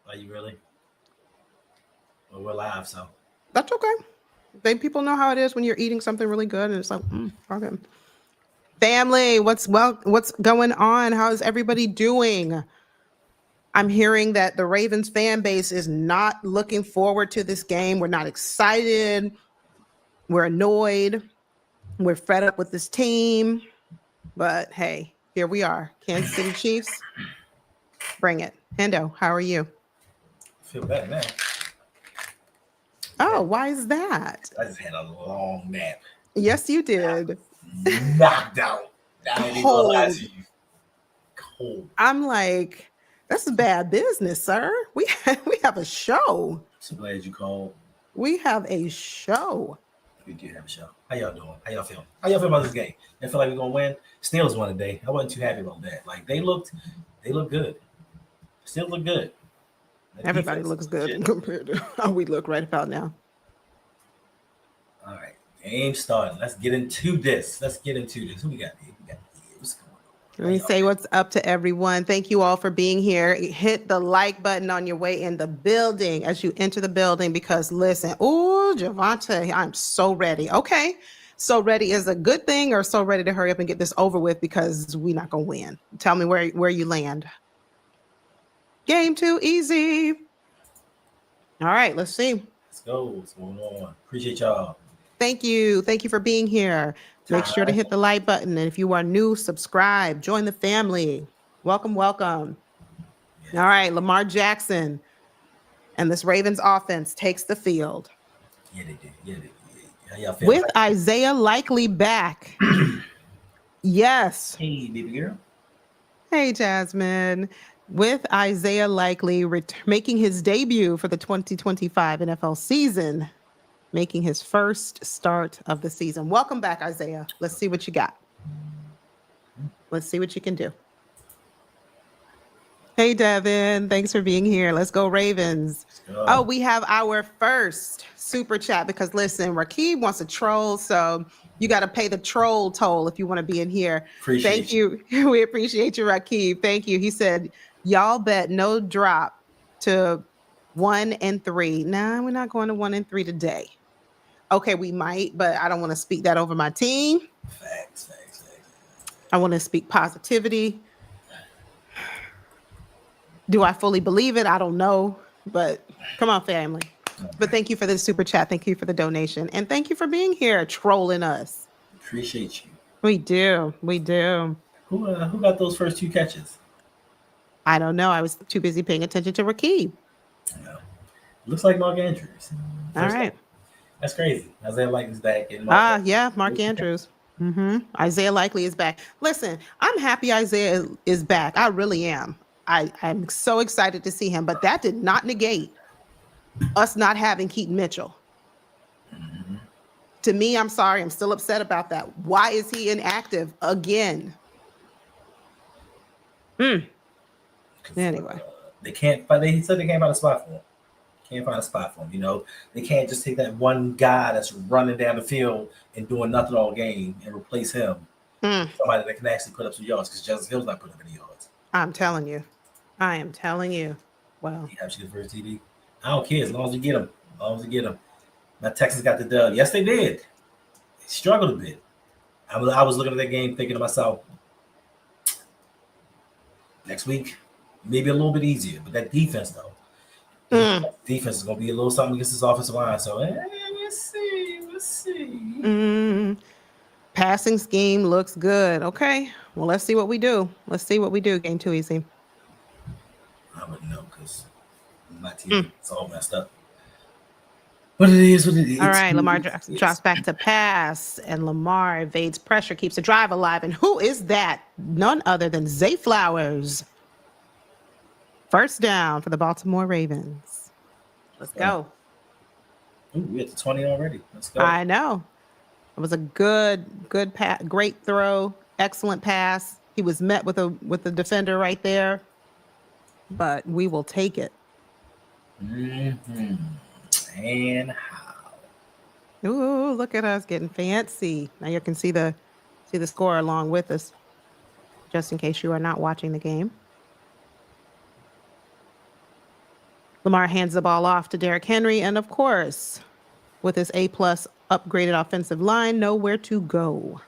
Are you really? Well, we're live, so. That's okay. People know how it is when you're eating something really good and it's like, okay. Family, what's going on? How's everybody doing? I'm hearing that the Ravens fan base is not looking forward to this game. We're not excited. We're annoyed. We're fed up with this team. But hey, here we are. Kansas City Chiefs. Bring it. Hendo, how are you? I feel better now. Oh, why is that? I just had a long nap. Yes, you did. Knocked out. I didn't even lie to you. Cold. I'm like, this is bad business, sir. We have a show. So glad you called. We have a show. We do have a show. How y'all doing? How y'all feel? How y'all feel about this game? I feel like we're gonna win. Steelers won today. I wasn't too happy about that. Like they look good. Still look good. Everybody looks good compared to how we look right about now. All right, game started. Let's get into this. Who we got? What's going on? Let me say what's up to everyone. Thank you all for being here. Hit the like button on your way in the building as you enter the building because listen, Javante, I'm so ready. Okay. So ready is a good thing or so ready to hurry up and get this over with because we're not going to win. Tell me where you land. Game too easy. All right, let's see. Let's go. What's going on? Appreciate y'all. Thank you. Thank you for being here. Make sure to hit the like button. And if you are new, subscribe, join the family. Welcome. Yeah. All right, Lamar Jackson and this Ravens offense takes the field. Yeah, they did. How y'all feel? With Isaiah Likely back. Yes. Hey, baby girl. Hey, Jasmine. With Isaiah Likely making his debut for the 2025 NFL season, making his first start of the season. Welcome back, Isaiah. Let's see what you got. Let's see what you can do. Hey, Devin. Thanks for being here. Let's go, Ravens. Oh, we have our first super chat because, listen, Rakib wants a troll, so you got to pay the troll toll if you want to be in here. Thank you. We appreciate you, Rakib. Thank you. He said, y'all bet no drop to 1-3. Nah, we're not going to 1-3 today. Okay, we might, but I don't want to speak that over my team. Facts. I want to speak positivity. Do I fully believe it? I don't know, but come on, family. But thank you for the super chat. Thank you for the donation. And thank you for being here, trolling us. Appreciate you. We do. Who got those first 2 catches? I don't know. I was too busy paying attention to Rakib. Yeah. Looks like Mark Andrews. All right. That's crazy. Isaiah Likely's back. Yeah, Mark Andrews. Isaiah Likely is back. Listen, I'm happy Isaiah is back. I really am. I'm so excited to see him, but that did not negate us not having Keaton Mitchell. To me, I'm sorry. I'm still upset about that. Why is he inactive again? Anyway. They can't find. He said they can't find a spot for him. Can't find a spot for him. You know, they can't just take that one guy that's running down the field and doing nothing all game and replace him. Somebody that can actually put up some yards because Justice Hill's not putting up any yards. I am telling you. Well, he actually the first TD. I don't care as long as you get him. My Texans got the dub. Yes, they did. They struggled a bit. I was looking at that game thinking to myself, next week, maybe a little bit easier. But that defense, though. Defense is going to be a little something against this offensive line. So, let's see. Passing scheme looks good. Okay. Well, let's see what we do. Game too easy. I wouldn't know because my team is all messed up. But it is what it is. All right. Lamar Jackson drops back to pass, and Lamar evades pressure, keeps the drive alive. And who is that? None other than Zay Flowers. First down for the Baltimore Ravens. Let's go. Ooh, we're at the 20 already. Let's go. I know. It was a good pass, great throw, excellent pass. He was met with a defender right there, but we will take it. And how? Ooh, look at us getting fancy. Now you can see the score along with us, just in case you are not watching the game. Lamar hands the ball off to Derrick Henry, and of course, with his A+ upgraded offensive line, nowhere to go.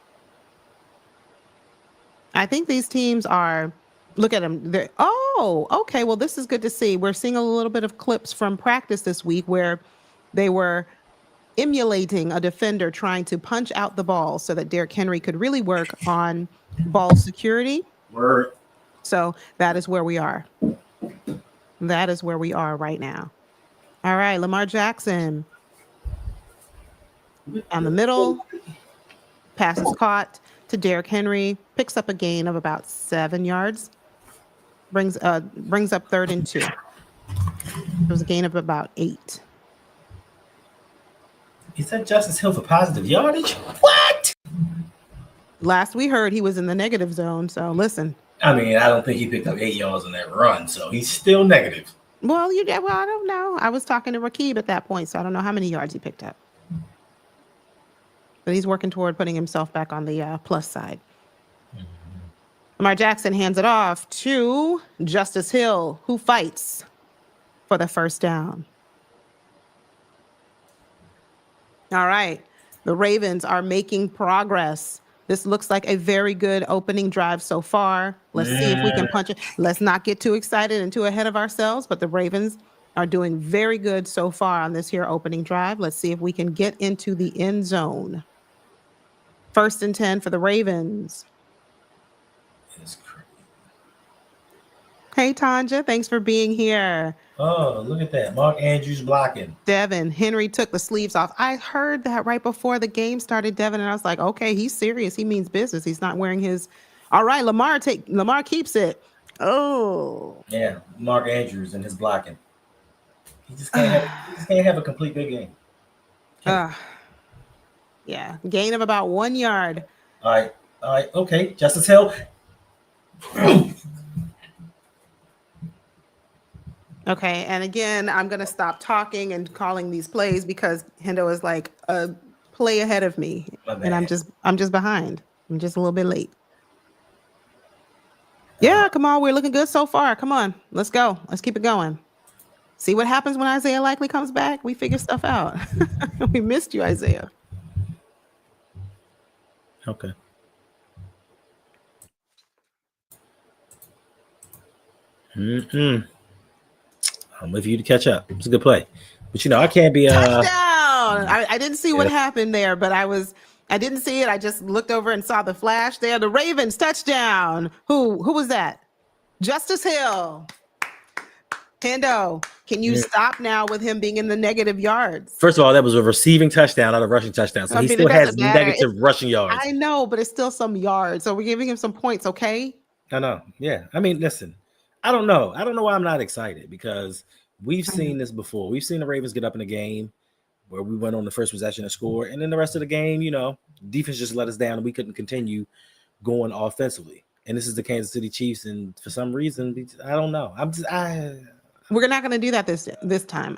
I think these teams are, look at them. Oh, okay. Well, this is good to see. We're seeing a little bit of clips from practice this week where they were emulating a defender trying to punch out the ball so that Derrick Henry could really work on ball security. Word. So that is where we are. That is where we are right now. All right, Lamar Jackson on the middle. Pass is caught to Derrick Henry. Picks up a gain of about 7 yards. Brings up 3rd and 2. It was a gain of about 8. He said Justice Hill for positive yardage? What? Last we heard, he was in the negative zone. So listen. I mean, I don't think he picked up 8 yards on that run, so he's still negative. Well, I don't know. I was talking to Rakib at that point, so I don't know how many yards he picked up. But he's working toward putting himself back on the plus side. Mm-hmm. Lamar Jackson hands it off to Justice Hill, who fights for the first down. All right. The Ravens are making progress. This looks like a very good opening drive so far. Let's see if we can punch it. Let's not get too excited and too ahead of ourselves, but the Ravens are doing very good so far on this here opening drive. Let's see if we can get into the end zone. 1st and 10 for the Ravens. Hey, Tanja, thanks for being here. Oh, look at that. Mark Andrews blocking. Devin, Henry took the sleeves off. I heard that right before the game started, Devin, and I was like, okay, he's serious. He means business. He's not wearing his. All right, Lamar keeps it. Oh. Yeah, Mark Andrews and his blocking. He just can't have a complete good game. Yeah, gain of about 1 yard. All right, okay. Justice Hill. Okay, and again, I'm going to stop talking and calling these plays because Hendo is like a play ahead of me, and I'm just behind. I'm just a little bit late. Yeah, come on, we're looking good so far. Come on, let's go. Let's keep it going. See what happens when Isaiah Likely comes back? We figure stuff out. We missed you, Isaiah. Okay. I'm with you to catch up. It's a good play. But, I can't be... Touchdown! I didn't see what happened there, but I didn't see it. I just looked over and saw the flash there. The Ravens touchdown. Who was that? Justice Hill. Hendo, can you stop now with him being in the negative yards? First of all, that was a receiving touchdown, not a rushing touchdown. So he still has negative rushing yards. I know, but it's still some yards. So we're giving him some points, okay? I know. Yeah. I mean, listen, I don't know. I don't know why I'm not excited because we've seen this before. We've seen the Ravens get up in a game where we went on the first possession and score. And then the rest of the game, defense just let us down and we couldn't continue going offensively. And this is the Kansas City Chiefs. And for some reason, I don't know. We're not going to do that this time.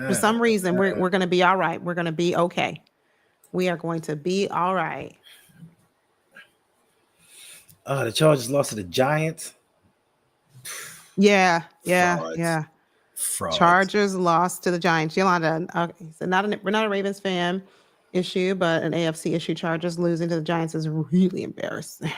For some reason, we're going to be all right. We're going to be okay. We are going to be all right. The Chargers lost to the Giants. Yeah. Frauds. Chargers lost to the Giants. Yolanda, so we're not a Ravens fan issue, but an AFC issue. Chargers losing to the Giants is really embarrassing.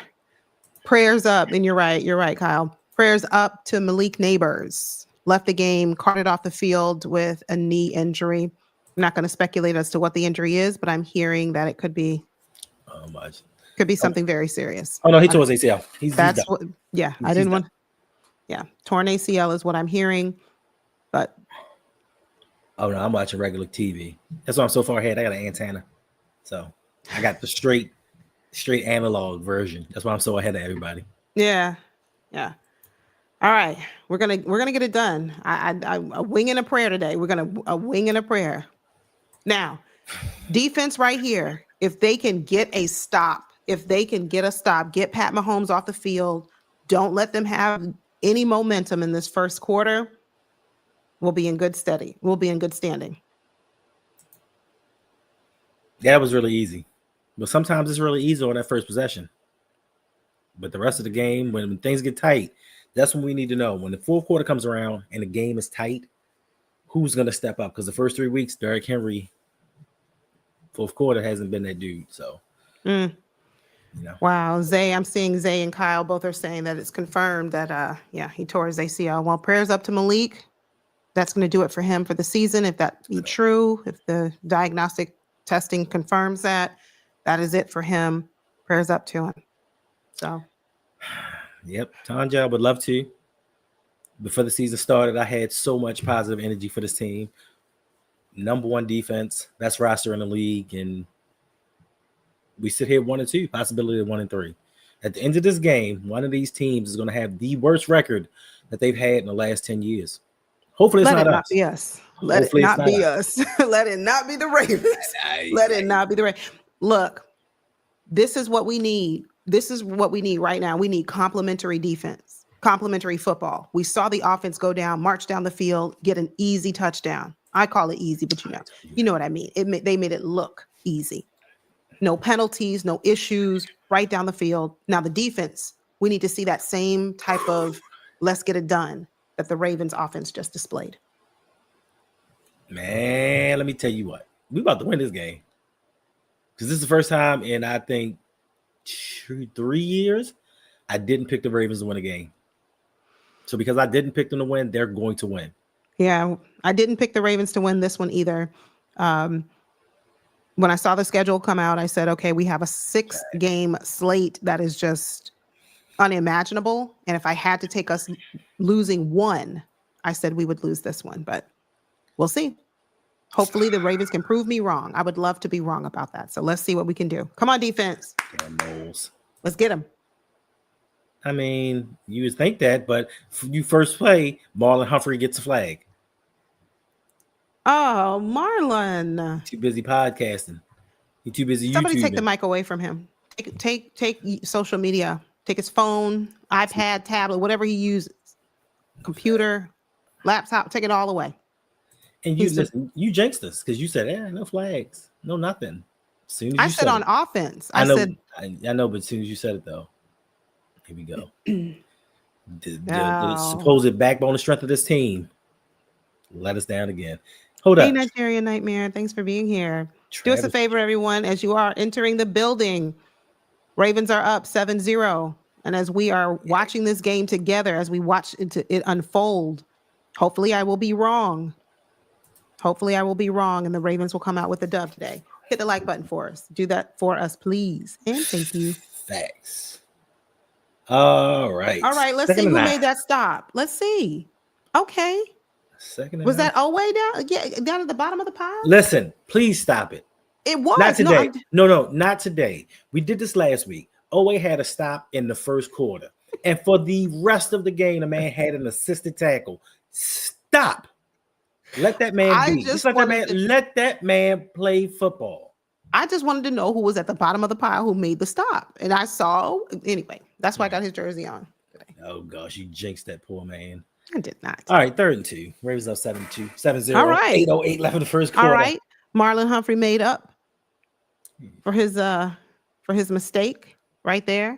Prayers up, and you're right, Kyle. Prayers up to Malik Neighbors. Left the game, carted off the field with a knee injury. I'm not going to speculate as to what the injury is, but I'm hearing that it could be something very serious. Oh no, he tore his ACL. Torn ACL is what I'm hearing, but oh no, I'm watching regular TV. That's why I'm so far ahead. I got an antenna, so I got the straight analog version. That's why I'm so ahead of everybody. Yeah. All right, we're gonna get it done. A wing and a prayer today. We're gonna a wing and a prayer. Now, defense right here. If they can get a stop, get Pat Mahomes off the field. Don't let them have any momentum in this first quarter. We'll be in good standing. That was really easy. But sometimes it's really easy on that first possession. But the rest of the game, when things get tight, That's when we need to know. When the fourth quarter comes around and the game is tight, who's going to step up? Because the first 3 weeks, Derrick Henry, fourth quarter hasn't been that dude. So, you know. Wow, Zay, I'm seeing Zay and Kyle both are saying that it's confirmed that he tore his ACL. Well, prayers up to Malik. That's going to do it for him for the season. If that be true, if the diagnostic testing confirms that, that is it for him. Prayers up to him. So, yep, Tanja, would love to. Before the season started, I had so much positive energy for this team. Number one defense, best roster in the league, and we sit here 1-2, possibility of 1-3. At the end of this game, one of these teams is going to have the worst record that they've had in the last 10 years. Hopefully it's not us. Be us. Let it not be us. Let it not be the Ravens. Let it not be the Ravens. Look, this is what we need. This is what we need right now. We need complementary defense, complementary football. We saw the offense go down, march down the field, get an easy touchdown. I call it easy, but you know what I mean. They made it look easy. No penalties, no issues, right down the field. Now the defense, we need to see that same type of let's get it done that the Ravens offense just displayed. Man, let me tell you what. We about to win this game. Because this is the first time in, I think, 3 years, I didn't pick the Ravens to win a game. So because I didn't pick them to win, they're going to win. Yeah, I didn't pick the Ravens to win this one either. When I saw the schedule come out, I said, okay, we have a 6-game slate that is just unimaginable. And if I had to take us losing one, I said we would lose this one, but we'll see. Hopefully the Ravens can prove me wrong. I would love to be wrong about that. So let's see what we can do. Come on, defense. Let's get them. I mean, you would think that, but you first play, Marlon Humphrey gets a flag. Oh, Marlon. Too busy podcasting. He's too busy. Somebody YouTubing. Take the mic away from him. Take social media. Take his phone, iPad, tablet, whatever he uses, computer, laptop, take it all away. And you jinxed us because you said, no flags, no nothing. As soon as I said on offense. I know, but as soon as you said it, though, here we go. the supposed backbone and strength of this team let us down again. Hold up. Hey, Nigerian Nightmare, thanks for being here. Do us a favor, everyone, as you are entering the building. Ravens are up 7-0. And as we are watching this game together, as we watch it unfold, hopefully I will be wrong. Hopefully I will be wrong and the Ravens will come out with a dub today. Hit the like button for us. Do that for us, please. And thank you. Facts. All right. Let's see who made that stop. Let's see. Okay. Was that Oway down? Yeah, down at the bottom of the pile? Listen, please stop it. It was. Not today. No, not today. We did this last week. Oway had a stop in the first quarter. And for the rest of the game, the man had an assisted tackle. Stop. Let that man be. Let that man play football. I just wanted to know who was at the bottom of the pile who made the stop. And I saw, anyway, that's why I got his jersey on today. Oh, gosh, you jinxed that poor man. I did not. All right, 3rd and 2. Ravens up 7-0. All right. 8:08 left in the first quarter. All right. Marlon Humphrey made up for his mistake right there.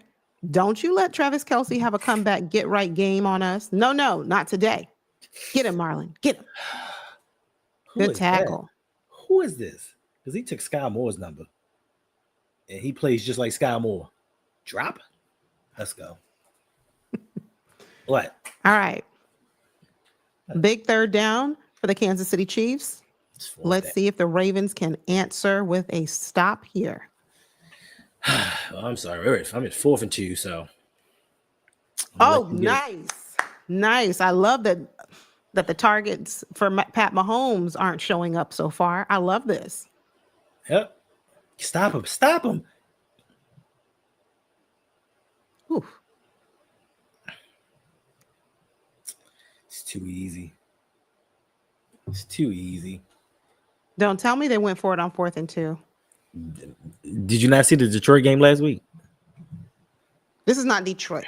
Don't you let Travis Kelce have a comeback, get right game on us. No, not today. Get him, Marlon. Get him. Good tackle. Who is this? Because he took Sky Moore's number. And he plays just like Sky Moore. Drop. Let's go. What? All right. Big 3rd down for the Kansas City Chiefs. Let's see if the Ravens can answer with a stop here. Well, I'm sorry. I'm at 4th and 2, so. Nice. I love that the targets for Pat Mahomes aren't showing up so far. I love this. Yep. Stop him. Ooh. It's too easy. Don't tell me they went for it on 4th and 2. Did you not see the Detroit game last week? This is not Detroit.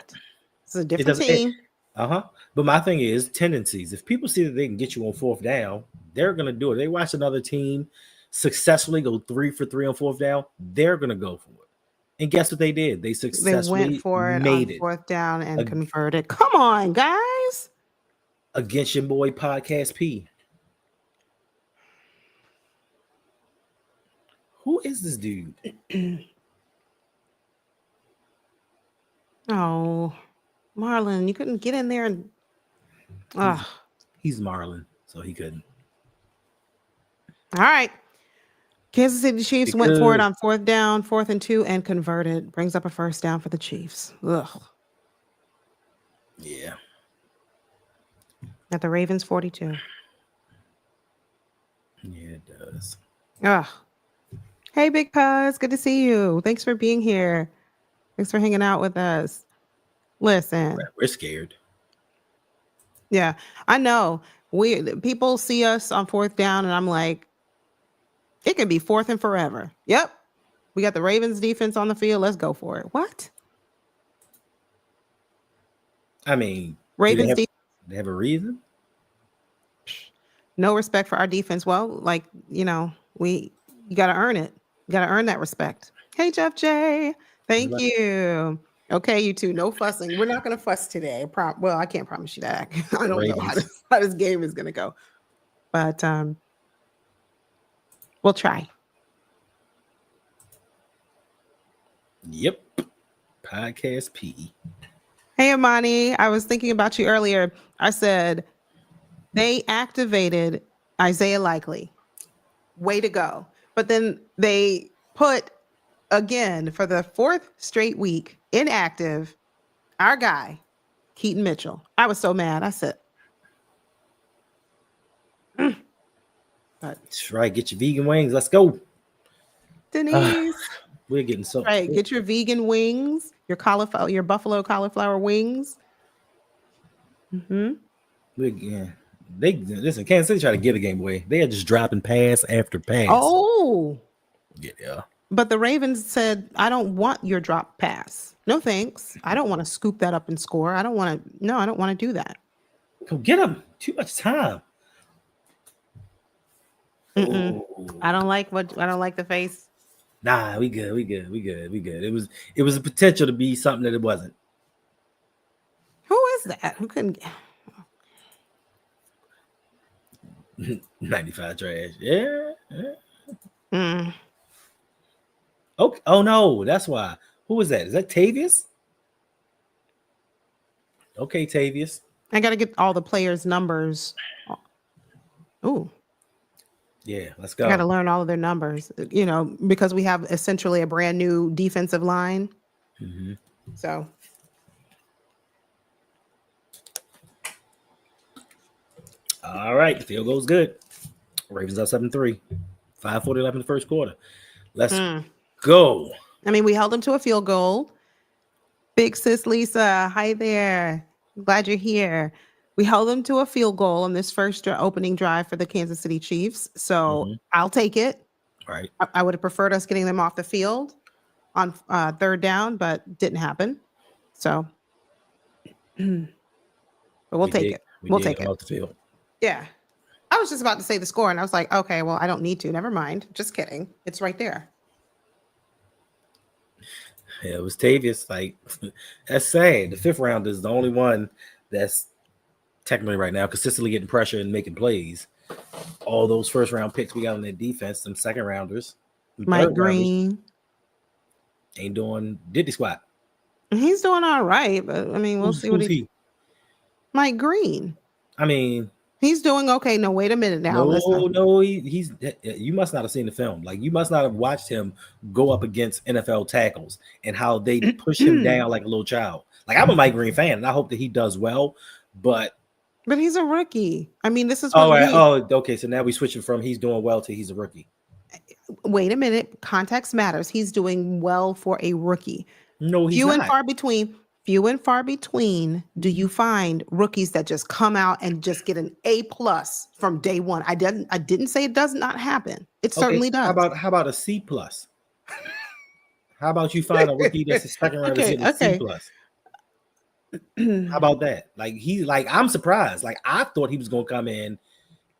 This is a different team. But my thing is tendencies. If people see that they can get you on 4th down, they're going to do it. They watch another team successfully go 3 for 3 on 4th down. They're going to go for it. And guess what they did? They They successfully went for it on made it 4th down and converted. Come on, guys. against your boy Podcast P. Who is this dude? Oh, Marlon, you couldn't get in there and. He's Marlon, so he couldn't. All right. Kansas City Chiefs went for it on 4th down, 4th and 2, and converted. Brings up a 1st down for the Chiefs. Ugh. Yeah. At the Ravens 42. Yeah, it does. Ugh. Hey, Big Cuz. Good to see you. Thanks for being here. Thanks for hanging out with us. Listen. We're scared. Yeah, I know. People see us on 4th down, and I'm like, it can be 4th and forever. Yep. We got the Ravens defense on the field. Let's go for it. What? I mean, Ravens defense. They have a reason? No respect for our defense. Well, like, you got to earn it. You got to earn that respect. Hey, Jeff J. Thank you. Okay, you two, no fussing. We're not going to fuss today. Well, I can't promise you that. I don't know how this game is going to go. But we'll try. Yep. Podcast P. Hey, Amani. I was thinking about you earlier. I said they activated Isaiah Likely. Way to go. But then they put, again, for the 4th straight week, inactive, our guy, Keaton Mitchell. I was so mad. I said, That's right. Get your vegan wings. Let's go. Denise. We're getting so right. Get your vegan wings, your buffalo cauliflower wings. Mm-hmm. Listen, Kansas City try to give the game away. They are just dropping pass after pass. Oh. Yeah. But the Ravens said, I don't want your drop pass. No thanks. I don't want to scoop that up and score. I don't want to do that. Go get him. Too much time. I don't like the face. Nah, we good. It was a potential to be something that it wasn't. Who is that? Who couldn't get 95 trash. Yeah. Okay. Oh no, that's why. Who is that? Is that Tavius? Okay, Tavius. I got to get all the players' numbers. Ooh. Yeah, let's go. I got to learn all of their numbers, because we have essentially a brand new defensive line. Mm-hmm. So. All right, the field goes good. Ravens up 7-3. 5:40 left in the first quarter. Let's go. I mean, we held them to a field goal. Big sis Lisa, hi there. Glad you're here. We held them to a field goal in this first opening drive for the Kansas City Chiefs. So I'll take it. Right. I would have preferred us getting them off the field on 3rd down, but didn't happen. So, but we'll take it. We'll take it. Off the field. Yeah. I was just about to say the score, and I was like, okay, well, I don't need to. Never mind. Just kidding. It's right there. Yeah, it was Tavius. Like, that's sad. The 5th round is the only one that's technically right now consistently getting pressure and making plays. All those 1st round picks we got on their defense, some 2nd rounders. Mike Green ain't doing diddy squat. He's doing all right, but I mean, we'll see what he. Mike Green. I mean, he's doing okay. No, wait a minute now. No, he's. You must not have seen the film. Like, you must not have watched him go up against NFL tackles and how they push him down like a little child. Like, I'm a Mike Green fan, and I hope that he does well. But he's a rookie. I mean, this is. Okay. So now we switching from he's doing well to he's a rookie. Wait a minute. Context matters. He's doing well for a rookie. No, he's few not. Few and far between do you find rookies that just come out and just get an A+ from day one. I didn't say it does not happen. It certainly does. How about a C+? How about you find a rookie that's a 2nd round that's getting a C+? How about that? I'm surprised. Like, I thought he was gonna come in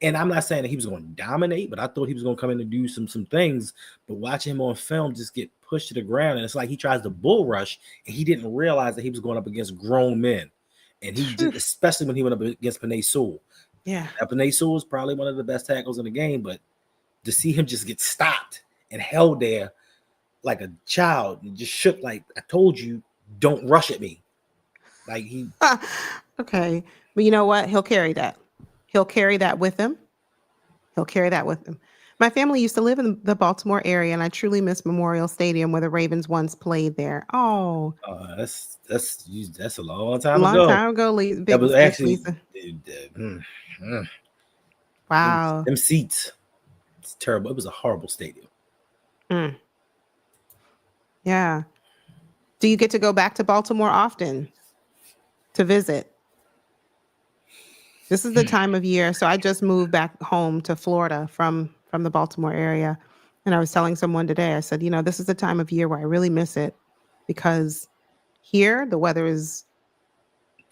And I'm not saying that he was going to dominate, but I thought he was going to come in and do some things. But watching him on film just get pushed to the ground, and it's like he tries to bull rush, and he didn't realize that he was going up against grown men. And he just, especially when he went up against Penei Sewell. Yeah. Now, Penei Sewell is probably one of the best tackles in the game, but to see him just get stopped and held there like a child and just shook like, I told you, don't rush at me. Like he. Okay. But you know what? He'll carry that. He'll carry that with him. He'll carry that with him. My family used to live in the Baltimore area, and I truly miss Memorial Stadium where the Ravens once played there. Oh, That's a long a time long ago. time ago. That was actually Lisa. Wow. Them seats. It's terrible. It was a horrible stadium. Yeah. Do you get to go back to Baltimore often to visit? This is the time of year. So I just moved back home to Florida from the Baltimore area. And I was telling someone today, I said, this is the time of year where I really miss it because here the weather is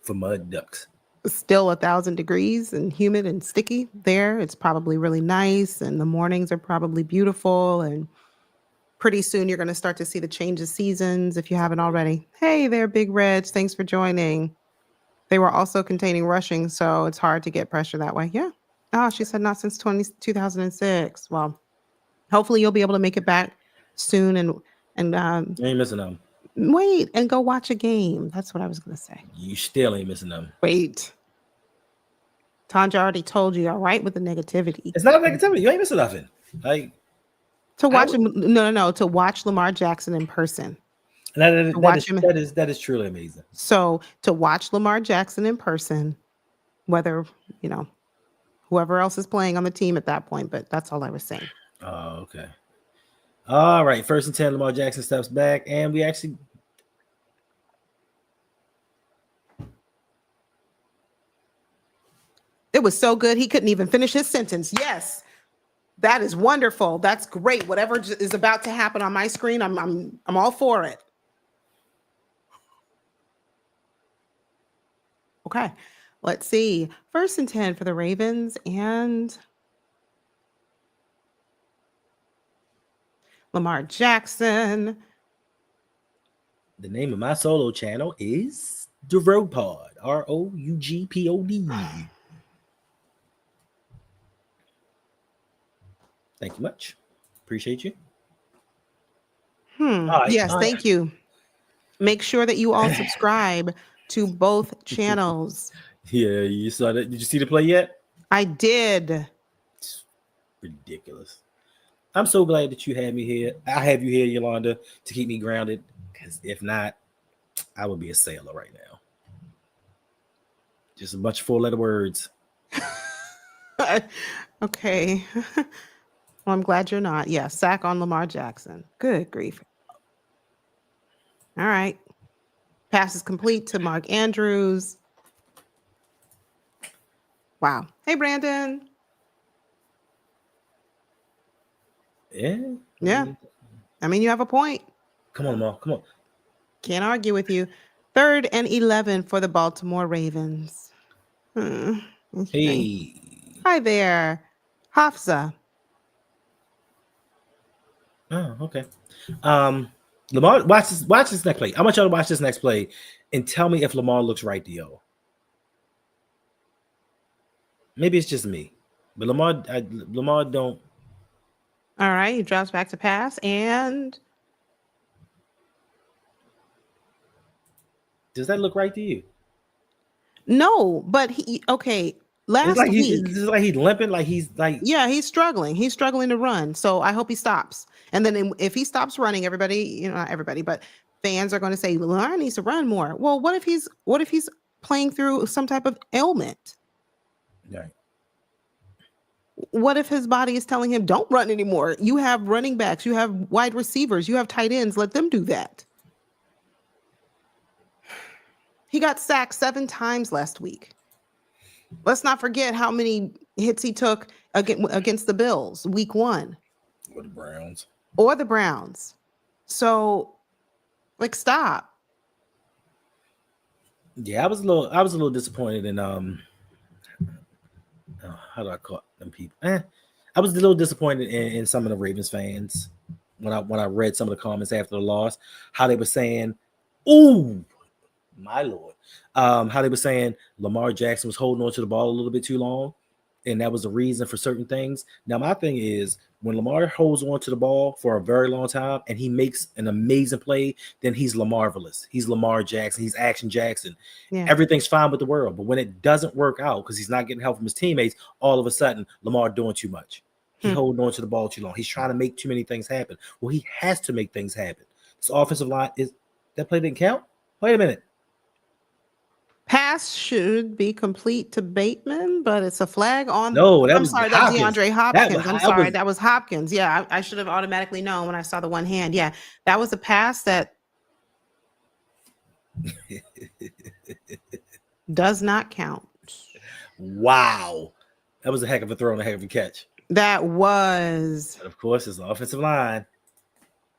for mud ducks. Still 1,000 degrees and humid and sticky. There, it's probably really nice, and the mornings are probably beautiful. And pretty soon you're going to start to see the change of seasons if you haven't already. Hey there, Big Reds. Thanks for joining. They were also containing rushing, so it's hard to get pressure that way. Yeah. Oh, she said not since 2006. Well, hopefully you'll be able to make it back soon and You ain't missing them. wait and go watch a game. That's what I was going to say. You still ain't missing them. Wait. Tanja already told you, all right, with the negativity. It's not negativity. You ain't missing nothing. Like to watch to watch Lamar Jackson in person. That is truly amazing. So to watch Lamar Jackson in person, whether whoever else is playing on the team at that point, but that's all I was saying. Oh, okay. All right, 1st and 10, Lamar Jackson steps back, and we actually it was so good he couldn't even finish his sentence. Yes. That is wonderful. That's great. Whatever is about to happen on my screen, I'm all for it. Okay. Let's see. 1st and 10 for the Ravens, and Lamar Jackson. The name of my solo channel is the RouG Pod. ROUGPOD. Thank you much. Appreciate you. Yes, thank you. Make sure that you all subscribe to both channels. Yeah, you saw that. Did you see the play yet? I did. It's ridiculous. I'm so glad that you had me here. I have you here, Yolanda, to keep me grounded. Because if not, I would be a sailor right now. Just a bunch of 4-letter words. Okay. Well, I'm glad you're not. Yeah, sack on Lamar Jackson. Good grief. All right. Pass is complete to Mark Andrews. Wow. Hey, Brandon. Yeah. I mean, you have a point. Come on, Lamar. Come on. Can't argue with you. 3rd and 11 for the Baltimore Ravens. Okay. Hey. Hi there. Hafsa. Oh, okay. Lamar, watch this next play. I want y'all to watch this next play and tell me if Lamar looks right to y'all. Maybe it's just me, but Lamar don't. All right, he drops back to pass, and does that look right to you? No, but last week it's like he's limping, like he's like he's struggling. He's struggling to run. So I hope he stops. And then if he stops running, everybody, not everybody, but fans are going to say Lamar needs to run more. Well, what if he's playing through some type of ailment? Right. What if his body is telling him don't run anymore? You have running backs, you have wide receivers, you have tight ends. Let them do that. He got sacked 7 times last week. Let's not forget how many hits he took against the Bills week 1. Or the Browns. So, stop. Yeah, I was a little disappointed in how how do I call them people? I was a little disappointed in some of the Ravens fans when I read some of the comments after the loss, how they were saying, "Ooh, my Lord," how they were saying Lamar Jackson was holding on to the ball a little bit too long, and that was the reason for certain things. Now, my thing is, when Lamar holds on to the ball for a very long time and he makes an amazing play, then he's Lamarvelous. He's Lamar Jackson. He's Action Jackson. Yeah. Everything's fine with the world. But when it doesn't work out because he's not getting help from his teammates, all of a sudden, Lamar doing too much. He's holding on to the ball too long. He's trying to make too many things happen. Well, he has to make things happen. This offensive line, that play didn't count? Wait a minute. Pass should be complete to Bateman, but it's a flag on. No, that I'm was sorry, Hopkins. that's DeAndre Hopkins. That that was Hopkins. Yeah, I should have automatically known when I saw the one hand. Yeah, that was a pass that does not count. Wow. That was a heck of a throw and a heck of a catch. That was. But of course, it's the offensive line.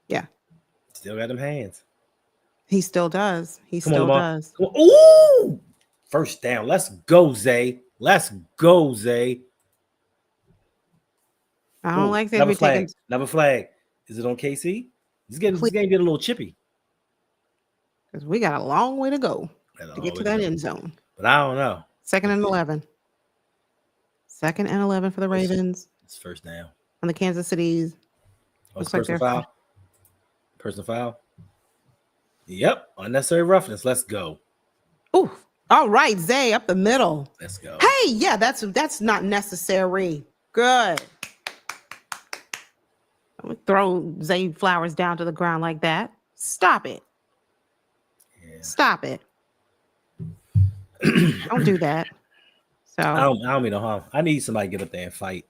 Yeah. Still got them hands. He still does. He still does. Ooh! First down. Let's go, Zay. Let's go, Zay. I don't like that. Another flag. Another flag. Is it on KC? This game get a little chippy. Because we got a long way to go to get to that end zone. But I don't know. 2nd and 11. 2nd and 11 for the Ravens. It's first down. On the Kansas City's. Looks like personal foul. Personal foul. Yep. Unnecessary roughness. Let's go. Ooh. All right, Zay, up the middle. Let's go. Hey, yeah, that's not necessary. Good. Don't throw Zay Flowers down to the ground like that. Stop it. Yeah. Stop it. Don't do that. So I don't mean no harm. I need somebody to get up there and fight.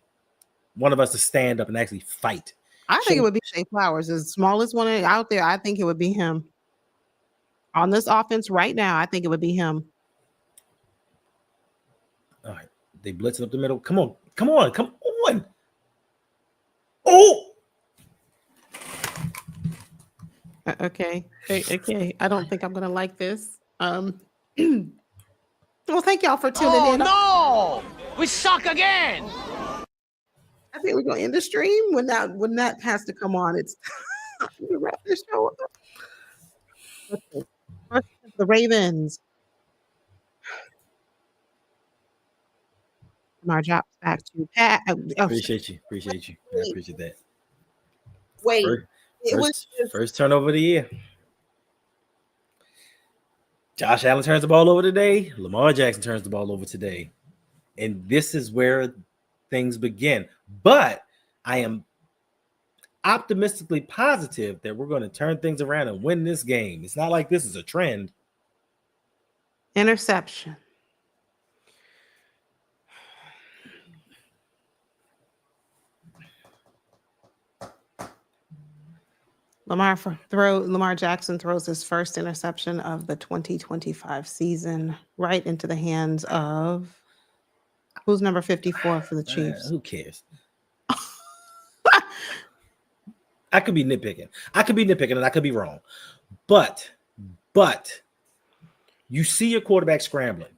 One of us to stand up and actually fight. I think it would be Zay Flowers, the smallest one out there. I think it would be him. On this offense right now, I think it would be him. All right. They blitzing up the middle. Come on. Come on. Come on. Oh! Okay. I don't think I'm going to like this. Well, thank y'all for tuning in. Oh, no! We suck again! I think we're going to end the stream when that has to come on. It's time to wrap this show up. Okay. First, the Ravens. Lamar drops back to Pat. Appreciate you. I appreciate that. Wait. First turnover of the year. Josh Allen turns the ball over today. Lamar Jackson turns the ball over today. And this is where things begin. But I am optimistically positive that we're going to turn things around and win this game. It's not like this is a trend. Interception. Lamar Jackson throws his first interception of the 2025 season right into the hands of who's number 54 for the Chiefs. Who cares? I could be nitpicking and I could be wrong. But you see your quarterback scrambling.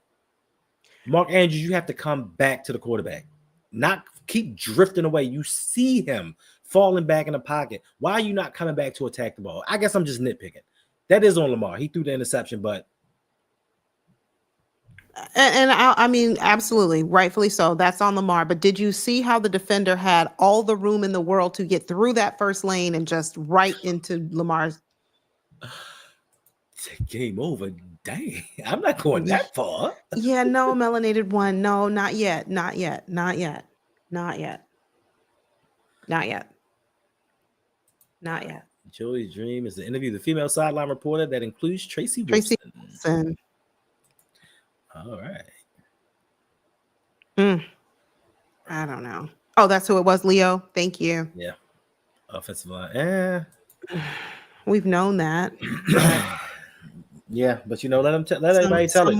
Mark Andrews, you have to come back to the quarterback, not keep drifting away. You see him falling back in the pocket. Why are you not coming back to attack the ball? I guess I'm just nitpicking. That is on Lamar. He threw the interception, but. And I mean, absolutely, rightfully so. That's on Lamar. But did you see how the defender had all the room in the world to get through that first lane and just right into Lamar's? Game over. Dang, I'm not going that far. Yeah, no, melanated one. No, not yet. Joey's dream is to interview the female sideline reporter that includes Tracy Wilson. All right. I don't know. Oh, that's who it was, Leo. Thank you. Yeah. Offensive line. We've known that. Yeah, but let everybody tell it.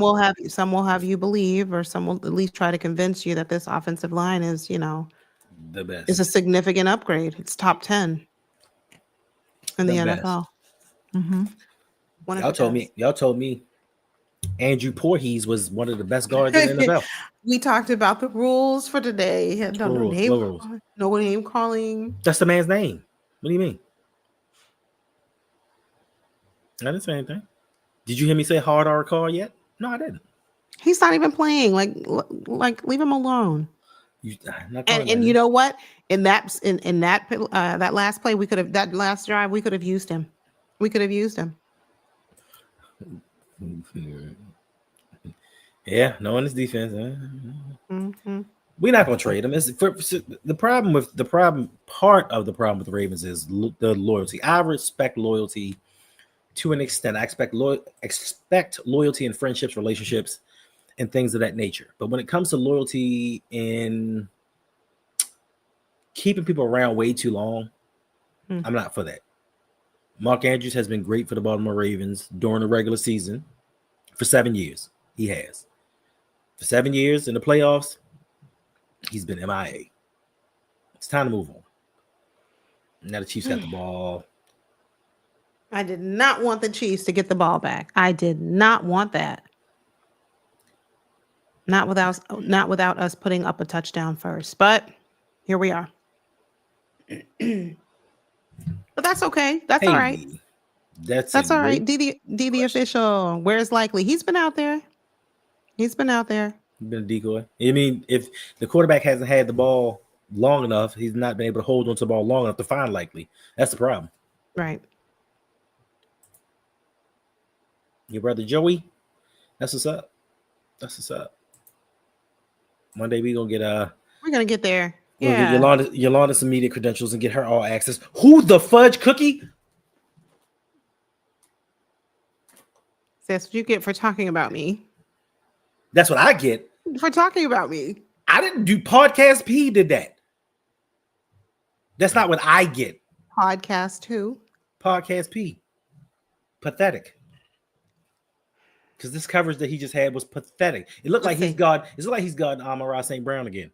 Some will have you believe, or some will at least try to convince you that this offensive line is, the best. Is a significant upgrade. It's top 10 in the NFL. Mm-hmm. Y'all told me Andrew Voorhees was one of the best guards in the NFL. We talked about the rules for today. No What name, rules? no name calling. That's the man's name. What do you mean? I didn't say anything. Did you hear me say hard R call yet? No, I didn't. He's not even playing. Like leave him alone. And you know what? In that that last play, that last drive, we could have used him. We could have used him. Yeah, no one is defense. Mm-hmm. We're not going to trade him. The problem with the Ravens is the loyalty. I respect loyalty to an extent. I expect loyalty in friendships, relationships, and things of that nature. But when it comes to loyalty in keeping people around way too long, I'm not for that. Mark Andrews has been great for the Baltimore Ravens during the regular season for 7 years. He has. For 7 years in the playoffs, he's been MIA. It's time to move on. Now the Chiefs got the ball. I did not want the Chiefs to get the ball back. I did not want that. Not without us putting up a touchdown first. But here we are. But that's okay. That's all right. That's all right. D the official. Where's Likely? He's been out there. He's been a decoy. I mean, if the quarterback hasn't had the ball long enough, he's not been able to hold onto the ball long enough to find Likely. That's the problem. Right. Your brother Joey, that's what's up. One day we're gonna get there. Yeah. Get Yolanda some media credentials and get her all access. Who the fudge cookie? That's what you get for talking about me. That's what I get for talking about me. I didn't do Podcast P. Did that? That's not what I get. Podcast who? Podcast P. Pathetic. Because this coverage that he just had was pathetic. It looked like he's got Amon-Ra St. Brown again.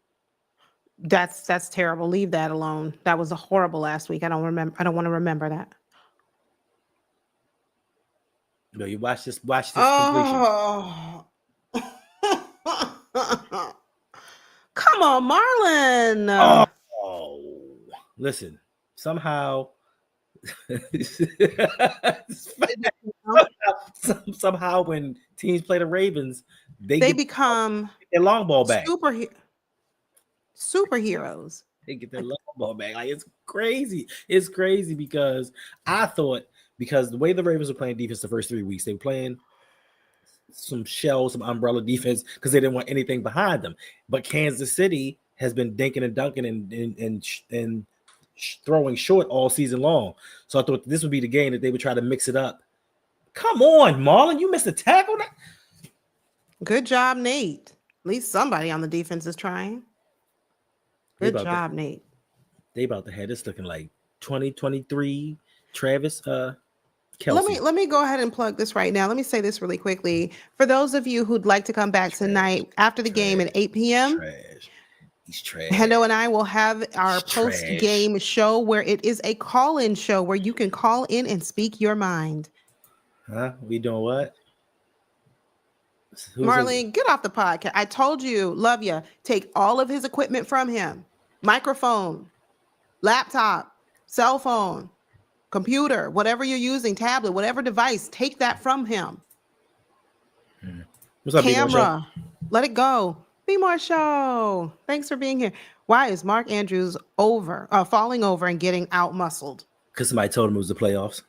That's terrible. Leave that alone. That was a horrible last week. I don't want to remember that. No, you watch this completion. Come on, Marlon. Oh, listen. Somehow when teams play the Ravens, they become their long ball back. Superheroes. They get their long ball back. Like, it's crazy. It's crazy because I thought, because the way the Ravens were playing defense the first 3 weeks, they were playing some umbrella defense because they didn't want anything behind them. But Kansas City has been dinking and dunking and throwing short all season long. So I thought this would be the game that they would try to mix it up. Come on, Marlon, you missed a tackle. Good job, Nate. At least somebody on the defense is trying. Good job, Nate. They about to have this looking like 2023 Travis Kelce. Let me go ahead and plug this right now. Let me say this really quickly. For those of you who'd like to come back tonight after the game at 8 p.m., he's trash. Hendo and I will have our post-game show where it is a call-in show where you can call in and speak your mind. Huh? We doing what? Marlene, get off the podcast. I told you, love you. Take all of his equipment from him. Microphone, laptop, cell phone, computer, whatever you're using, tablet, whatever device, take that from him. What's up, camera, let it go. Be More Show. Thanks for being here. Why is Mark Andrews falling over and getting out muscled? Because somebody told him it was the playoffs.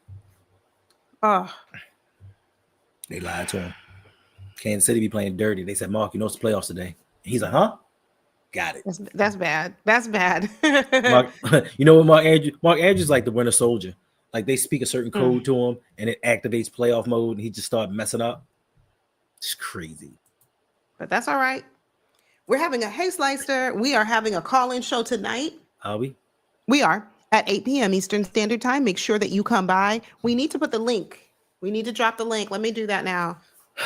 They lied to him. Kansas City be playing dirty. They said, Mark, you know it's the playoffs today. He's like, huh? Got it. That's bad. That's bad. Mark, you know what, Mark Andrews is like the Winter Soldier. Like, they speak a certain code to him and it activates playoff mode and he just started messing up. It's crazy. But that's all right. We're having a Hey Slicer. We are having a call-in show tonight. Are we? We are at 8 p.m. Eastern Standard Time. Make sure that you come by. We need to put the link. We need to drop the link. Let me do that now.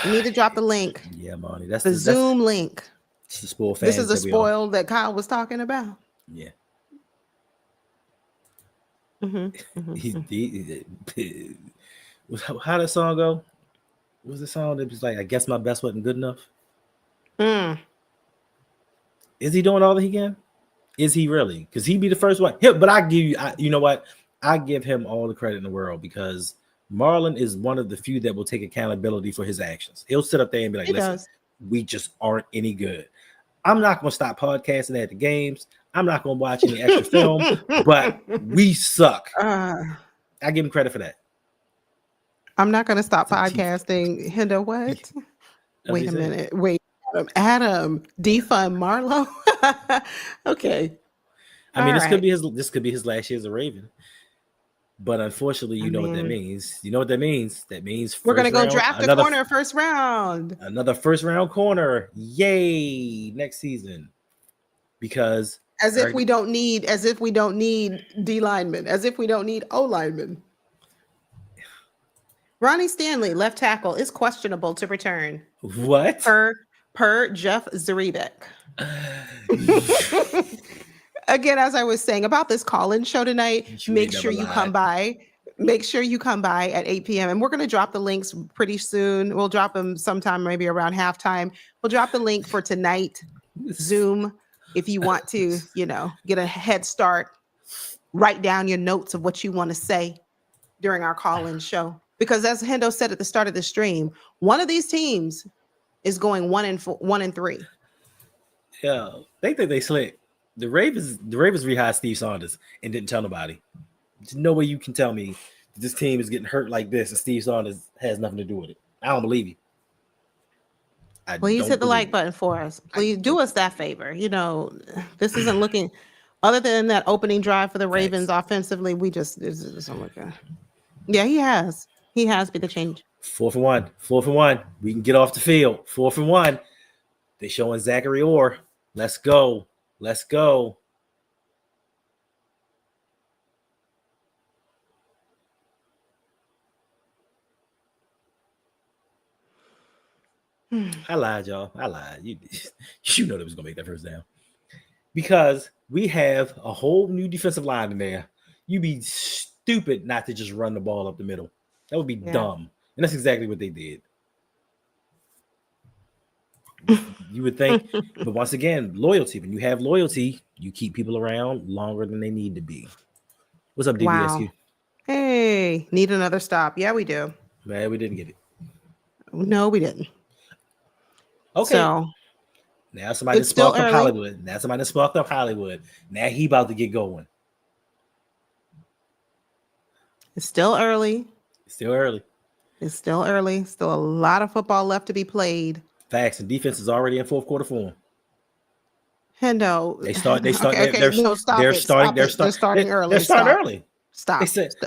We need to drop the link. Yeah, Monty. That's the Zoom link. It's the spoil fans. This is the spoil that Kyle was talking about. Yeah. Mm-hmm. How that song go? What was the song that was like, I guess my best wasn't good enough? Is he doing all that he can? Is he really? Because he'd be the first one. But I give you, you know what? I give him all the credit in the world because Marlon is one of the few that will take accountability for his actions. He'll sit up there and be like, listen, we just aren't any good. I'm not going to stop podcasting at the games. I'm not going to watch any extra film, but we suck. I give him credit for that. I'm not going to stop podcasting. Hendo, what? Wait a minute. Wait, Adam, defund Marlo. Okay. I mean, this could be his last year as a Raven. But unfortunately, you know what that means. You know what that means? That means we're going to go draft a corner first round. Another first round corner. Yay! Next season. Because as if we don't need D linemen, as if we don't need O linemen. Ronnie Stanley, left tackle, is questionable to return. What? Per Jeff Zaribek. Again, as I was saying about this call-in show tonight, make sure you come by. Make sure you come by at 8 p.m. And we're going to drop the links pretty soon. We'll drop them sometime, maybe around halftime. We'll drop the link for tonight, Zoom, if you want to, get a head start. Write down your notes of what you want to say during our call-in show. Because as Hendo said at the start of the stream, one of these teams is going 1-3. Yeah, they think they slick. The Ravens rehired Steve Saunders and didn't tell nobody. There's no way you can tell me this team is getting hurt like this and Steve Saunders has nothing to do with it. I don't believe you. Please hit the like button for us. Please do us that favor. This isn't looking, other than that opening drive for the Ravens offensively, we just, it doesn't look good. Yeah, he has. He has been the change. 4 for 1. We can get off the field. 4 for 1. They're showing Zachary Orr. Let's go. Let's go. I lied, y'all. I lied. You know they was going to make that first down. Because we have a whole new defensive line in there. You'd be stupid not to just run the ball up the middle. That would be dumb. And that's exactly what they did. You would think, but once again, loyalty. When you have loyalty, you keep people around longer than they need to be. What's up, DBSQ? Wow. Hey, need another stop. Yeah, we do. Man, we didn't get it. No, we didn't. Okay. So now somebody sparked up Hollywood. Now he about to get going. It's still early. Still early. Still a lot of football left to be played. Facts, and defense is already in fourth quarter form. Hendo. They start. They're starting early. They're starting early. Stop.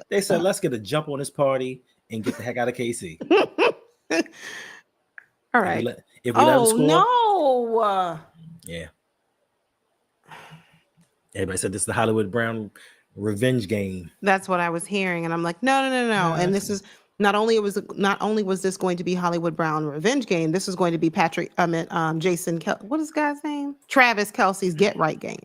They said, let's get a jump on this party and get the heck out of KC. All right. If we let them score. No. Yeah. Everybody said this is the Hollywood Brown revenge game. That's what I was hearing, and I'm like, no. And this is not only was this going to be Hollywood Brown revenge game. This is going to be Jason. What is the guy's name? Travis Kelce's get right game.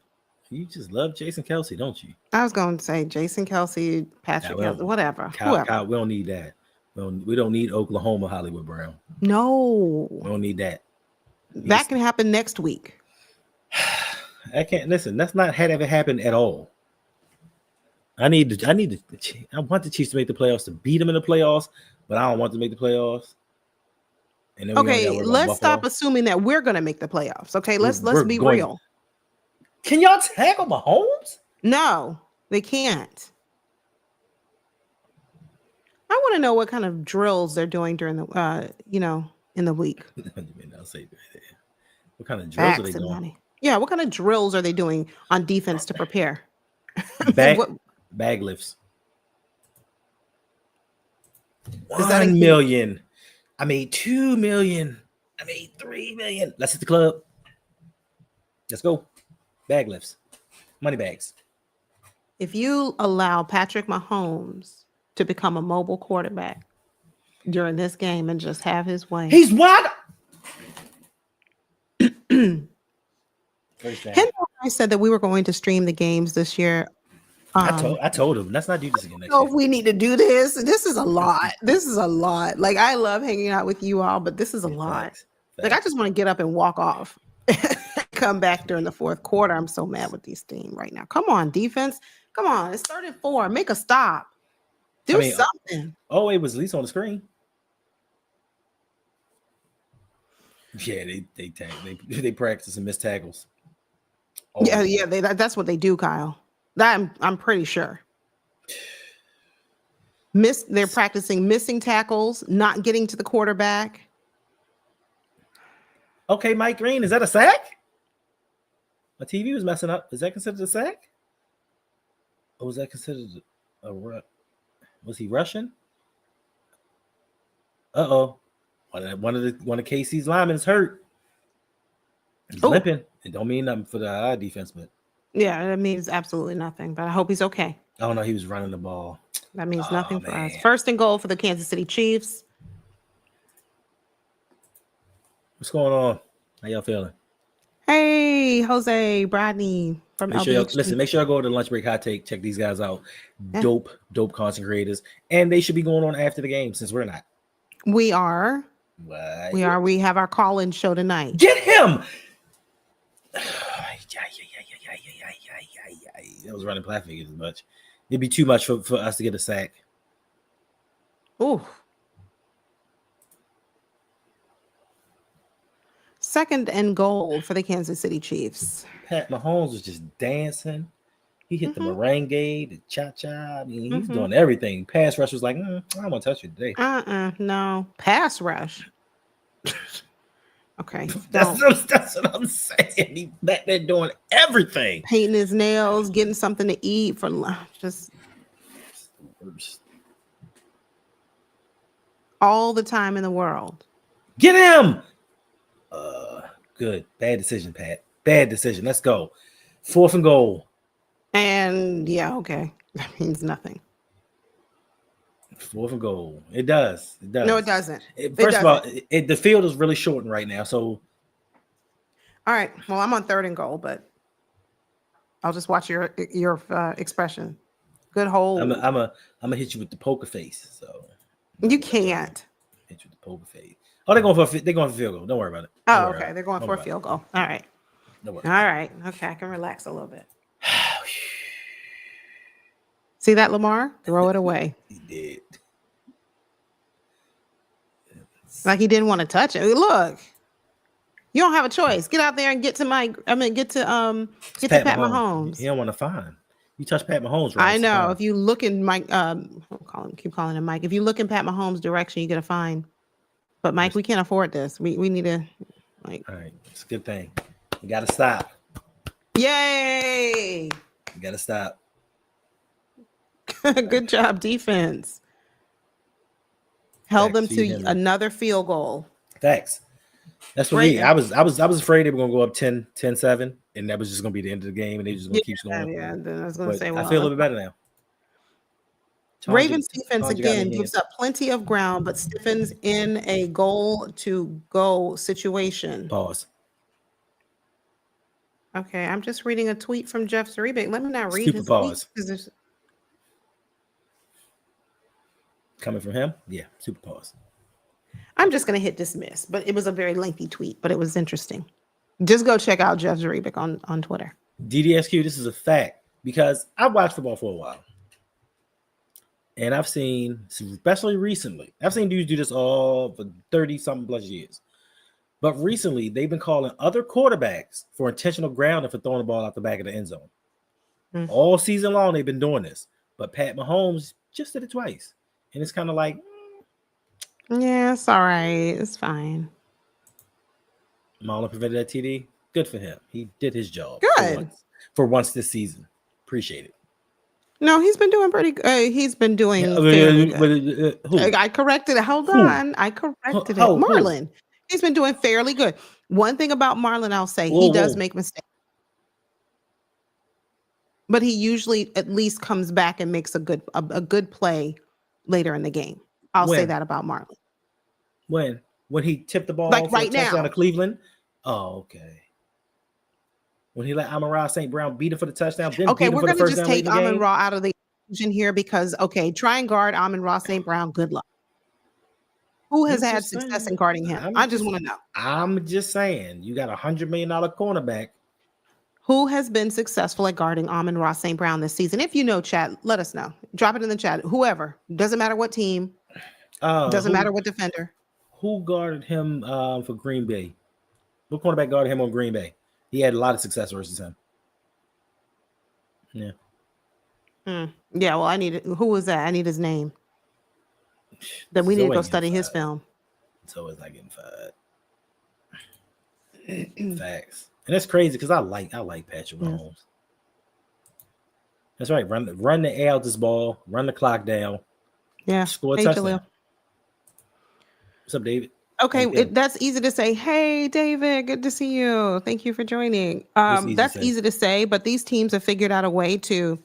You just love Jason Kelce, don't you? I was going to say Jason Kelce, Patrick, whatever. Kyle, we don't need that. We don't need Oklahoma Hollywood Brown. No, we don't need that. That can happen next week. I can't listen. That's not had ever happened at all. I want the Chiefs to make the playoffs, to beat them in the playoffs, but I don't want to make the playoffs. And then let's stop assuming that we're going to make the playoffs. Okay, let's be real. Can y'all tackle Mahomes? No, they can't. I want to know what kind of drills they're doing during the, in the week. What kind of drills are they doing? Money. Yeah, what kind of drills are they doing on defense to prepare? Bag lifts. 1 million. I made 2 million. I made 3 million. Let's hit the club. Let's go. Bag lifts. Money bags. If you allow Patrick Mahomes to become a mobile quarterback during this game and just have his way. He's what? Henry said that we were going to stream the games this year I told him let's not do this again next So year. if we need to do this, this is a lot. This is a lot. Like I love hanging out with you all, but this is a lot. Facts. Like I just want to get up and walk off. Come back during the fourth quarter. I'm so mad with these team right now. Come on, defense. Come on. It's 34. Make a stop. Do something. Oh, it was at least on the screen. Yeah, they practice and miss tackles. Oh. Yeah. That's what they do, Kyle. That I'm pretty sure. They're practicing missing tackles, not getting to the quarterback. Okay, Mike Green, is that a sack? My TV was messing up. Is that considered a sack? Or was that considered a run? Was he rushing? Uh-oh. One of KC's linemen is hurt. He's limping. It don't mean nothing for the defense, but yeah, that means absolutely nothing. But I hope he's okay. Oh no, he was running the ball. That means nothing for us. First and goal for the Kansas City Chiefs. What's going on? How y'all feeling? Hey, Jose, Bradney from LBHG. Make sure I go to the lunch break hot take. Check these guys out. Yeah. Dope content creators. And they should be going on after the game since we're not. We are. What? We are. We have our call-in show tonight. Get him! That was running plat figures as much. It'd be too much for us to get a sack. Ooh. Second and goal for the Kansas City Chiefs. Pat Mahomes was just dancing. He hit the merengue, the cha-cha. I mean, he's doing everything. Pass rush was like, I don't want to touch you today. No. Pass rush. Okay. That's what I'm saying. He's back there doing everything. Painting his nails, getting something to eat for just all the time in the world. Get him! Good. Bad decision, Pat. Bad decision. Let's go. 4th and goal. And yeah, okay. That means nothing. 4th and goal. It does. No, it doesn't. First of all, the field is really shortened right now. So, all right. Well, I'm on 3rd and goal, but I'll just watch your expression. Good hold. I'm gonna hit you with the poker face. So you can't hit you with the poker face. Oh, they're going for field goal. Don't worry about it. Oh, okay. They're going for a field goal. All right. Don't worry. All right. Okay, I can relax a little bit. See that, Lamar? Throw it away. He did. Like he didn't want to touch it. Look, you don't have a choice. Get out there and get to Pat Mahomes. He don't want to find. You touch Pat Mahomes, right? I know. If you look in Mike, keep calling him Mike. If you look in Pat Mahomes' direction, you get a fine. But Mike, we can't afford this. We need to like. All right, it's a good thing. You got to stop. Yay! You got to stop. Good job, defense. Held them to another field goal. Thanks. That's what I was afraid they were going to go up 10-7, and that was just going to be the end of the game, and they just going to keep scoring. Yeah, I was going to say, I feel a little bit better now. Ravens defense again gives up plenty of ground, but stiffens in a goal-to-go situation. Pause. Okay, I'm just reading a tweet from Jeff Zarebe. Let me not read his pause. Coming from him? Yeah, super pause. I'm just going to hit dismiss, but it was a very lengthy tweet, but it was interesting. Just go check out Jeff Zarebe on Twitter. DDSQ, this is a fact because I've watched football for a while. And I've seen, especially recently, I've seen dudes do this all for 30-something plus years. But recently, they've been calling other quarterbacks for intentional grounding for throwing the ball out the back of the end zone. All season long, they've been doing this. But Pat Mahomes just did it twice. And it's kind of like, yeah, it's all right. It's fine. Marlon prevented that TD. Good for him. He did his job. Good. For once this season. Appreciate it. No, he's been doing pretty good. He's been doing fairly good. I corrected it. Hold on. I corrected it. Marlon. He's been doing fairly good. One thing about Marlon, I'll say, he does make mistakes. But he usually at least comes back and makes a good play later in the game. I'll say that about Marlon. When he tipped the ball like right now to Cleveland? Oh, okay. when he let Amon-Ra St. Brown beat him for the touchdown, then Okay, beat him we're for the going to first just down late take in the game. Amon-Ra out of the equation here because, okay, try and guard Amon-Ra St. Brown. Good luck. Who has had success in guarding him? I just want to know. I'm just saying, you got $100 million cornerback. Who has been successful at guarding Amon-Ra St. Brown this season? If you know, chat, let us know. Drop it in the chat. Whoever. Doesn't matter what team. Doesn't matter what defender. Who guarded him for Green Bay? What cornerback guarded him on Green Bay? He had a lot of success versus him. Yeah. Yeah, well, who was that? I need his name. Then we need to go study his film. So it's not getting fired. Facts. And that's crazy because I like Patrick Mahomes. That's right. Run the air out this ball, run the clock down. Yeah. Score a touchdown. What's up, David? Okay, that's easy to say. Hey, David, good to see you. Thank you for joining. That's easy to say, but these teams have figured out a way to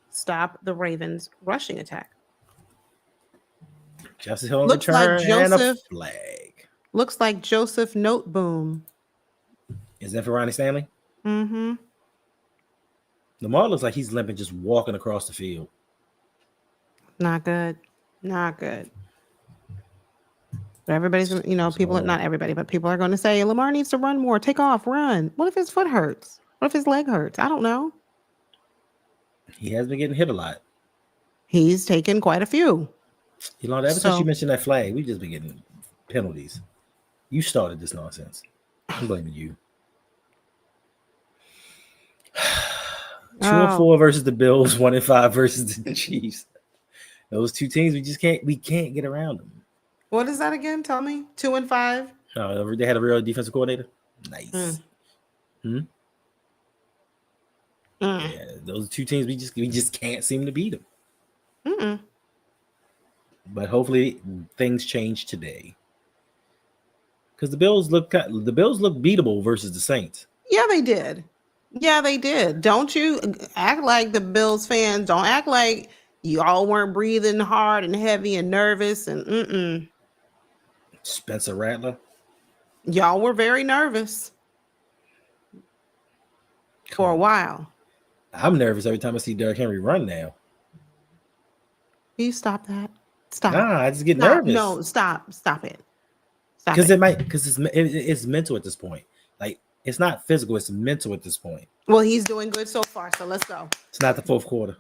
stop the Ravens' rushing attack. Justice Hill return and a flag. Looks like Joseph Noteboom. Is that for Ronnie Stanley? Mm-hmm. Lamar looks like he's limping, just walking across the field. Not good. Not good. But everybody's, people, not everybody, but people are going to say Lamar needs to run more. Take off, run. What if his foot hurts? What if his leg hurts? I don't know. He has been getting hit a lot. He's taken quite a few. Ever since you mentioned that flag, we've just been getting penalties. You started this nonsense. I'm blaming you. 2-4 versus the Bills, 1-5 versus the Chiefs. Those two teams, we can't get around them. What is that again? Tell me. 2-5. Oh, they had a real defensive coordinator. Nice. Yeah, those two teams, we just can't seem to beat them. But hopefully things change today. Because the Bills look beatable versus the Saints. Yeah, they did. Don't you act like the Bills fans. Don't act like you all weren't breathing hard and heavy and nervous and Spencer Rattler. Y'all were very nervous for a while. I'm nervous every time I see Derrick Henry run now. Can you stop that? Stop. Nah, I just get nervous. No, stop it. Because it's mental at this point. Like, it's not physical, it's mental at this point. Well, he's doing good so far, so let's go. It's not the fourth quarter.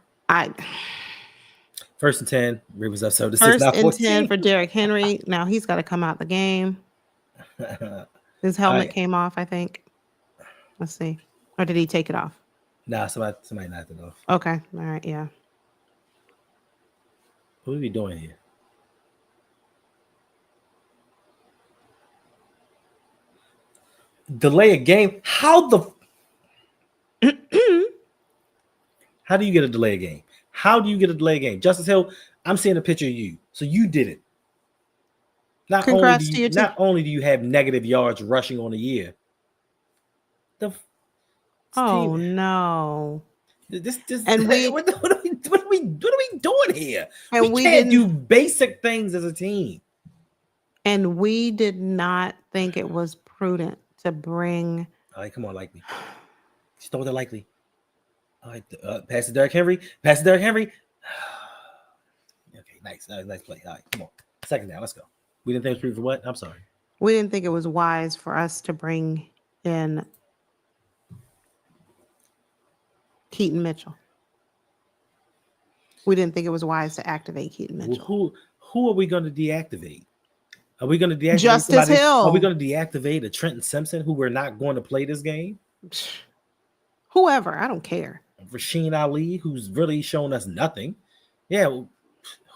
First and 10. Ravens up 7-6. First and 10 for Derrick Henry. Now he's got to come out the game. His helmet came off, I think. Let's see. Or did he take it off? Nah, somebody knocked it off. Okay. All right. Yeah. What are we doing here? Delay a game? How do you get a delay a game? How do you get a delay a game? Justice Hill, I'm seeing a picture of you. So you did it. Not only do you have negative yards rushing on the year. Oh no. And what are we doing here? And we can't do basic things as a team. And we did not think it was prudent to bring. All right, come on, like me. Stole the likely. All right, pass to Derrick Henry. Okay, nice play. All right, come on. Second down, let's go. We didn't think it was prudent for what? I'm sorry. We didn't think it was wise for us to bring in Keaton Mitchell. We didn't think it was wise to activate Keaton Mitchell. Well, who are we going to deactivate? Are we going to deactivate Justice Hill? Are we going to deactivate a Trenton Simpson who we're not going to play this game? Whoever, I don't care. Rasheen Ali, who's really shown us nothing. Yeah,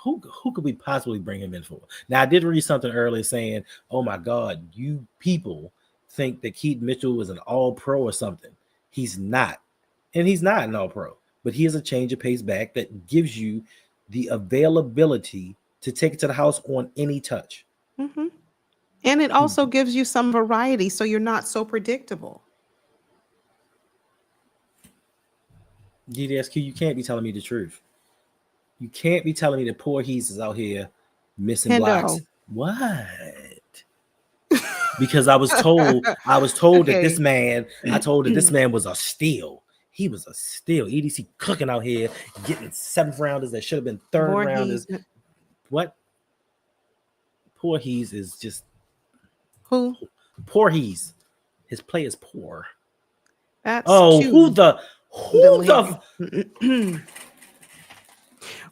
who could we possibly bring him in for? Now, I did read something earlier saying, oh my God, you people think that Keaton Mitchell is an all-pro or something. He's not. And he's not an all-pro. But he is a change of pace back that gives you the availability to take it to the house on any touch. Mm-hmm. And it also gives you some variety so you're not so predictable. GDSQ, you can't be telling me the truth. You can't be telling me that poor Heath is out here missing blocks. What? because I was told that this Okay. man, was a steal. He was a steal. EDC cooking out here, getting 7th rounders that should have been 3rd rounders. What? Voorhees is just Who? Voorhees. His play is poor. That's who the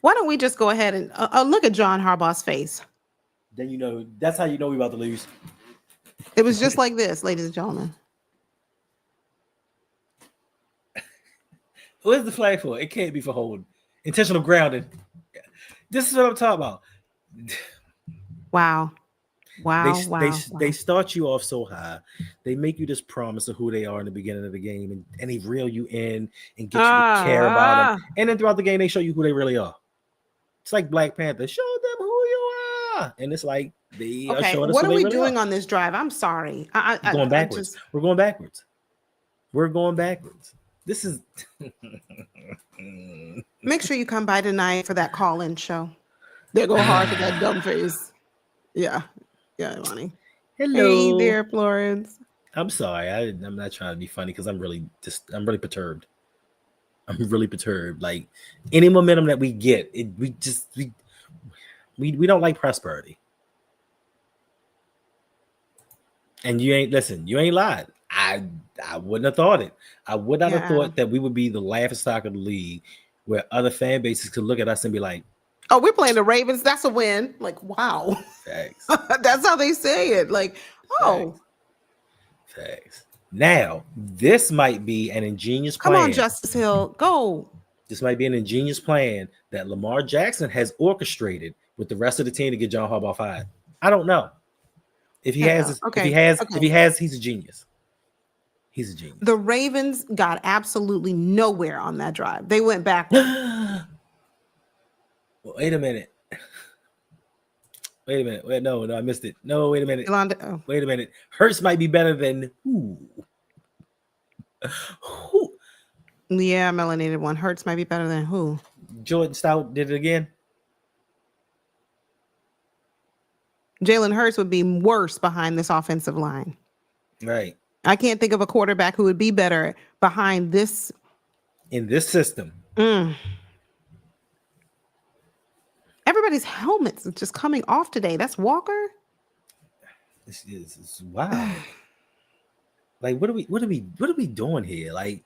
Why don't we just go ahead and look at John Harbaugh's face? Then you know that's how you know we about to lose. It was just like this, ladies and gentlemen. Where's the flag for? It can't be for holding. Intentional grounding. This is what I'm talking about. Wow. They start you off so high. They make you this promise of who they are in the beginning of the game, and they reel you in and get you to care about them. And then throughout the game, they show you who they really are. It's like Black Panther. Show them who you are. And it's like they are showing us what who are we they really doing are. on this drive? I'm sorry. We're going backwards. We're going backwards. This is Make sure you come by tonight for that call-in show. They go hard with that dumb face. Yeah, Lonnie. Hello. Hey there, Florence. I'm sorry. I'm not trying to be funny because I'm really perturbed. I'm really perturbed. Like any momentum that we get, we don't like prosperity. And you ain't lied. I wouldn't have thought it. I would not have thought that we would be the laughingstock of the league, where other fan bases could look at us and be like, "Oh, we're playing the Ravens. That's a win." Like, wow. Facts. That's how they say it. Like, oh. Facts. Now, this might be an ingenious plan. Come on, Justice Hill. Go. This might be an ingenious plan that Lamar Jackson has orchestrated with the rest of the team to get John Harbaugh fired. I don't know. If he has, he's a genius. He's a genius. The Ravens got absolutely nowhere on that drive. They went backwards. Well, wait a minute. Wait, no, I missed it. No, wait a minute. Wait a minute. Hurts might be better than who? Who? Yeah, melanated one. Hurts might be better than who? Jordan Stout did it again. Jalen Hurts would be worse behind this offensive line. Right. I can't think of a quarterback who would be better behind this. In this system. Everybody's helmets are just coming off today. That's Walker. This is wow. Like, what are we doing here? Like,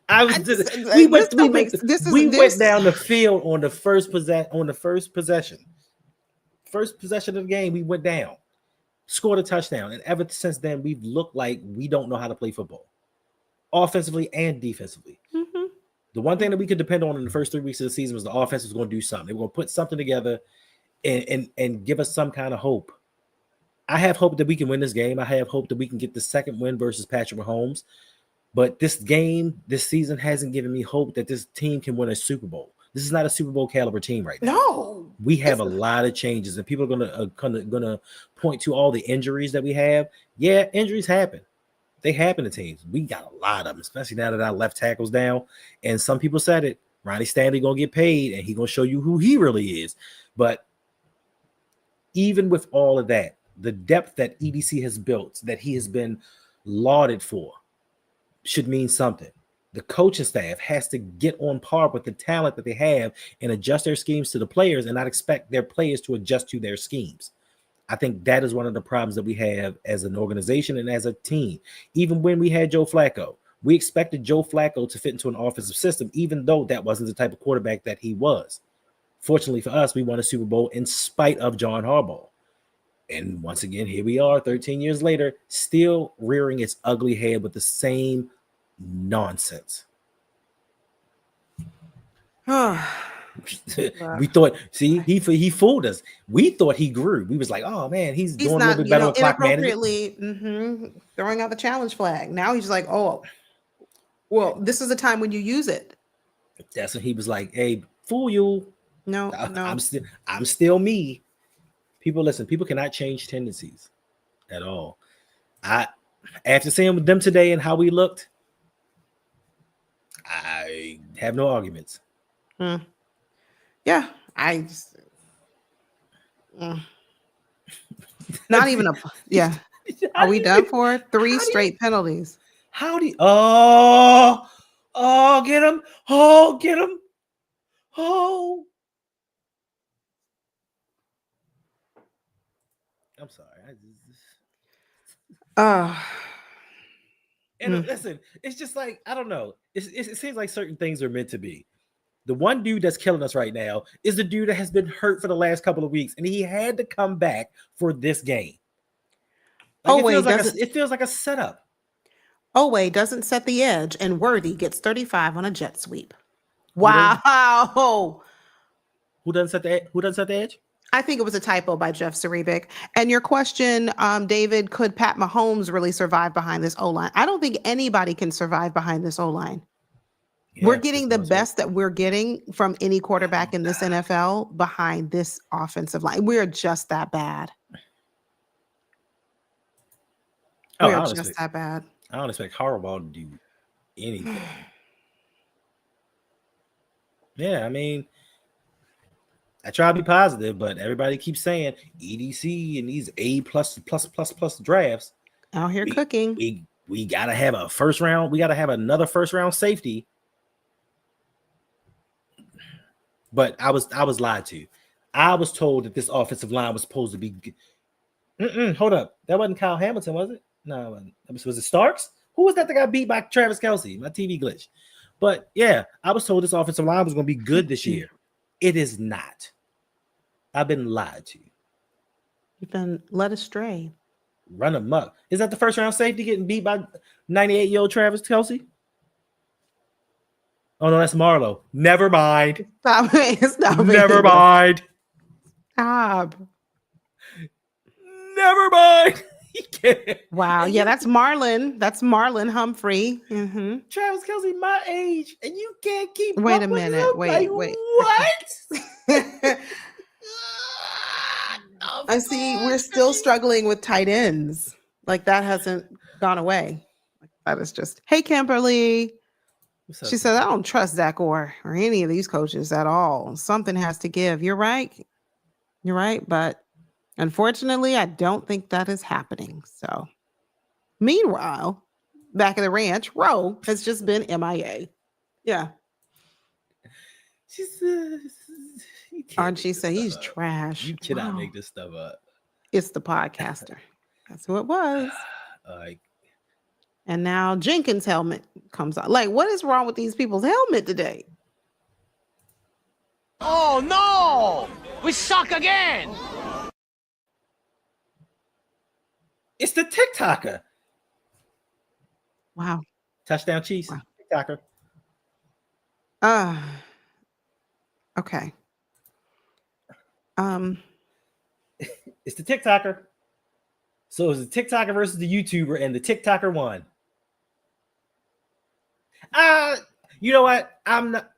we went down the field on the first possession. First possession of the game, we went down, scored a touchdown, and ever since then, we've looked like we don't know how to play football, offensively and defensively. Mm-hmm. The one thing that we could depend on in the first 3 weeks of the season was the offense was going to do something. They were going to put something together and give us some kind of hope. I have hope that we can win this game. I have hope that we can get the second win versus Patrick Mahomes. But this season hasn't given me hope that this team can win a Super Bowl. This is not a Super Bowl caliber team right now. No, we have a lot of changes, and people are gonna point to all the injuries that we have. Yeah, injuries happen. They happen to teams. We got a lot of them, especially now that our left tackle's down. And some people said it. Ronnie Stanley gonna get paid, and he gonna show you who he really is. But even with all of that, the depth that EDC has built, that he has been lauded for, should mean something. The coaching staff has to get on par with the talent that they have and adjust their schemes to the players and not expect their players to adjust to their schemes. I think that is one of the problems that we have as an organization and as a team. Even when we had Joe Flacco, we expected Joe Flacco to fit into an offensive system, even though that wasn't the type of quarterback that he was. Fortunately for us, we won a Super Bowl in spite of John Harbaugh. And once again, here we are 13 years later, still rearing its ugly head with the same nonsense. We thought, he fooled us. We thought he grew. We was like, oh man, he's doing a little bit better with clock management. Throwing out the challenge flag. Now he's like, oh, well, this is the time when you use it. That's when he was like, hey, fool you. No. I'm still me. People cannot change tendencies at all. After seeing them today and how we looked, I have no arguments. Yeah, I just not even a yeah. Are we done for 3 straight penalties? How do you, oh, get him. Oh, get him. Oh. I'm sorry. Listen, it's just like, I don't know. It seems like certain things are meant to be. The one dude that's killing us right now is the dude that has been hurt for the last couple of weeks, and he had to come back for this game. Like, it feels like a setup. Oweh doesn't set the edge, and Worthy gets 35 on a jet sweep. Wow. Who doesn't set the edge? I think it was a typo by Jeff Sarebic. And your question, David, could Pat Mahomes really survive behind this O-line? I don't think anybody can survive behind this O-line. Yeah, we're getting the best that we're getting from any quarterback in this NFL behind this offensive line. We're just that bad. We're just that bad. I don't expect Harbaugh to do anything. Yeah, I mean, I try to be positive, but everybody keeps saying EDC and these A plus drafts out here cooking. We gotta have a first round. We gotta have another first round safety. But I was lied to. I was told that this offensive line was supposed to be. Hold up, that wasn't Kyle Hamilton, was it? No, it wasn't. Was it Starks? Who was that got beat by Travis Kelce? My TV glitch. But yeah, I was told this offensive line was going to be good this year. It is not. I've been lied to. You've been led astray. Run amok. Is that the first round safety getting beat by 98-year-old Travis Kelce? Oh no, that's Marlowe. Never mind. Stop it. Never mind. Stop. Never mind. Wow. Yeah, that's Marlon. That's Marlon Humphrey. Mm-hmm. Travis Kelce, my age, and you can't keep. Wait a minute. Wait. What? I see. We're still struggling with tight ends. Like that hasn't gone away. That is just. Hey, Kimberly. She said, "I don't trust Zach or any of these coaches at all. Something has to give." You're right. But unfortunately, I don't think that is happening. So, meanwhile, back at the ranch, RouG has just been MIA. Yeah. She said, Archie said he's trash. You cannot make this stuff up. It's the podcaster. That's who it was. And now Jenkins' helmet comes out. Like, what is wrong with these people's helmet today? Oh, no! We suck again! It's the TikToker. Wow. Touchdown Chiefs. Wow. TikToker. Okay. It's the TikToker. So it's the TikToker versus the YouTuber, and the TikToker won. You know what? I'm not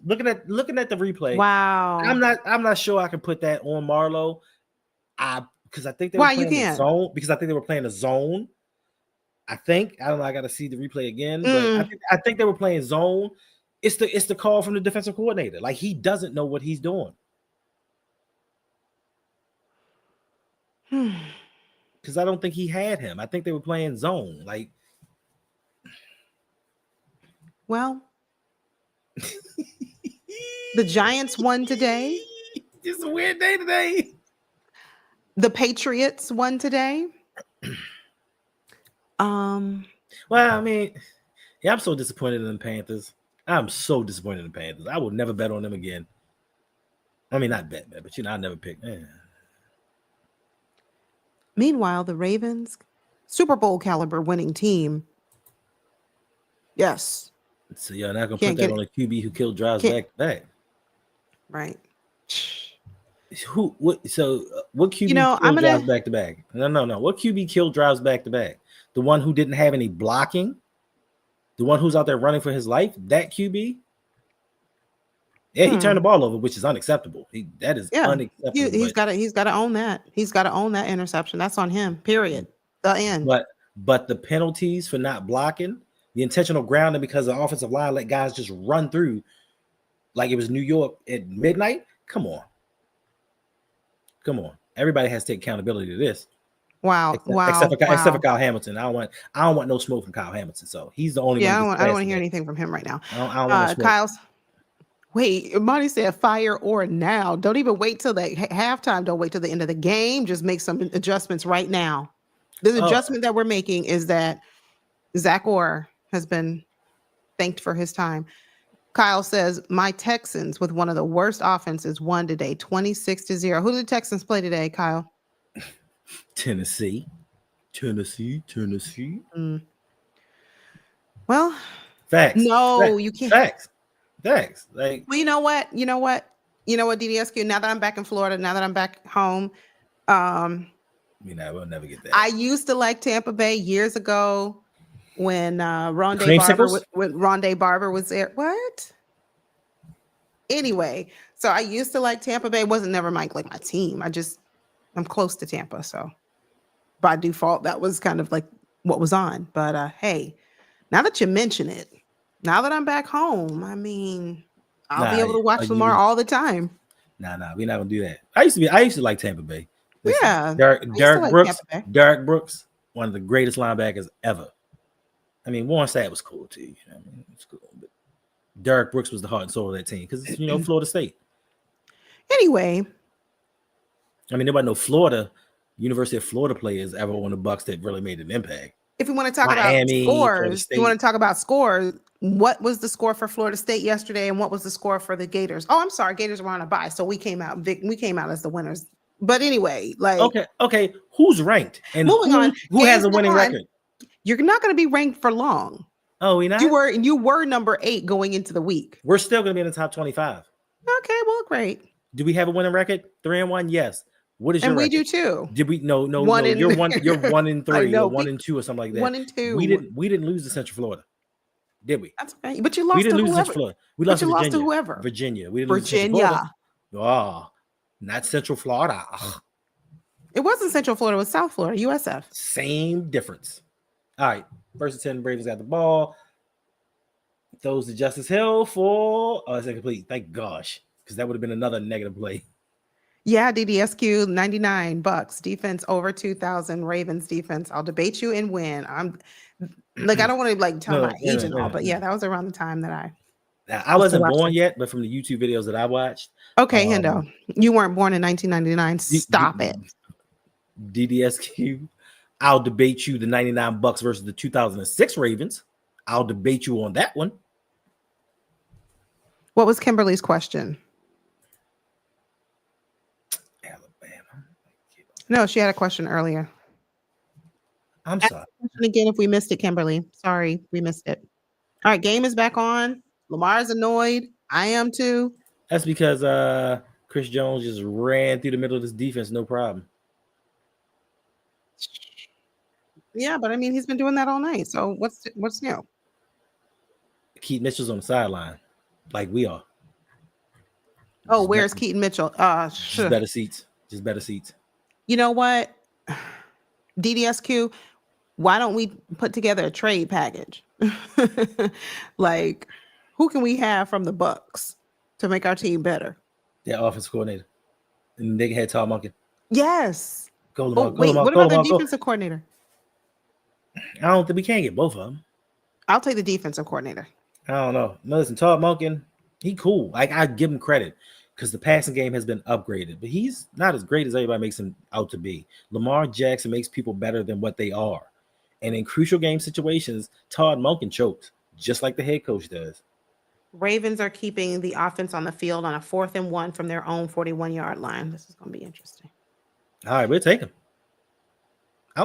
looking at the replay. Wow. I'm not sure I can put that on Marlowe. Because I think they were playing the zone. Because I think they were playing a zone. I don't know. I got to see the replay again. But I think they were playing zone. It's the call from the defensive coordinator. Like, he doesn't know what he's doing. Because I don't think he had him. I think they were playing zone. Like, well, the Giants won today. It's a weird day today. The Patriots won today. Well, I mean, yeah, I'm so disappointed in the Panthers. I'm so disappointed in the Panthers. I will never bet on them again. I mean, not bet, but I never pick. Meanwhile, the Ravens, Super Bowl caliber winning team. Yes. So you're not gonna put that on a QB who killed drives back to back. Right. What QB killed drives back to back? No. What QB killed drives back to back? The one who didn't have any blocking? The one who's out there running for his life? That QB? Yeah, he turned the ball over, which is unacceptable. Unacceptable. He's got to own that. He's got to own that interception. That's on him. Period. The end. But the penalties for not blocking, the intentional grounding because the offensive line let guys just run through like it was New York at midnight. Come on. Everybody has to take accountability to this. Wow. Except for Kyle Hamilton. I don't want no smoke from Kyle Hamilton. So he's the only one. I don't want to hear anything from him right now. I don't want no smoke. Kyle's. Wait, Monty said fire or now. Don't even wait till the halftime. Don't wait till the end of the game. Just make some adjustments right now. The adjustment that we're making is that Zach Orr has been thanked for his time. Kyle says, my Texans with one of the worst offenses won today, 26-0. Who did the Texans play today, Kyle? Tennessee. Mm. Well, facts. No, facts, you can't. Facts. Like, well, you know what, DDSQ. Now that I'm back in Florida, now that I'm back home, we'll never get that. I used to like Tampa Bay years ago when Rondé Barber was there. What? Anyway, so I used to like Tampa Bay. It wasn't never my team. I'm close to Tampa, so by default that was kind of like what was on. But hey, now that you mention it, now that I'm back home, I mean, I'll be able to watch Lamar all the time. Nah, we're not gonna do that. I used to like Tampa Bay. Listen, Yeah, Derek Brooks, one of the greatest linebackers ever. I mean, Warren Sapp was cool too. It's cool, but Derek Brooks was the heart and soul of that team because Florida State. Anyway, I mean, nobody know University of Florida players ever on the Bucs that really made an impact. If we want to talk about scores, what was the score for Florida State yesterday, and what was the score for the Gators? Oh, I'm sorry, Gators were on a bye, so we came out as the winners. But anyway, okay, who's ranked and moving on? Who has a winning record? You're not going to be ranked for long. Oh, we not. You were number 8 going into the week. We're still going to be in the top 25. Okay, well, great. Do we have a winning record? 3-1, yes. What is your record? And we do too. Did we? No. You're 1-3 or 1-2 or something like that. 1-2. We didn't lose to Central Florida, did we? That's okay. But you lost. We didn't to lose to whoever. Central Florida. We lost to whoever. Virginia. We didn't lose to Central Florida. Oh, not Central Florida. Ugh. It wasn't Central Florida. It was South Florida. USF. Same difference. All right. First and 10, Ravens got the ball. Throws to Justice Hill for it's incomplete. Thank gosh, because that would have been another negative play. Yeah, DDSQ 99 bucks. Defense over 2,000. Ravens defense. I'll debate you and win. I'm I don't want to tell my age and all, but yeah, that was around the time that I wasn't born yet, but from the YouTube videos that I watched. Okay, Hendo, you weren't born in 1999. Stop it. DDSQ, I'll debate you the 99 bucks versus the 2006 Ravens. I'll debate you on that one. What was Kimberly's question? Alabama. No, she had a question earlier. I'm sorry. Again, if we missed it, Kimberly. Sorry, we missed it. All right, game is back on. Lamar's annoyed. I am too. That's because Chris Jones just ran through the middle of this defense, no problem. Yeah, but I mean, he's been doing that all night. So what's new? Keith Mitchell's on the sideline, like we are. Oh, where's Keaton Mitchell? Just better seats. Just better seats. You know what? DDSQ, why don't we put together a trade package? Who can we have from the Bucs to make our team better? Their offensive coordinator. And they had Todd Monken. Yes. Go Lamar. What about their defensive coordinator? I don't think we can't get both of them. I'll take the defensive coordinator. I don't know. No, listen, Todd Monken, he cool. I give him credit because the passing game has been upgraded, but he's not as great as everybody makes him out to be. Lamar Jackson makes people better than what they are. And in crucial game situations, Todd Monken chokes, just like the head coach does. Ravens are keeping the offense on the field on a 4th and 1 from their own 41-yard line. This is going to be interesting. All right, we'll take him.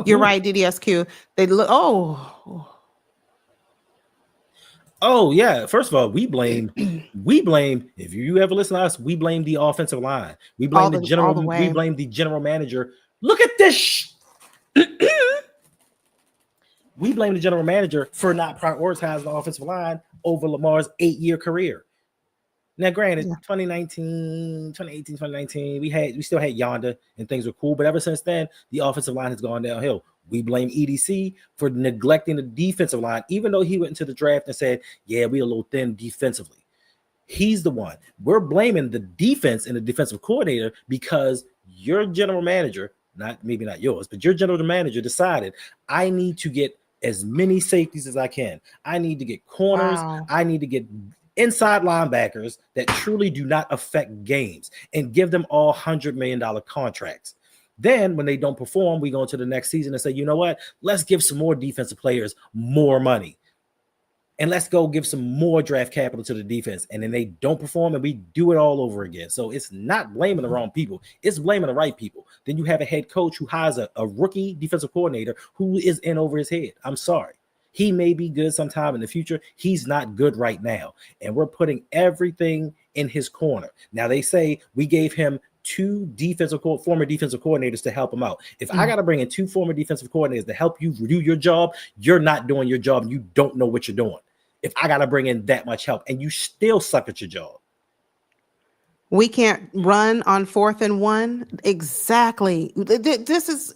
You're right, DDSQ. They look. Oh yeah. First of all, we blame. If you ever listen to us, we blame the offensive line. We blame the general. We blame the general manager. Look at this. We blame the general manager for not prioritizing the offensive line over Lamar's 8-year career. Now, granted, 2018, 2019, we still had Yonder and things were cool, but ever since then, the offensive line has gone downhill. We blame EDC for neglecting the defensive line, even though he went into the draft and said, yeah, we're a little thin defensively. He's the one. We're blaming the defense and the defensive coordinator because your general manager maybe not yours, but your general manager decided I need to get as many safeties as I can. I need to get corners. Wow. I need to get inside linebackers that truly do not affect games and give them all $100 million contracts. Then when they don't perform, we go into the next season and say, you know what? Let's give some more defensive players more money. And let's go give some more draft capital to the defense. And then they don't perform and we do it all over again. So it's not blaming the wrong people. It's blaming the right people. Then you have a head coach who hires a rookie defensive coordinator who is in over his head. I'm sorry. He may be good sometime in the future. He's not good right now. And we're putting everything in his corner. Now they say we gave him two former defensive coordinators to help him out. If I got to bring in two former defensive coordinators to help you do your job, you're not doing your job and you don't know what you're doing. If I got to bring in that much help and you still suck at your job. We can't run on 4th and 1. Exactly. This is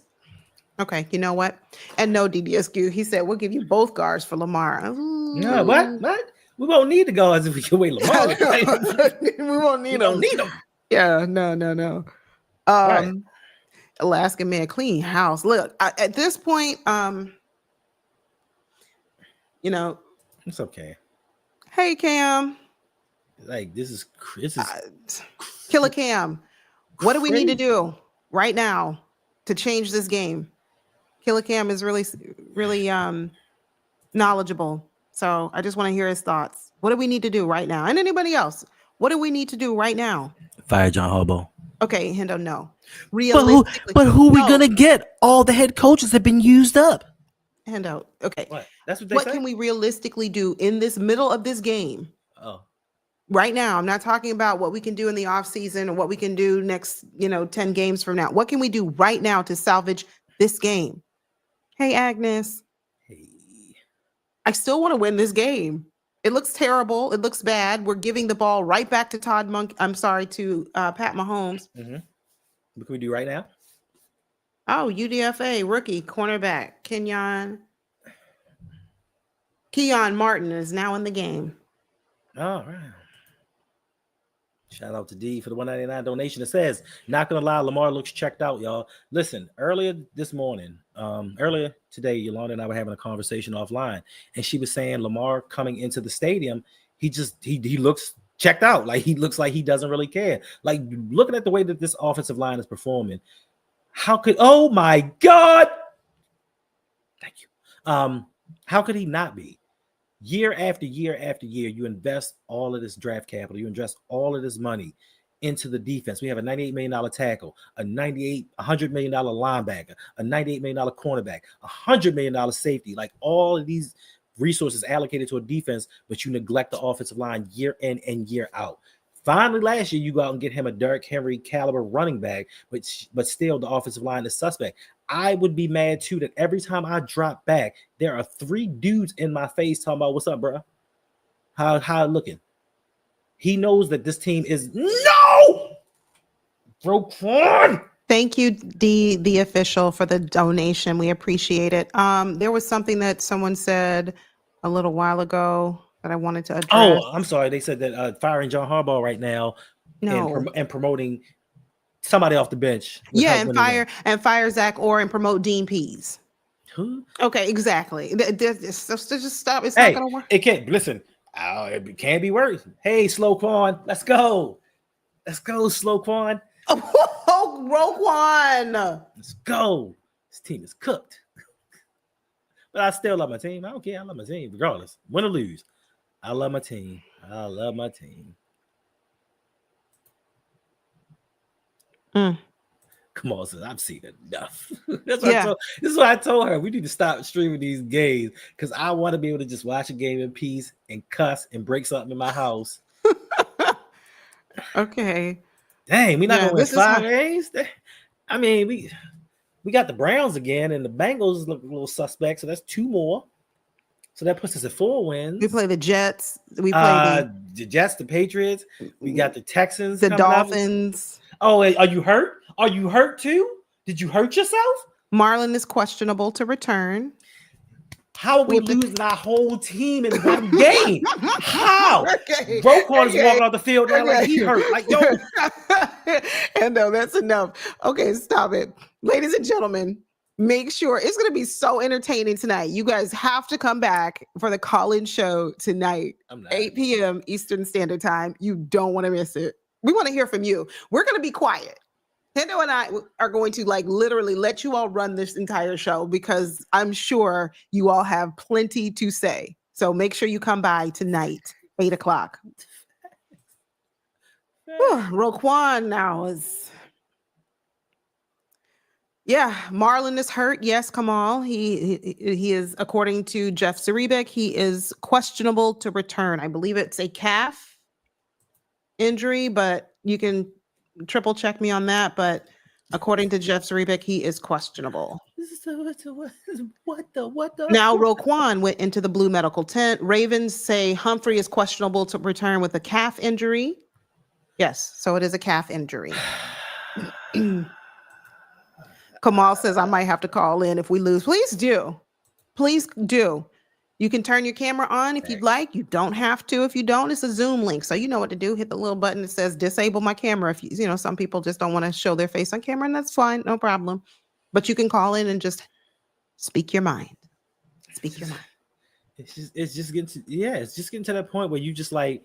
okay. You know what? And no DDSQ. He said, we'll give you both guards for Lamar. No, what? We won't need the guards if we can wait Lamar. We won't need them. Yeah, no. Right. Alaska man, clean house. Look, at this point, It's okay. Hey Cam. Like this is Killer Cam. What do we need to do right now to change this game? Killer Cam is really knowledgeable. So I just want to hear his thoughts. What do we need to do right now? And anybody else? What do we need to do right now? Fire John Harbaugh. Okay, Hendo, no. But who are we gonna get? All the head coaches have been used up. Hendo, okay. What? That's what they What say? can we realistically do in this middle of this game? Oh. Right now, I'm not talking about what we can do in the offseason or what we can do next, 10 games from now. What can we do right now to salvage this game? Hey, Agnes. Hey. I still want to win this game. It looks terrible. It looks bad. We're giving the ball right back to to Pat Mahomes. Mm-hmm. What can we do right now? Oh, UDFA rookie cornerback Keon Martin is now in the game. All right. Shout out to D for the $1.99 donation. It says, not gonna lie, Lamar looks checked out, y'all. Listen, earlier today, Yolanda and I were having a conversation offline, and she was saying Lamar coming into the stadium, he looks checked out. Like he looks like he doesn't really care. Like looking at the way that this offensive line is performing, oh my God. Thank you. How could he not be? Year after year after year, you invest all of this draft capital, you invest all of this money into the defense. We have a $98 million tackle, $100 million linebacker, a $98 million cornerback, $100 million safety, like all of these resources allocated to a defense, but you neglect the offensive line year in and year out. Finally, last year, you go out and get him a Derrick Henry caliber running back, but still the offensive line is suspect. I would be mad too that every time I drop back, there are 3 dudes in my face talking about, what's up, bro? How it looking? He knows that this team is broke on. Thank you, the official, for the donation. We appreciate it. There was something that someone said a little while ago that I wanted to address. Oh, I'm sorry. They said that firing John Harbaugh right now and promoting somebody off the bench. Yeah, and fire Zach Orr and promote Dean Pease. Who? Okay, exactly. Just stop. It's Hey, not gonna work. it can't. Listen, it can't be worse. Hey, Sloquan, let's go. Let's go, Sloquan. Oh, Roquan. Let's go. This team is cooked. But I still love my team. I don't care. I love my team, regardless. Win or lose. I love my team. I love my team. Come on, son. I've seen enough. This is what I told her. We need to stop streaming these games because I want to be able to just watch a game in peace and cuss and break something in my house. Okay. Dang, we're not going to win 5 games. I mean, we got the Browns again, and the Bengals look a little suspect, so that's 2 more. So that puts us at 4 wins. We play the Jets. We play the Jets, the Patriots. We got the Texans, the Dolphins. Oh, are you hurt? Are you hurt too? Did you hurt yourself? Marlon is questionable to return. How are we losing our whole team in one game? How? Okay. Roquan is walking off the field now like he hurt. Like, yo. And no, that's enough. Okay, stop it. Ladies and gentlemen, make sure it's going to be so entertaining tonight. You guys have to come back for the call-in show tonight, 8 p.m. Eastern Standard Time. You don't want to miss it. We want to hear from you. We're going to be quiet. Hendo and I are going to literally let you all run this entire show because I'm sure you all have plenty to say. So make sure you come by tonight, 8 o'clock. Roquan now is... Yeah, Marlon is hurt. Yes, Kamal. He is, according to Jeff Zrebiec, he is questionable to return. I believe it's a calf injury, but you can triple check me on that. But according to Jeff Zrebiec, he is questionable. What the? Now, Roquan went into the blue medical tent. Ravens say Humphrey is questionable to return with a calf injury. Yes, so it is a calf injury. Kamal says I might have to call in if we lose. Please do. Please do. You can turn your camera on if you'd like. You don't have to. If you don't, it's a Zoom link. So you know what to do. Hit the little button that says disable my camera. If you know, some people just don't want to show their face on camera, and that's fine. No problem. But you can call in and just speak your mind. Speak your mind. It's just getting to that point where you just like,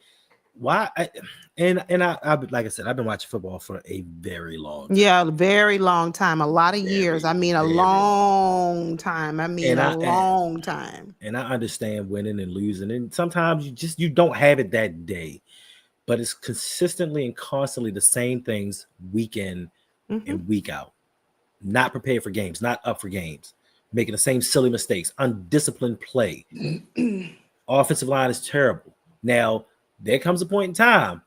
why? I like I said, I've been watching football for a very long time. Yeah, a very long time. A lot of years. I mean, a long time. Long time. And I understand winning and losing. And sometimes you don't have it that day. But it's consistently and constantly the same things week in and week out. Not prepared for games, not up for games. Making the same silly mistakes, undisciplined play. Offensive line is terrible. Now, there comes a point in time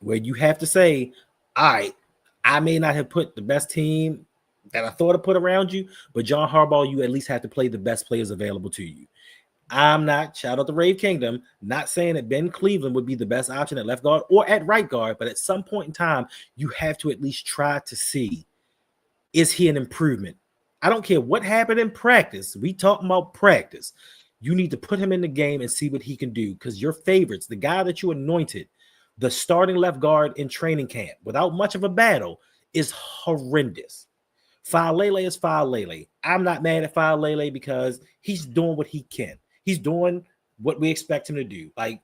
where you have to say, all right, I may not have put the best team that I thought to put around you, but John Harbaugh, you at least have to play the best players available to you. I'm not, shout out to Rave Kingdom, not saying that Ben Cleveland would be the best option at left guard or at right guard, but at some point in time, you have to at least try to see, is he an improvement? I don't care what happened in practice. We talking about practice. You need to put him in the game and see what he can do, because your favorites, the guy that you anointed, the starting left guard in training camp, without much of a battle, is horrendous. Faalele is Faalele. I'm not mad at Faalele because he's doing what he can. He's doing what we expect him to do. Like,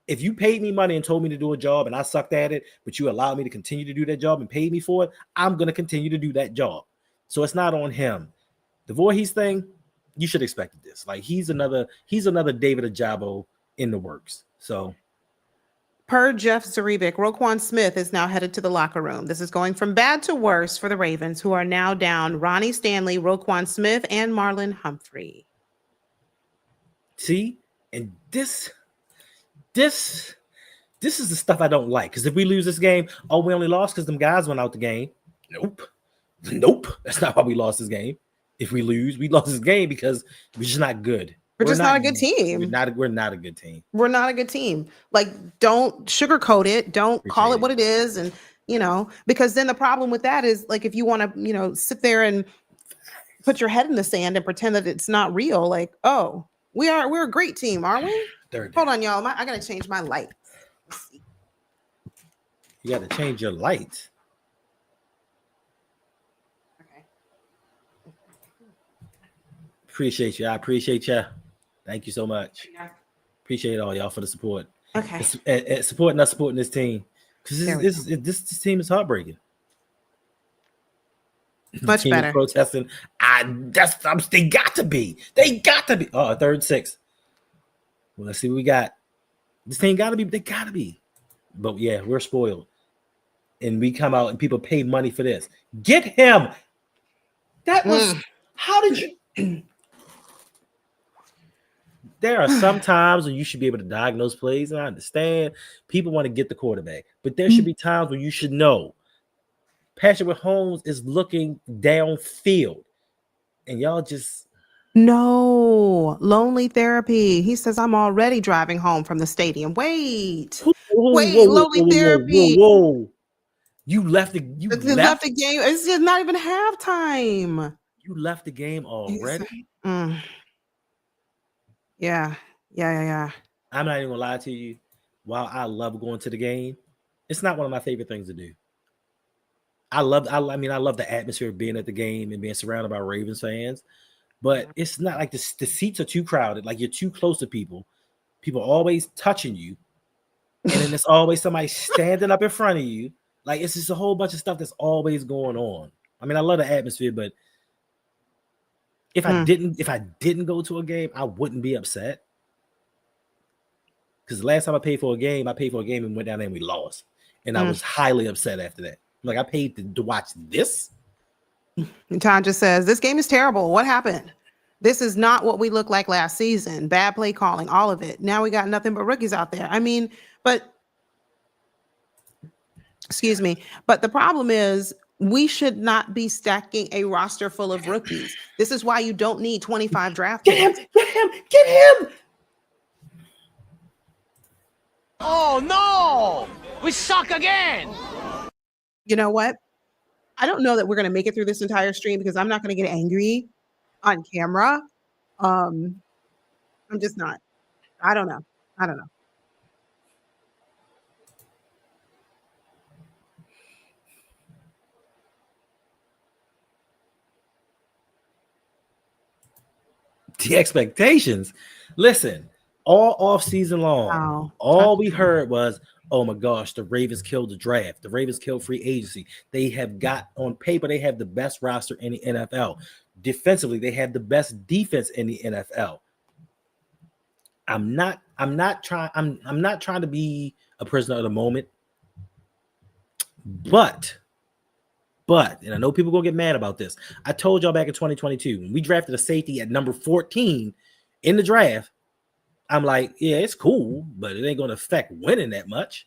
if you paid me money and told me to do a job and I sucked at it, but you allowed me to continue to do that job and paid me for it, I'm going to continue to do that job. So it's not on him. The Voorhees thing, you should expect this. Like, he's another David Ajabo in the works. So, per Jeff Zrebiec, Roquan Smith is now headed to the locker room. This is going from bad to worse for the Ravens, who are now down Ronnie Stanley, Roquan Smith, and Marlon Humphrey. See, and this is the stuff I don't like. Because if we lose this game, we only lost because them guys went out the game. Nope. That's not why we lost this game. If we lose, we lost this game because we're just not good. We're just not a good team. We're not a good team. We're not a good team. Like, don't sugarcoat it. Don't call it what it is. And, because then the problem with that is, like, if you want to, sit there and put your head in the sand and pretend that it's not real, like, we're a great team, aren't we? Hold on, y'all. I got to change my light. You got to change your light. Appreciate you. I appreciate you. Thank you so much. Yeah. Appreciate all y'all for the support. Okay. Supporting this team. Because this team is heartbreaking. Much better. Protesting. They got to be. Oh, 3rd and 6. Well, let's see what we got. This team got to be. They got to be. But yeah, we're spoiled. And we come out and people pay money for this. Get him. That was. How did you? There are some times when you should be able to diagnose plays, and I understand people want to get the quarterback, but there should be times when you should know Patrick Mahomes is looking downfield, and y'all just lonely therapy. He says, "I'm already driving home from the stadium." Wait, lonely therapy. Whoa. You left the game. It's just not even halftime. You left the game already. Yeah. I'm not even gonna lie to you. While I love going to the game, it's not one of my favorite things to do. I love the atmosphere of being at the game and being surrounded by Ravens fans, but it's not like the seats are too crowded. Like you're too close to people. People are always touching you, and then there's always somebody standing up in front of you. Like it's just a whole bunch of stuff that's always going on. I mean, I love the atmosphere, but if I didn't go to a game, I wouldn't be upset. Because the last time I paid for a game and went down there and we lost. And I was highly upset after that. Like, I paid to watch this. And Todd just says, this game is terrible. What happened? This is not what we looked like last season. Bad play calling, all of it. Now we got nothing but rookies out there. I mean, but excuse me. But the problem is we should not be stacking a roster full of rookies. This is why you don't need 25 draft picks. Get him. Oh no! We suck again! You know what? I don't know that we're going to make it through this entire stream because I'm not going to get angry on camera. I'm just not. I don't know. The expectations. Listen, all off season long, all we heard was, oh my gosh, the Ravens killed the draft. The Ravens killed free agency. They have got on paper, they have the best roster in the NFL. Defensively, they have the best defense in the NFL. I'm not trying to be a prisoner of the moment. But, and I know people gonna get mad about this. I told y'all back in 2022 when we drafted a safety at number 14 in the draft. I'm like, yeah, it's cool, but it ain't gonna affect winning that much.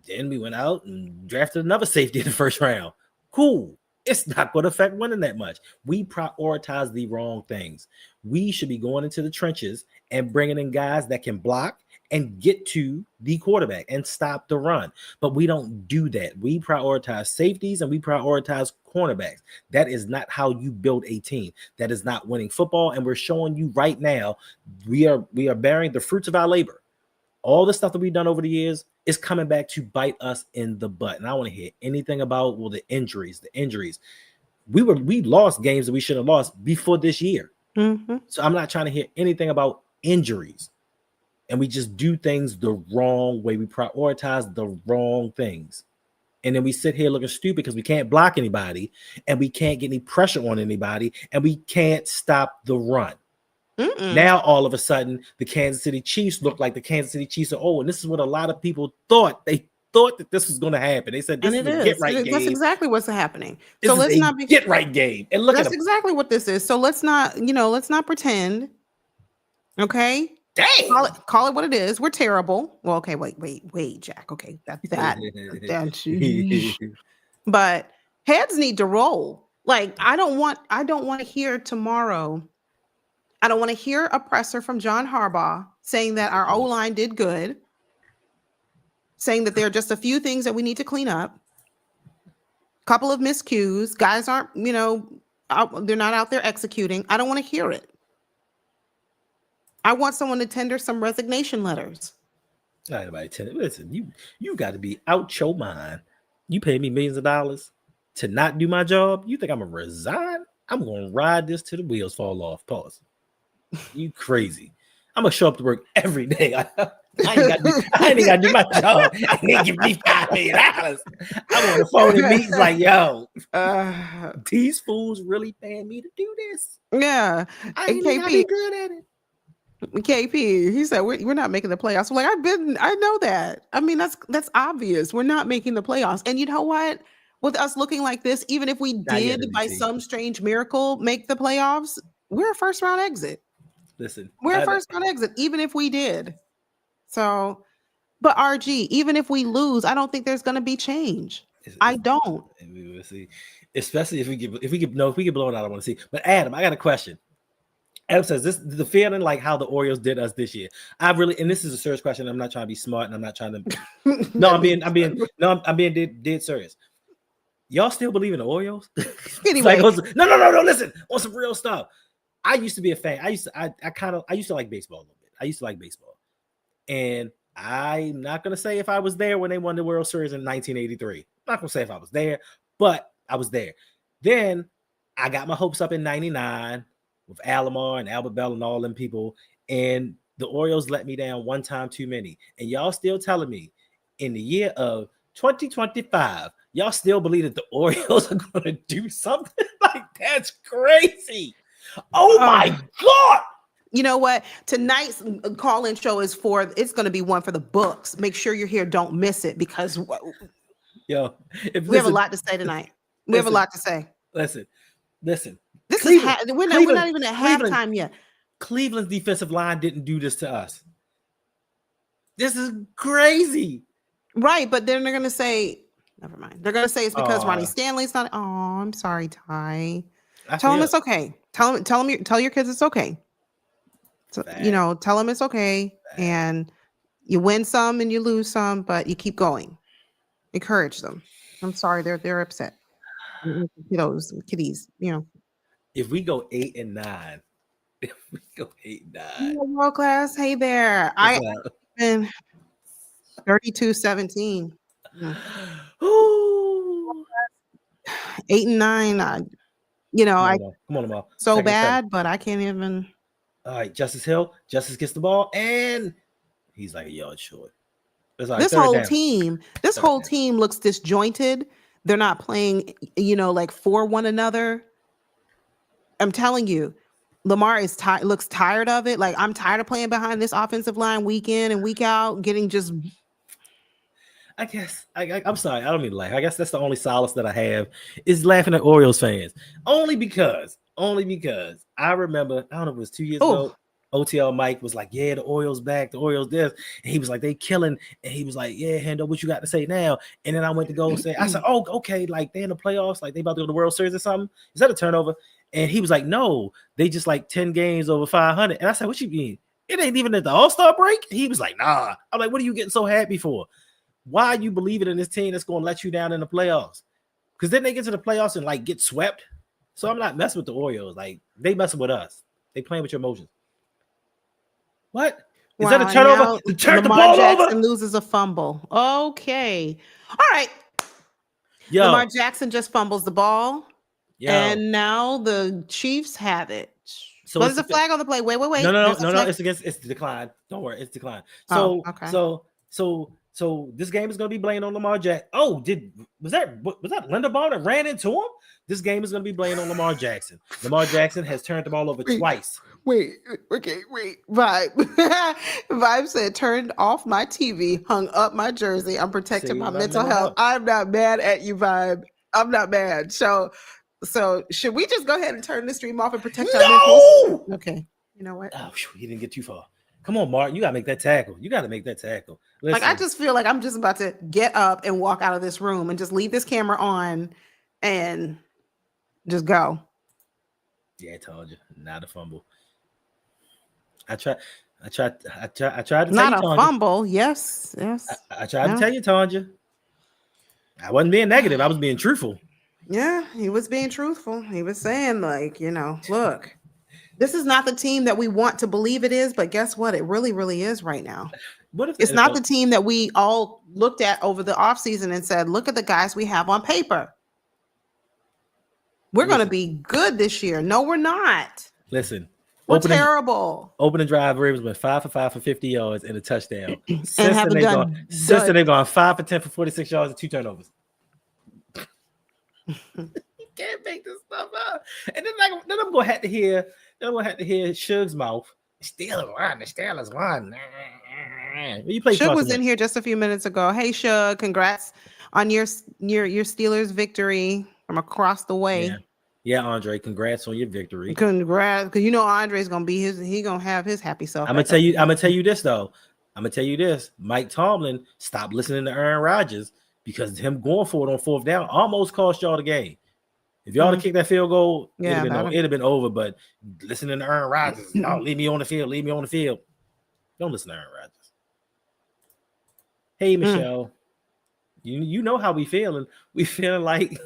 Then we went out and drafted another safety in the first round. Cool. It's not going to affect winning that much. We prioritize the wrong things. We should be going into the trenches and bringing in guys that can block and get to the quarterback and stop the run. But we don't do that. We prioritize safeties and we prioritize cornerbacks. That is not how you build a team. That is not winning football. And we're showing you right now, we are bearing the fruits of our labor. All the stuff that we've done over the years is coming back to bite us in the butt. And I don't want to hear anything about, well, the injuries. We lost games that we should have lost before this year. Mm-hmm. So I'm not trying to hear anything about injuries. And we just do things the wrong way. We prioritize the wrong things. And then we sit here looking stupid because we can't block anybody and we can't get any pressure on anybody and we can't stop the run. Now, all of a sudden, the Kansas City Chiefs look like the Kansas City Chiefs are old. And this is what a lot of people thought. They thought that this was going to happen. They said, this is a get-right game. That's exactly what's happening. So let's not be get-right game. And look, that's exactly what this is. So let's not pretend. Okay? Dang. Call it what it is. We're terrible. Well, okay, wait, Jack. Okay, that. But heads need to roll. Like, I don't want to hear tomorrow. I don't want to hear a presser from John Harbaugh saying that our O-line did good, saying that there are just a few things that we need to clean up, a couple of miscues, guys aren't, they're not out there executing. I don't want to hear it. I want someone to tender some resignation letters. Not anybody tender. Listen, you got to be out your mind. You pay me millions of dollars to not do my job. You think I'm going to resign? I'm going to ride this till the wheels fall off. Pause. You crazy. I'm gonna show up to work every day. I ain't gotta do my job. I ain't give me $5 million. I'm on the phone in meetings like, yo, these fools really paying me to do this. Yeah. I ain't gotta be good at it. KP, he said we're not making the playoffs. I'm like, I know that. I mean, that's obvious. We're not making the playoffs. And you know what? With us looking like this, even if we did by some strange miracle make the playoffs, we're a first round exit. Listen, we're a first round exit, even if we did. So, but RG, even if we lose, I don't think there's going to be change. I don't. We will see, especially if we get blown out. I want to see. But Adam, I got a question. Adam says this: the feeling like how the Orioles did us this year. And this is a serious question. I'm not trying to be smart, and I'm not trying to. I'm being dead serious. Y'all still believe in the Orioles? Anyway, no. Listen, on some real stuff. I used to be a fan. I used to like baseball a little bit. I used to like baseball. And I'm not going to say if I was there when they won the World Series in 1983. not gonna say if I was there, but I was there. Then I got my hopes up in '99 with Lamar and Albert Bell and all them people, and the Orioles let me down one time too many. And y'all still telling me in the year of 2025, y'all still believe that the Orioles are going to do something? Like, that's crazy. Oh my God. You know what? Tonight's call-in show is it's going to be one for the books. Make sure you're here. Don't miss it, because we have a lot to say tonight. We have a lot to say. Listen. This is we're not even at halftime yet. Cleveland's defensive line didn't do this to us. This is crazy. Right, but then they're going to say, never mind. They're going to say it's because Ronnie Stanley's not. Oh, I'm sorry, Ty. Tell them it's okay. Tell your kids it's okay. So, tell them it's okay. And you win some and you lose some, but you keep going. Encourage them. I'm sorry, they're upset. Kiddies, If we go 8-9, world class. Hey there. I've been 32-17. 8-9. Come on, Lamar. So second bad, but I can't even. All right, Justice Hill. Justice gets the ball, and he's like a yard short. This whole team looks disjointed. They're not playing, like for one another. I'm telling you, Lamar looks tired of it. Like, I'm tired of playing behind this offensive line week in and week out, getting just. I guess I'm sorry. I don't mean to laugh. I guess that's the only solace that I have is laughing at Orioles fans. Only because I remember, I don't know if it was 2 years ago, OTL Mike was like, yeah, the Orioles back, the Orioles this. And he was like, they killing. And he was like, yeah, Hendo, what you got to say now? And then I went to go say, I said, oh, okay, like they in the playoffs, like they about to go to the World Series or something. Is that a turnover? And he was like, no, they just like 10 games over 500. And I said, what you mean? It ain't even at the All-Star break? He was like, nah. I'm like, what are you getting so happy for? Why are you believing in this team that's going to let you down in the playoffs? Because then they get to the playoffs and like get swept. So I'm not messing with the Orioles. Like, they messing with us. They playing with your emotions. What? Is that a turnover? Turn the ball Jackson over. Loses a fumble. Okay. All right. Yo. Lamar Jackson just fumbles the ball. Yo. And now the Chiefs have it. So what is the flag on the play? Wait. No. It's declined. Don't worry, it's declined. So So this game is going to be blamed on Lamar Jackson. Oh, was that Linderbaum that ran into him? This game is going to be blamed on Lamar Jackson. Lamar Jackson has turned the ball over twice. Wait. Vibe said, turned off my TV, hung up my jersey. I'm protecting my mental health. I'm not mad at you, Vibe. I'm not mad. So should we just go ahead and turn the stream off and protect our mental? Okay. You know what? Oh, you didn't get too far. Come on, Mark. You got to make that tackle. Listen. Like, I just feel like I'm just about to get up and walk out of this room and just leave this camera on and just go. Yeah, I told you. Not a fumble. I tried to tell you, not a fumble. Yes. I tried to tell you, Tanja. I wasn't being negative. I was being truthful. Yeah, he was being truthful. He was saying, like, look, this is not the team that we want to believe it is, but guess what? It really, really is right now. It's not the team that we all looked at over the offseason and said, look at the guys we have on paper. We're going to be good this year. No, we're not. Listen. We're terrible. Opening drive, Ravens went 5 for 5 for 50 yards and a touchdown. Since then, they've gone 5 for 10 for 46 yards and 2 turnovers. You can't make this stuff up. And then I'm going to have to hear Suge's mouth. The Steelers won. Suge was in here just a few minutes ago. Hey, Suge, congrats on your Steelers victory from across the way. Yeah, Andre, congrats on your victory. Congrats, because Andre's gonna be he gonna have his happy self. I'm gonna tell you this though. Mike Tomlin stopped listening to Aaron Rodgers because him going for it on fourth down almost cost y'all the game. If y'all had kicked that field goal, it'd have been over. But listening to Aaron Rodgers, leave me on the field. Don't listen to Aaron Rodgers. Hey, Michelle, you know how we feeling. We feeling like.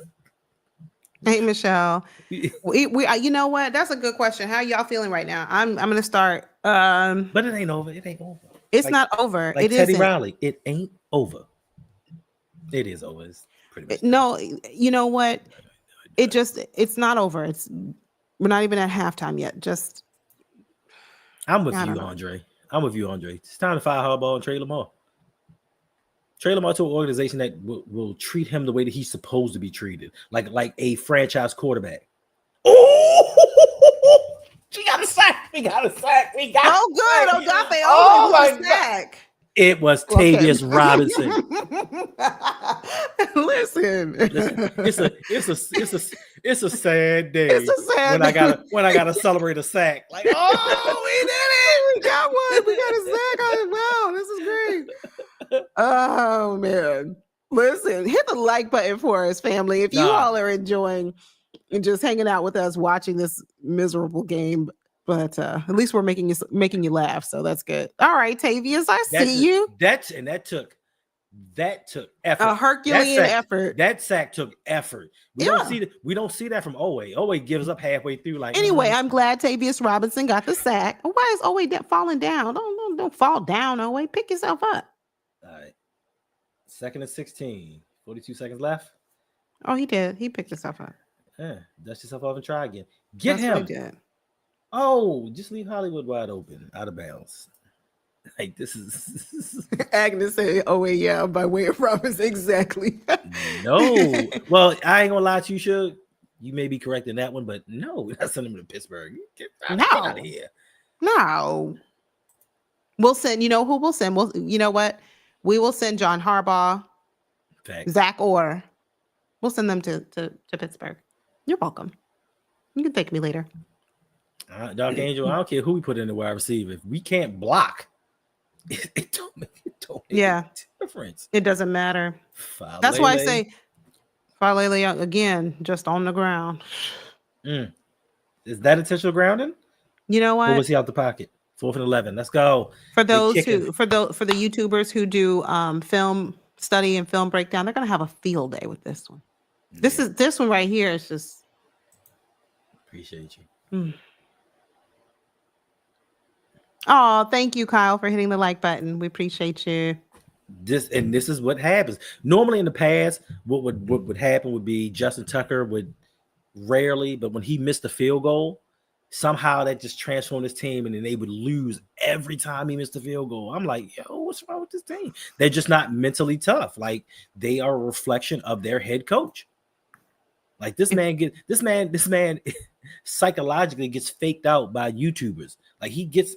Hey, Michelle. we you know what? That's a good question. How y'all feeling right now? I'm gonna start. But it ain't over. It ain't over. It's not over. Like it Teddy isn't. Riley. It ain't over. It is over. Pretty much. No, you know what? It's not over. We're not even at halftime yet. I'm with I you, don't know. Andre. It's time to fire Harbaugh and Trey Lamar. Trey Lamar to an organization that will treat him the way that he's supposed to be treated, like a franchise quarterback. Oh, we got a sack. Oh, good. Odafe Oh my with the sack. It was Tavius Robinson. Listen, it's a sad day. It's a sad when I gotta celebrate a sack. Like, oh, we did it. We got one. We got a sack on it. Wow, this is great. Oh man. Listen, hit the like button for us, family. If you all are enjoying and just hanging out with us watching this miserable game. But at least we're making you laugh, so that's good. All right, Tavius, see you. That took effort. A Herculean effort. That sack took effort. We don't see that from Owe. Owe gives up halfway through. Like anyway, I'm glad Tavius Robinson got the sack. Why is Owe falling down? Don't fall down, Owe. Pick yourself up. All right. 2nd and 16. 42 seconds left. Oh, he did. He picked himself up. Yeah, dust yourself off and try again. That's him. What he did. Oh, just leave Hollywood wide open, out of bounds. Like this is Agnes said, "Oh wait, yeah, by way of promise, exactly." No, well, I ain't gonna lie to you, Suge. You may be correct in that one, but no, we're not sending him to Pittsburgh. Get out of here. No, we'll send. You know who we'll send? You know what? We will send John Harbaugh, Zach Orr. We'll send them to Pittsburgh. You're welcome. You can thank me later. Dark Angel, I don't care who we put in the wide receiver. If we can't block, it don't make a difference. It doesn't matter. That's why I say Falele again, just on the ground. Is that intentional grounding? You know what? Or was he out the pocket? 4th and 11. Let's go. For those for the YouTubers who do film study and film breakdown, they're gonna have a field day with this one. Yeah. This one right here is just appreciate you. Oh, thank you, Kyle, for hitting the like button. We appreciate you. This is what happens. Normally in the past, what would happen would be Justin Tucker would rarely, but when he missed a field goal, somehow that just transformed his team, and then they would lose every time he missed a field goal. I'm like, yo, what's wrong with this team? They're just not mentally tough. Like they are a reflection of their head coach. Like this man psychologically gets faked out by YouTubers. Like he gets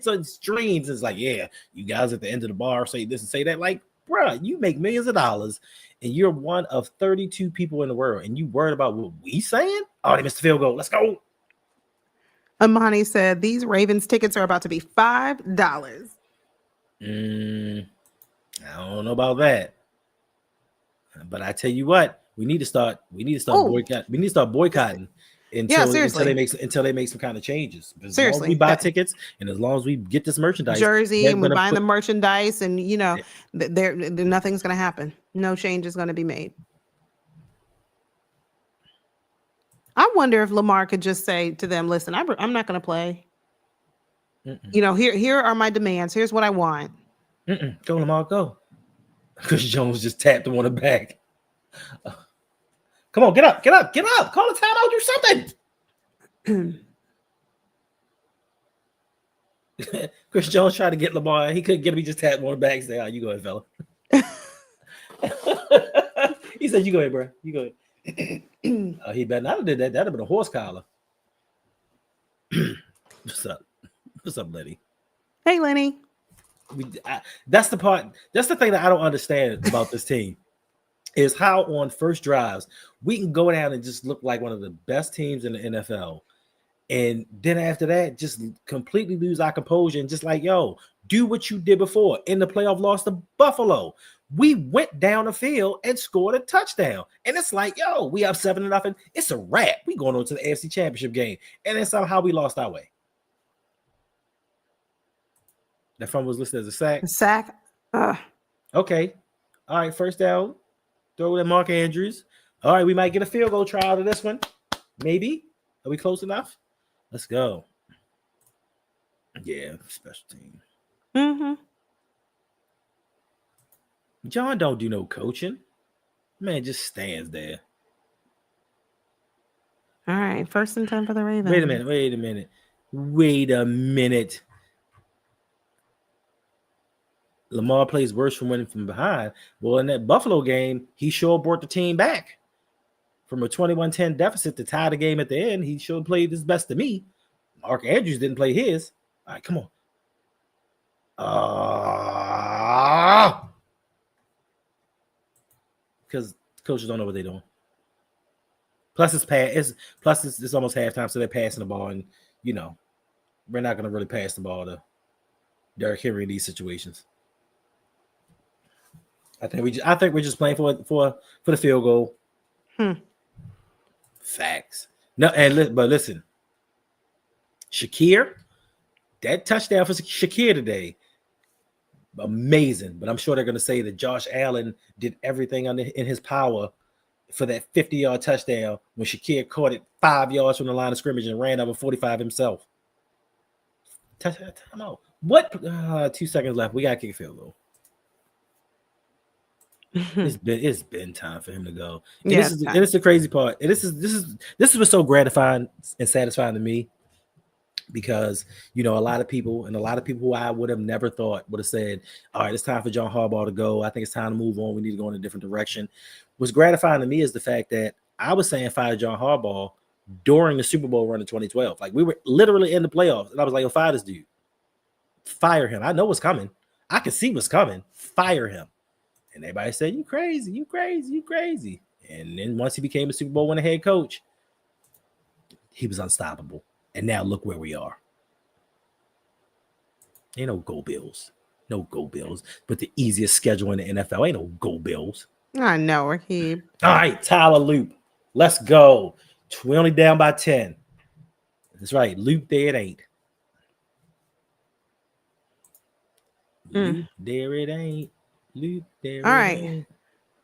on streams. It's like, yeah, you guys at the end of the bar say this and say that. Like, bruh, you make millions of dollars and you're one of 32 people in the world, and you worried about what we saying? Oh, they missed the field goal. Let's go. Amani said these Ravens tickets are about to be $5. I don't know about that, but I tell you what. We need to start boycotting. We need to start boycotting until they make some kind of changes. As long as we buy tickets and as long as we get this merchandise, jersey, and we're buying the merchandise, and there nothing's going to happen. No change is going to be made. I wonder if Lamar could just say to them, "Listen, I'm not going to play. Here are my demands. Here's what I want." Go, Lamar, go. Chris Jones just tapped him on the back. Come on, get up. Call a timeout, do something. Chris Jones tried to get Lamar. He couldn't get him. He just tapped him on the back and said, you go ahead, fella. He said, you go ahead, bro. You go ahead. He better not have did that. That'd have been a horse collar. What's up? What's up, Lenny? Hey, Lenny. That's the thing that I don't understand about this team. Is how on first drives we can go down and just look like one of the best teams in the NFL, and then after that just completely lose our composure and just like, yo, do what you did before in the playoff loss to Buffalo. We went down the field and scored a touchdown, and it's like, yo, we up 7-0. It's a wrap. We going on to the AFC Championship game, and then somehow we lost our way. That fumble was listed as a sack. A sack. Okay. All right. First down. Throw it at Mark Andrews. All right, we might get a field goal try out of this one. Maybe. Are we close enough? Let's go. Yeah, special team. John don't do no coaching. Man just stands there. All right, 1st and 10 for the Ravens. Wait a minute. Lamar plays worse from winning from behind. Well, in that Buffalo game, he sure brought the team back from a 21-10 deficit to tie the game at the end. He sure played his best to me. Mark Andrews didn't play his. All right, come on. Because coaches don't know what they're doing. Plus, it's almost halftime, so they're passing the ball, and we're not going to really pass the ball to Derrick Henry in these situations. I think we're just playing for the field goal. Facts. No, but listen, Shakir, that touchdown for Shakir today, amazing. But I'm sure they're going to say that Josh Allen did everything in his power for that 50-yard touchdown when Shakir caught it 5 yards from the line of scrimmage and ran over 45 himself. Time out. What? 2 seconds left. We got to kick a field goal. It's been time for him to go. And this is the crazy part. And this is what's so gratifying and satisfying to me, because a lot of people who I would have never thought would have said, all right, it's time for John Harbaugh to go. I think it's time to move on. We need to go in a different direction. What's gratifying to me is the fact that I was saying fire John Harbaugh during the Super Bowl run in 2012. Like, we were literally in the playoffs, and I was like, fire this dude. Fire him. I know what's coming. I can see what's coming. Fire him. And everybody said, you crazy. And then once he became a Super Bowl winning head coach, he was unstoppable. And now look where we are. Ain't no Go Bills. No Go Bills. But the easiest schedule in the NFL. Ain't no Go Bills. I know, Raheem. All right, Tyler Loop. Let's go. We're only down by 10. That's right. Loop there it ain't. Loop there it ain't. Loop there. All right. Ain't.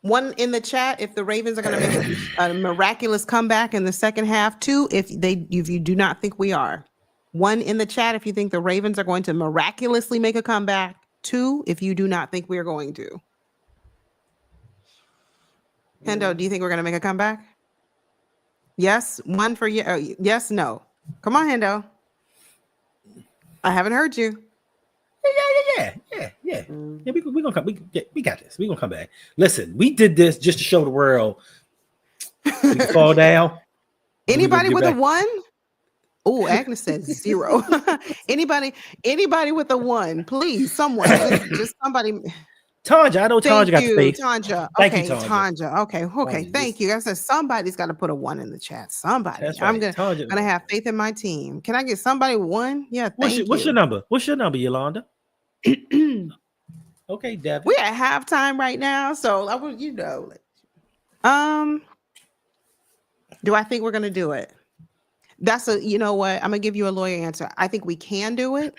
One in the chat if the Ravens are going to make a miraculous comeback in the second half. 2 if you do not think we are. 1 in the chat if you think the Ravens are going to miraculously make a comeback. 2 if you do not think we are going to. Hendo, do you think we're going to make a comeback? Yes. 1 for you. Yes. No. Come on, Hendo. I haven't heard you. Yeah. We're gonna come. We got this. We're gonna come back. Listen, we did this just to show the world we can fall down. Anybody with a 1? Oh, Agnes says 0. Anybody with a 1, please, someone, just somebody. Tanja, I know Tanja got space. Tanja. Okay, Tanja. Okay. Thank you. I said somebody's got to put a 1 in the chat. Somebody. Right. I'm gonna have faith in my team. Can I get somebody 1? Yeah. What's your number? What's your number, Yolanda? Okay, Devin. We're at halftime right now, so I would, do I think we're gonna do it? That's I'm gonna give you a lawyer answer. I think we can do it.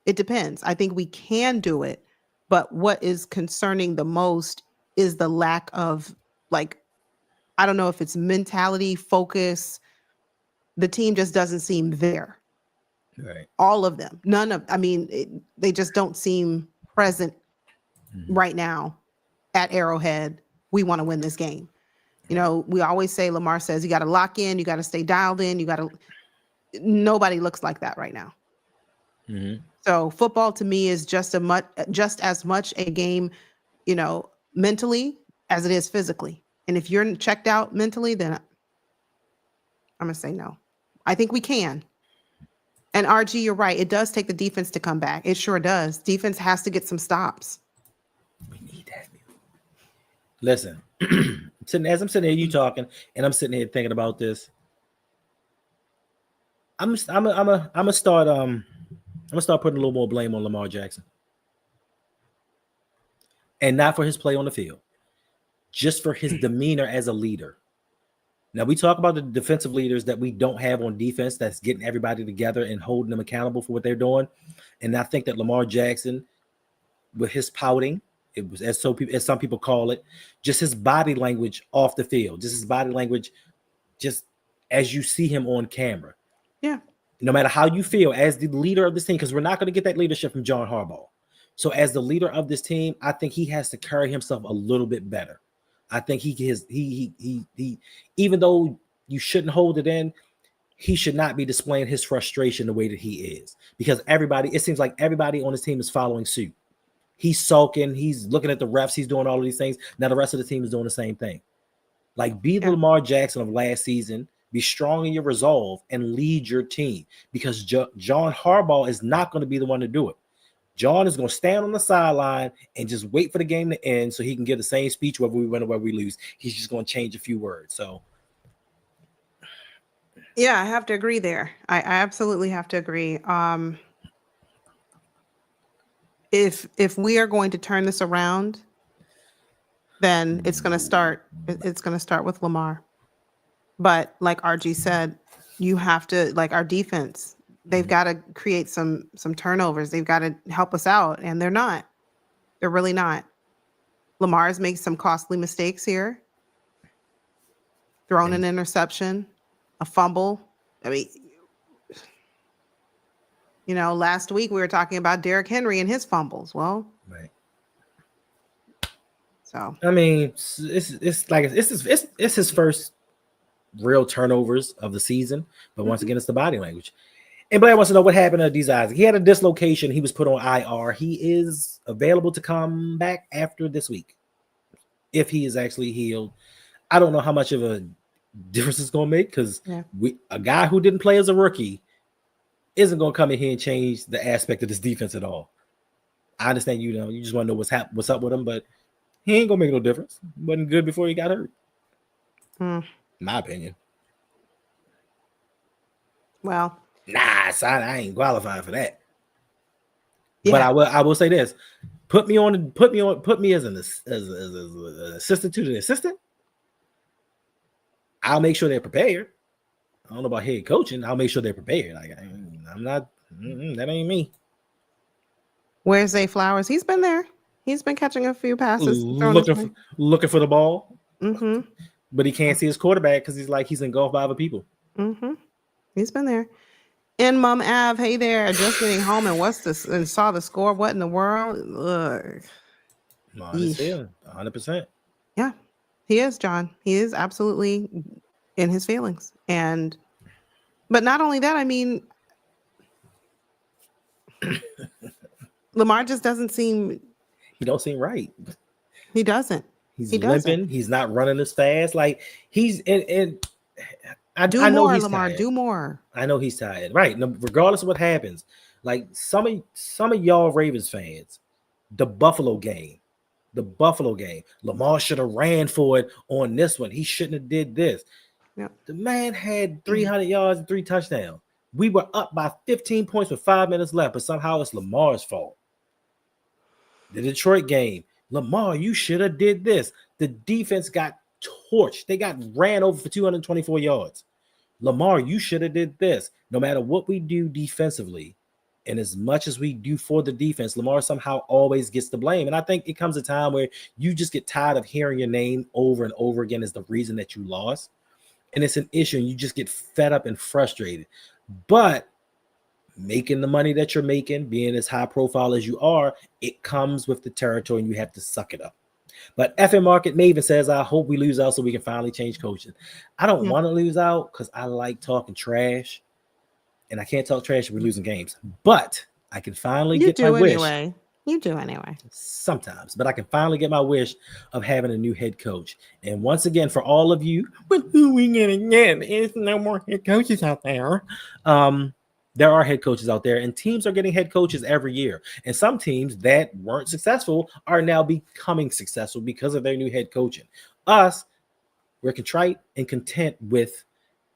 It depends. I think we can do it. But what is concerning the most is the lack of, I don't know if it's mentality, focus. The team just doesn't seem there. Right. All of them. They just don't seem present right now at Arrowhead. We want to win this game. We always say, Lamar says, you got to lock in, you got to stay dialed in, nobody looks like that right now. So football to me is just as much a game, mentally as it is physically. And if you're checked out mentally, then I'm going to say no. I think we can. And RG, you're right. It does take the defense to come back. It sure does. Defense has to get some stops. We need that. Listen, as I'm sitting here, you talking, and I'm sitting here thinking about this. I'm gonna start putting a little more blame on Lamar Jackson. And not for his play on the field, just for his demeanor as a leader. Now, we talk about the defensive leaders that we don't have on defense that's getting everybody together and holding them accountable for what they're doing. And I think that Lamar Jackson, with his pouting, it was as some people call it, just his body language off the field, just his body language, just as you see him on camera. Yeah. No matter how you feel as the leader of this team, because we're not going to get that leadership from John Harbaugh. So as the leader of this team, I think he has to carry himself a little bit better. I think he even though you shouldn't hold it in, he should not be displaying his frustration the way that he is, because it seems like everybody on his team is following suit. He's sulking, he's looking at the refs, he's doing all of these things. Now the rest of the team is doing the same thing. Like, be the Lamar Jackson of last season, be strong in your resolve, and lead your team, because John Harbaugh is not going to be the one to do it. John is going to stand on the sideline and just wait for the game to end so he can give the same speech whether we win or whether we lose. He's just going to change a few words. So, yeah, I have to agree there. I absolutely have to agree. If we are going to turn this around, then it's going to start. It's going to start with Lamar. But like RG said, you have to, like, our defense. They've got to create some turnovers. They've got to help us out, and they're not. They're really not. Lamar's made some costly mistakes here. Thrown an interception, a fumble. I mean, last week we were talking about Derrick Henry and his fumbles. Well, right. So I mean, it's his first real turnovers of the season, but once again, it's the body language. And Blair wants to know what happened to D's Isaac. He had a dislocation. He was put on IR. He is available to come back after this week if he is actually healed. I don't know how much of a difference it's going to make, because a guy who didn't play as a rookie isn't going to come in here and change the aspect of this defense at all. I understand you just want to know what's up with him, but he ain't going to make no difference. Wasn't good before he got hurt. My opinion. Well, nah, son, I ain't qualified for that. Yeah. But I will say this: put me as an assistant to the assistant. I'll make sure they're prepared. I don't know about head coaching. I'll make sure they're prepared. Like, I'm not. That ain't me. Where's Zay Flowers? He's been there. He's been catching a few passes, looking for the ball. Mm-hmm. But he can't see his quarterback because he's engulfed by other people. Mm-hmm. He's been there. And Mom Av, hey there, just getting home and saw the score. What in the world? Ugh. 100%. Yeah, he is, John. He is absolutely in his feelings. But not only that, I mean, Lamar just doesn't seem. He don't seem right. He doesn't. He's limping. He's not running as fast. Like, he's in. I know more, he's Lamar. tired. Do more. I know he's tired. Right. No, regardless of what happens, like some of y'all Ravens fans, the Buffalo game, Lamar should have ran for it on this one. He shouldn't have did this. Yep. The man had 300 yards and 3 touchdowns. We were up by 15 points with 5 minutes left, but somehow it's Lamar's fault. The Detroit game, Lamar, you should have did this. The defense got torched. They got ran over for 224 yards. Lamar, you should have did this. No matter what we do defensively, and as much as we do for the defense, Lamar somehow always gets the blame. And I think it comes a time where you just get tired of hearing your name over and over again as the reason that you lost. And it's an issue, and you just get fed up and frustrated. But making the money that you're making, being as high profile as you are, it comes with the territory, and you have to suck it up. But FM Market Maven says, I hope we lose out so we can finally change coaching. I don't want to lose out because I like talking trash, and I can't talk trash if we're losing games. But I can finally get my wish. You do anyway. Sometimes, but I can finally get my wish of having a new head coach. And once again, for all of you, but who we gonna get? There's no more head coaches out there. There are head coaches out there, and teams are getting head coaches every year. And some teams that weren't successful are now becoming successful because of their new head coaching. Us, we're contrite and content with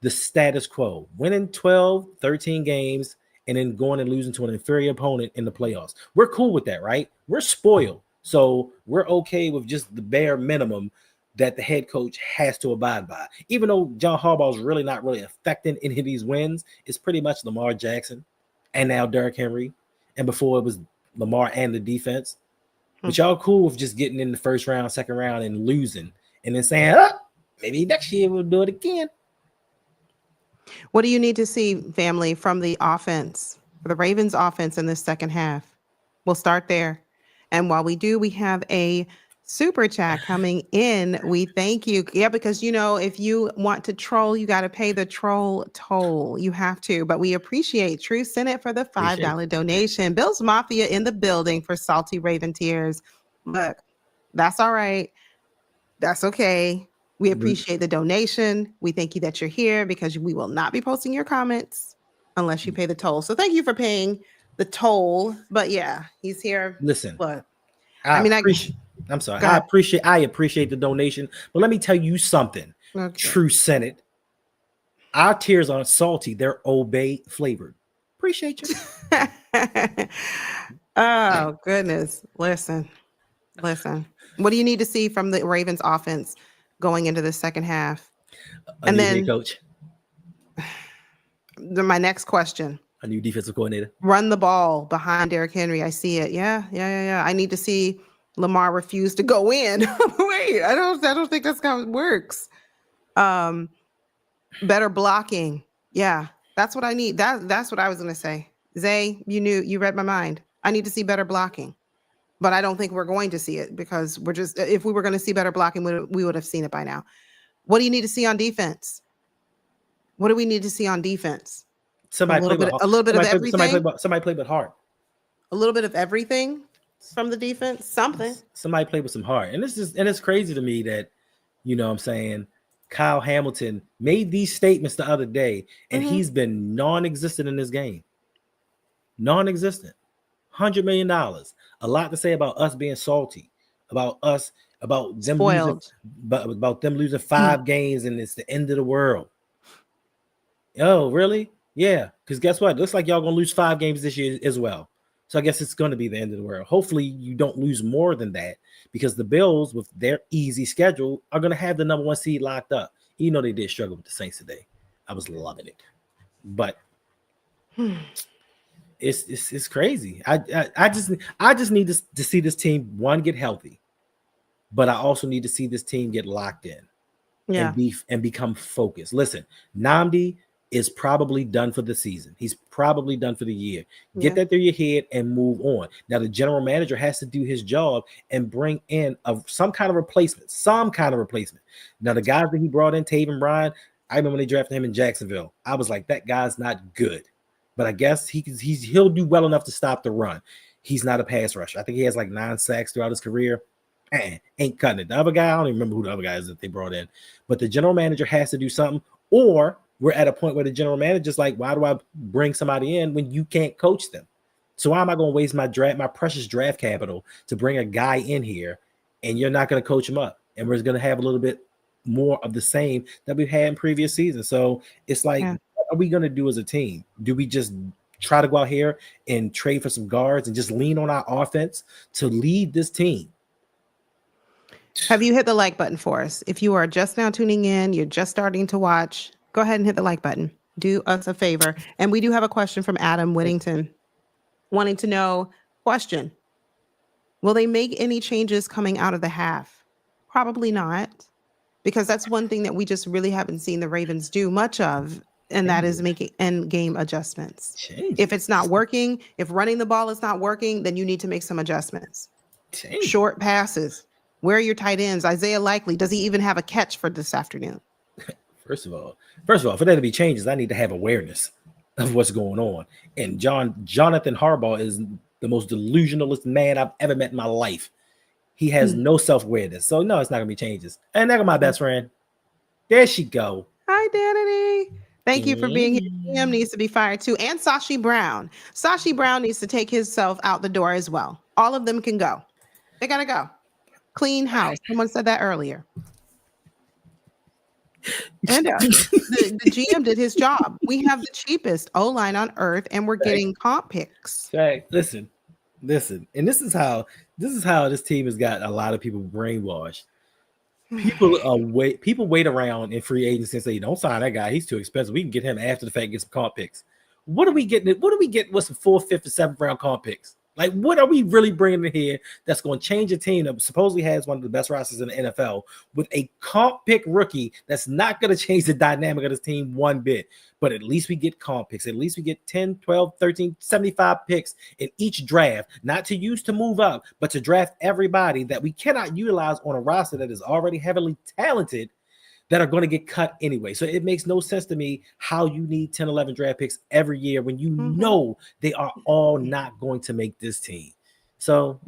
the status quo, winning 12, 13 games, and then going and losing to an inferior opponent in the playoffs. We're cool with that, right? We're spoiled. So we're okay with just the bare minimum that the head coach has to abide by. Even though John Harbaugh is really not really affecting any of these wins, it's pretty much Lamar Jackson and now Derrick Henry. And before it was Lamar and the defense. But y'all cool with just getting in the first round, second round, and losing. And then saying, maybe next year we'll do it again. What do you need to see, family, from the offense, the Ravens offense in this second half? We'll start there. And while we do, we have a Super chat coming in. We thank you. Yeah, because if you want to troll, you got to pay the troll toll. You have to. But we appreciate True Senate for the $5 donation. Bill's Mafia in the building for Salty Raven Tears. Look, that's all right. That's okay. We appreciate the donation. We thank you that you're here because we will not be posting your comments unless you pay the toll. So thank you for paying the toll. But yeah, he's here. Listen, But I appreciate the donation, but let me tell you something. Okay. True Senate, our tears aren't salty; they're Old Bay flavored. Appreciate you. Oh goodness! Listen. What do you need to see from the Ravens offense going into the second half? And then, coach. My next question. A new defensive coordinator. Run the ball behind Derrick Henry. I see it. Yeah. I need to see Lamar refuse to go in. Wait, I don't think that's how it works. Better blocking. Yeah, that's what I need. That's what I was gonna say. Zay, you read my mind. I need to see better blocking. But I don't think we're going to see it because if we were going to see better blocking, we would have seen it by now. What do you need to see on defense? What do we need to see on defense? A little bit of everything. Somebody play with heart. A little bit of everything from the defense. Something. Somebody play with some heart. And it's crazy to me that, what I'm saying, Kyle Hamilton made these statements the other day, and he's been non-existent in this game. Non-existent. $100 million. A lot to say about us being salty, about them losing 5 games, and it's the end of the world. Oh, really? Yeah. Because guess what? Looks like y'all gonna lose 5 games this year as well. So I guess it's gonna be the end of the world. Hopefully you don't lose more than that, because the Bills, with their easy schedule, are gonna have the number 1 seed locked up. Even though they did struggle with the Saints today. I was loving it. But It's crazy. I just need to see this team, one, get healthy, but I also need to see this team get locked in, and become focused. Listen, Nnamdi is probably done for the season. He's probably done for the year. Get that through your head and move on. Now the general manager has to do his job and bring in some kind of replacement. Now the guys that he brought in, Taven Bryan, I remember when they drafted him in Jacksonville. I was like, that guy's not good. But I guess he'll do well enough to stop the run. He's not a pass rusher. I think he has like 9 sacks throughout his career. Ain't cutting it. The other guy, I don't even remember who the other guy is that they brought in. But the general manager has to do something, or we're at a point where the general manager's like, why do I bring somebody in when you can't coach them? So why am I going to waste my precious draft capital to bring a guy in here and you're not going to coach him up? And we're going to have a little bit more of the same that we've had in previous seasons. So it's like, what are we going to do as a team? Do we just try to go out here and trade for some guards and just lean on our offense to lead this team? Have you hit the like button for us? If you are just now tuning in, you're just starting to watch, go ahead and hit the like button. Do us a favor. And we do have a question from Adam Whittington wanting to know, question, will they make any changes coming out of the half? Probably not, because that's one thing that we just really haven't seen the Ravens do much of, and that is making end game adjustments. If it's not working, if running the ball is not working, then you need to make some adjustments. Short passes. Where are your tight ends? Isaiah Likely, does he even have a catch for this afternoon? First of all, for there to be changes, I need to have awareness of what's going on. And Jonathan Harbaugh is the most delusionalist man I've ever met in my life. He has no self-awareness. So no, it's not gonna be changes. And there go my best friend. There she go. Hi, Danity. Thank you for being here. Him needs to be fired too. And Sashi Brown. Sashi Brown needs to take himself out the door as well. All of them can go. They gotta go. Clean house. Someone said that earlier. And the GM did his job. We have the cheapest O-line on earth, and we're getting comp picks. Right. Listen. And this is how this team has got a lot of people brainwashed. People wait around in free agency and say, don't sign that guy. He's too expensive. We can get him after the fact and get some comp picks. What are we getting with some 4th, 5th, and 7th round comp picks? Like, what are we really bringing in here that's going to change a team that supposedly has one of the best rosters in the NFL with a comp pick rookie that's not going to change the dynamic of this team one bit? But at least we get comp picks. At least we get 10, 12, 13, 75 picks in each draft, not to use to move up, but to draft everybody that we cannot utilize on a roster that is already heavily talented that are going to get cut anyway. So it makes no sense to me how you need 10, 11 draft picks every year when you know they are all not going to make this team. So,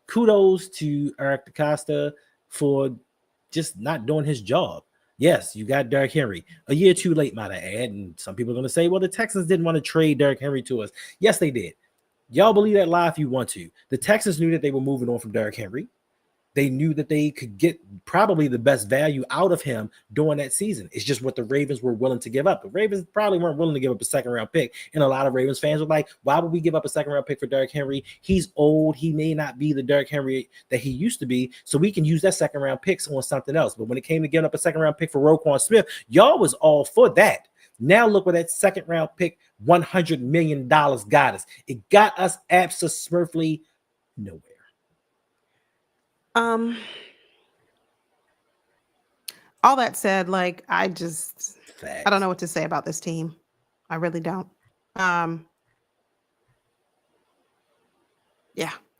kudos to Eric DeCosta for just not doing his job. Yes, you got Derrick Henry a year too late, might I add. And some people are going to say, well, the Texans didn't want to trade Derrick Henry to us. Yes, they did. Y'all believe that lie if you want to. The Texans knew that they were moving on from Derrick Henry. They knew that they could get probably the best value out of him during that season. It's just what the Ravens were willing to give up. The Ravens probably weren't willing to give up a second-round pick, and a lot of Ravens fans were like, why would we give up a second-round pick for Derrick Henry? He's old. He may not be the Derrick Henry that he used to be, so we can use that second-round picks on something else. But when it came to giving up a second-round pick for Roquan Smith, y'all was all for that. Now look where that second-round pick, $100 million got us. It got us absolutely nowhere. All that said, like, I don't know what to say about this team. I really don't. Yeah,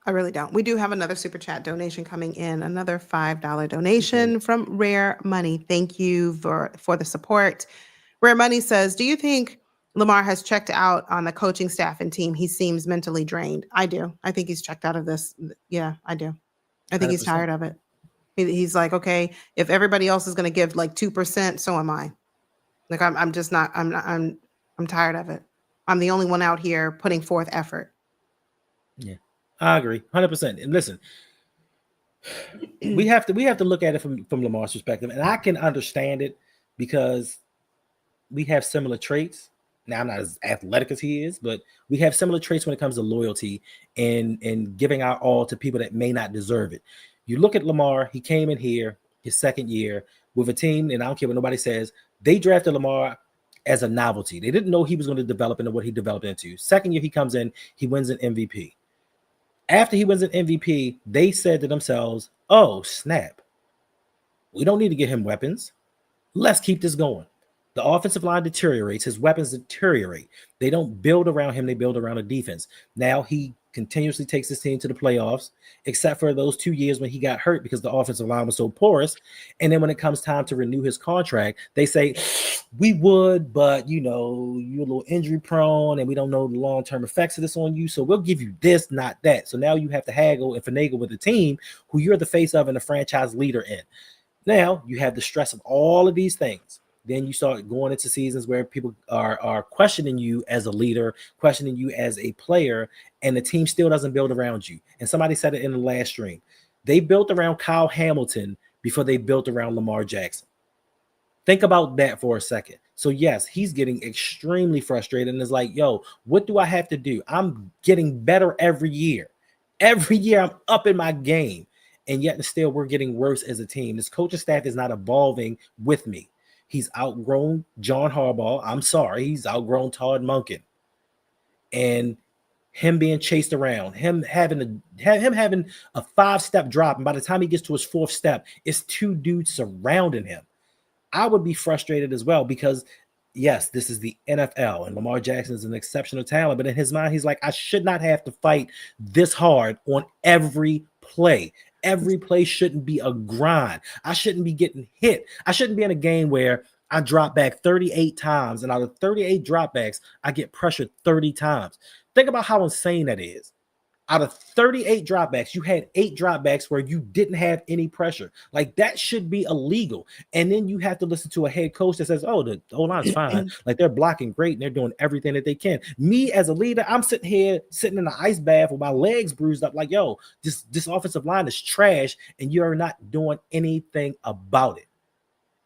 I really don't. We do have another super chat donation coming in, another $5 donation from Rare Money. Thank you for the support. Rare Money says, do you think Lamar has checked out on the coaching staff and team? He seems mentally drained. I do. I think he's checked out of this. Yeah, I do. I think 100%. He's tired of it. He's like, okay, if everybody else is going to give like 2%, so am I. Like, I'm just not, I'm tired of it. I'm the only one out here putting forth effort. Yeah, I agree 100%. And listen, we have to look at it from Lamar's perspective, and I can understand it because we have similar traits. Now, I'm not as athletic as he is, but we have similar traits when it comes to loyalty and giving our all to people that may not deserve it. You look at Lamar, he came in here his second year with a team, and I don't care what nobody says, they drafted Lamar as a novelty. They didn't know he was going to develop into what he developed into. Second year he comes in, he wins an MVP. After he wins an MVP, they said to themselves, oh, snap. We don't need to get him weapons. Let's keep this going. The offensive line deteriorates. His weapons deteriorate. They don't build around him. They build around a defense. Now he continuously takes his team to the playoffs, except for those 2 years when he got hurt because the offensive line was so porous. And then when it comes time to renew his contract, they say, we would, but, you're a little injury prone and we don't know the long-term effects of this on you. So we'll give you this, not that. So now you have to haggle and finagle with the team who you're the face of and the franchise leader in. Now you have the stress of all of these things. Then you start going into seasons where people are questioning you as a leader, questioning you as a player, and the team still doesn't build around you. And somebody said it in the last stream. They built around Kyle Hamilton before they built around Lamar Jackson. Think about that for a second. So yes, he's getting extremely frustrated and is like, yo, what do I have to do? I'm getting better every year. Every year I'm up in my game. And yet still we're getting worse as a team. This coaching staff is not evolving with me. He's outgrown John Harbaugh. I'm sorry. He's outgrown Todd Monken. And him being chased around, him having a 5-step drop. And by the time he gets to his 4th step, it's 2 dudes surrounding him. I would be frustrated as well because, yes, this is the NFL and Lamar Jackson is an exceptional talent. But in his mind, he's like, I should not have to fight this hard on every play. Every play shouldn't be a grind. I shouldn't be getting hit. I shouldn't be in a game where I drop back 38 times, and out of 38 dropbacks, I get pressured 30 times. Think about how insane that is. Out of 38 dropbacks, you had 8 dropbacks where you didn't have any pressure. Like, that should be illegal. And then you have to listen to a head coach that says, oh, the O-line's fine. Like, they're blocking great and they're doing everything that they can. Me as a leader, I'm sitting in an ice bath with my legs bruised up like, yo, this offensive line is trash and you're not doing anything about it.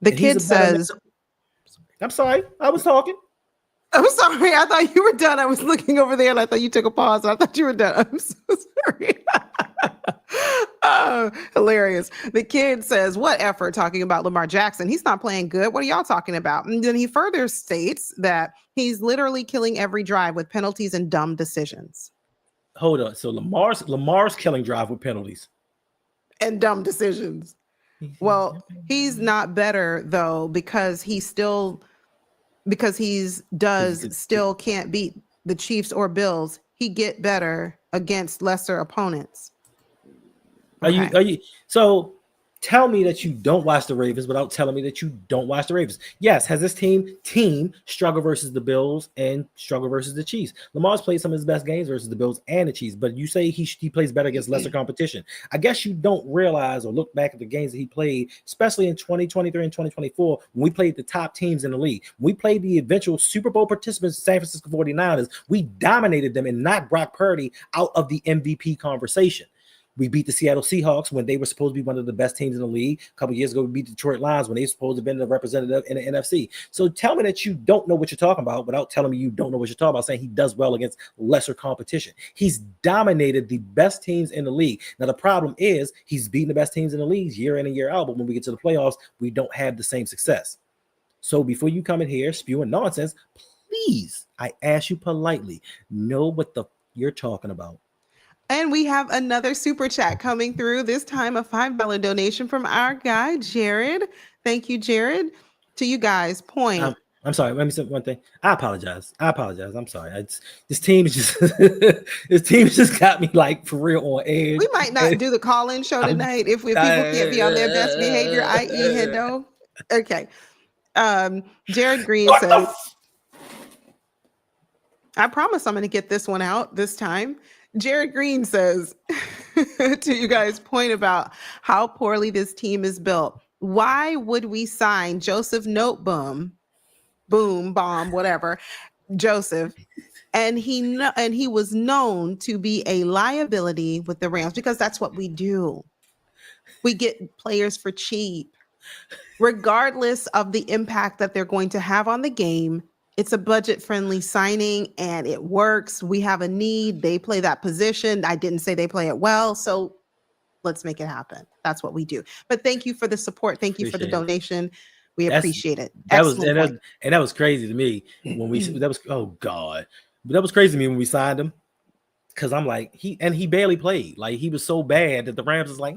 The kid says, I'm sorry, I was talking. I'm sorry. I thought you were done. I was looking over there and I thought you took a pause. I thought you were done. I'm so sorry. Oh, hilarious. The kid says, what effort talking about Lamar Jackson? He's not playing good. What are y'all talking about? And then he further states that he's literally killing every drive with penalties and dumb decisions. hold on. So Lamar's killing drive with penalties and dumb decisions. Well, he's not better though because he's still can't beat the Chiefs or Bills. He get better against lesser opponents. Okay. Are you so tell me that you don't watch the Ravens without telling me that you don't watch the Ravens. Yes, has this team struggle versus the Bills and struggle versus the Chiefs? Lamar's played some of his best games versus the Bills and the Chiefs, but you say he plays better against lesser competition. I guess you don't realize or look back at the games that he played, especially in 2023 and 2024, when we played the top teams in the league. When we played the eventual Super Bowl participants, San Francisco 49ers, we dominated them and knocked Brock Purdy out of the MVP conversation. We beat the Seattle Seahawks when they were supposed to be one of the best teams in the league. A couple years ago, we beat the Detroit Lions when they were supposed to have been the representative in the NFC. So tell me that you don't know what you're talking about without telling me you don't know what you're talking about, saying he does well against lesser competition. He's dominated the best teams in the league. Now, the problem is he's beating the best teams in the league year in and year out, but when we get to the playoffs, we don't have the same success. So before you come in here spewing nonsense, please, I ask you politely, know what the you're talking about. And we have another super chat coming through, this time a $5 donation from our guy, Jared. Thank you, Jared. To you guys, point. I'm sorry. Let me say one thing. I apologize. I'm sorry. This team is just this team just got me like for real on edge. We might not do the call-in show tonight if people can't be on their best behavior, i.e. Hendo. Okay. Jared Green says, I promise I'm going to get this one out this time. Jared Green says, to you guys' point about how poorly this team is built, why would we sign Joseph Noteboom, bomb, whatever, Joseph, and he was known to be a liability with the Rams because that's what we do. We get players for cheap, regardless of the impact that they're going to have on the game. It's a budget-friendly signing, and it works. We have a need. They play that position. I didn't say they play it well, so let's make it happen. That's what we do. But thank you for the support. Thank you for the donation. We appreciate it. That was crazy to me when we that was that was crazy to me when we signed him because I'm like he barely played. Like he was so bad that the Rams was like.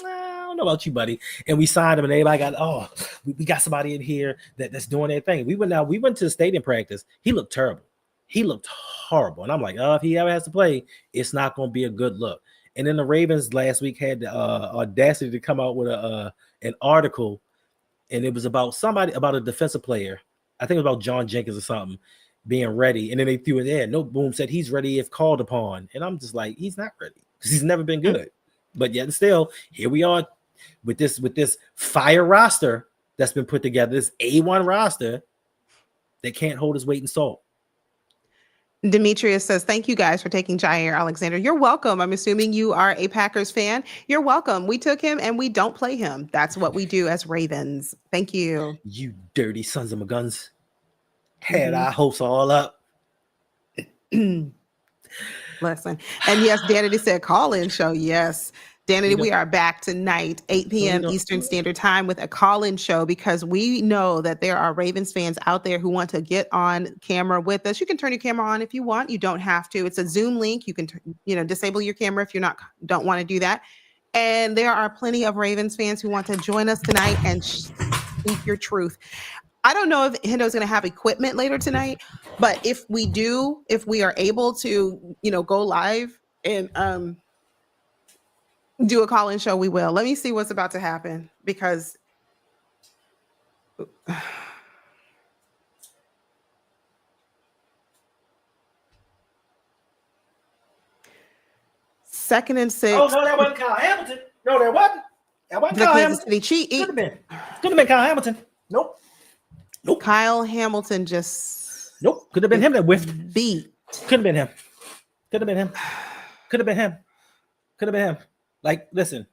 I don't know about you, buddy. And we signed him, and everybody got, we got somebody in here that's doing their thing. We went to the stadium practice. He looked terrible. He looked horrible. And I'm like, if he ever has to play, it's not going to be a good look. And then the Ravens last week had the audacity to come out with an article, and it was about a defensive player. I think it was about John Jenkins or something being ready. And then they threw it in. Noteboom said he's ready if called upon. And I'm just like, he's not ready because he's never been good. But yet still, here we are. With this fire roster that's been put together, this A1 roster that can't hold his weight in salt. Demetrius says, thank you guys for taking Jair Alexander. You're welcome. I'm assuming you are a Packers fan. You're welcome. We took him and we don't play him. That's what we do as Ravens. Thank you. You dirty sons of my guns. Had our hopes all up. Listen. And yes, Danity said call-in show. Yes. Danity, we are back tonight, 8 p.m. Eastern Standard Time with a call-in show because we know that there are Ravens fans out there who want to get on camera with us. You can turn your camera on if you want. You don't have to. It's a Zoom link. You can, disable your camera if you don't want to do that. And there are plenty of Ravens fans who want to join us tonight and speak your truth. I don't know if Hendo's going to have equipment later tonight, but if we are able to, go live and do a call-in show, we will. Let me see what's about to happen because second and 6. Oh, no, that wasn't Kyle Hamilton. No, that wasn't. That wasn't Kyle Hamilton. Could have been Kyle Hamilton. Nope. Kyle Hamilton just. Nope. Could have been him that whiffed. Beat. Could have been him. Could have been him. Could have been him. Could have been him. Like, listen,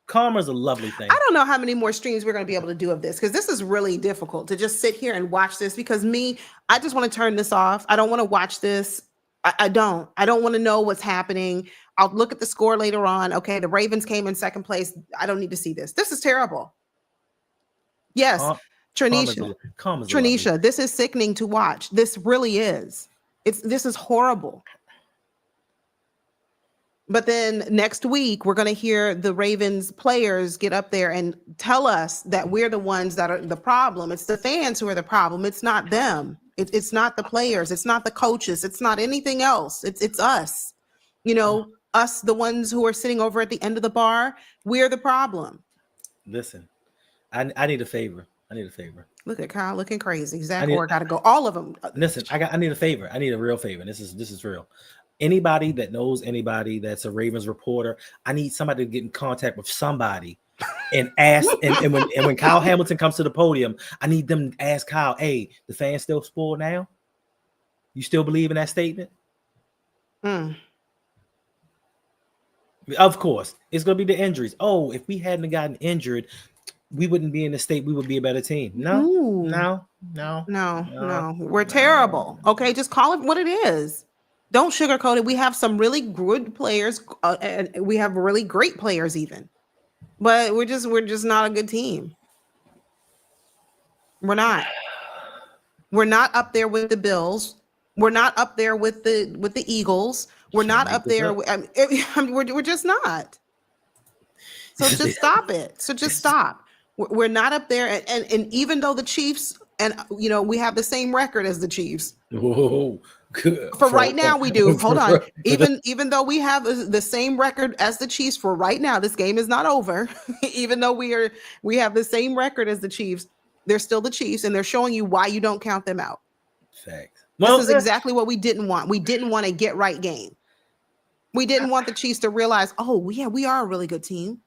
karma's a lovely thing. I don't know how many more streams we're going to be able to do of this because this is really difficult to just sit here and watch this because I just want to turn this off. I don't want to watch this. I don't want to know what's happening. I'll look at the score later on. Okay, the Ravens came in second place. I don't need to see this. This is terrible. Yes, Tranisha, this is sickening to watch. This really is. This is horrible. But then next week, we're going to hear the Ravens players get up there and tell us that we're the ones that are the problem. It's the fans who are the problem. It's not them. It's not the players. It's not the coaches. It's not anything else. It's us. Us, the ones who are sitting over at the end of the bar. We're the problem. Listen, I need a favor. Look at Kyle looking crazy. Zach Orr got to go. All of them. Listen, I need a favor. I need a real favor. This is real. Anybody that knows anybody that's a Ravens reporter, I need somebody to get in contact with somebody and ask. and when Kyle Hamilton comes to the podium, I need them to ask Kyle, hey, the fans still spoiled now? You still believe in that statement? Of course, it's going to be the injuries. Oh, if we hadn't gotten injured, we wouldn't be in the state. We would be a better team. No. We're terrible. Okay, just call it what it is. Don't sugarcoat it. We have some really good players, and we have really great players even, but we're just not a good team. We're not up there with the Bills. We're not up there with the Eagles. We're not up there. We're just not. So just stop it. So just stop. We're not up there. And even though the Chiefs, and we have the same record as the Chiefs. Whoa. For right now, we do. Hold on. Even though we have the same record as the Chiefs for right now, this game is not over. Even though we have the same record as the Chiefs, they're still the Chiefs, and they're showing you why you don't count them out. Facts. This is exactly what we didn't want. We didn't want a get right game. We didn't want the Chiefs to realize, oh yeah, we are a really good team.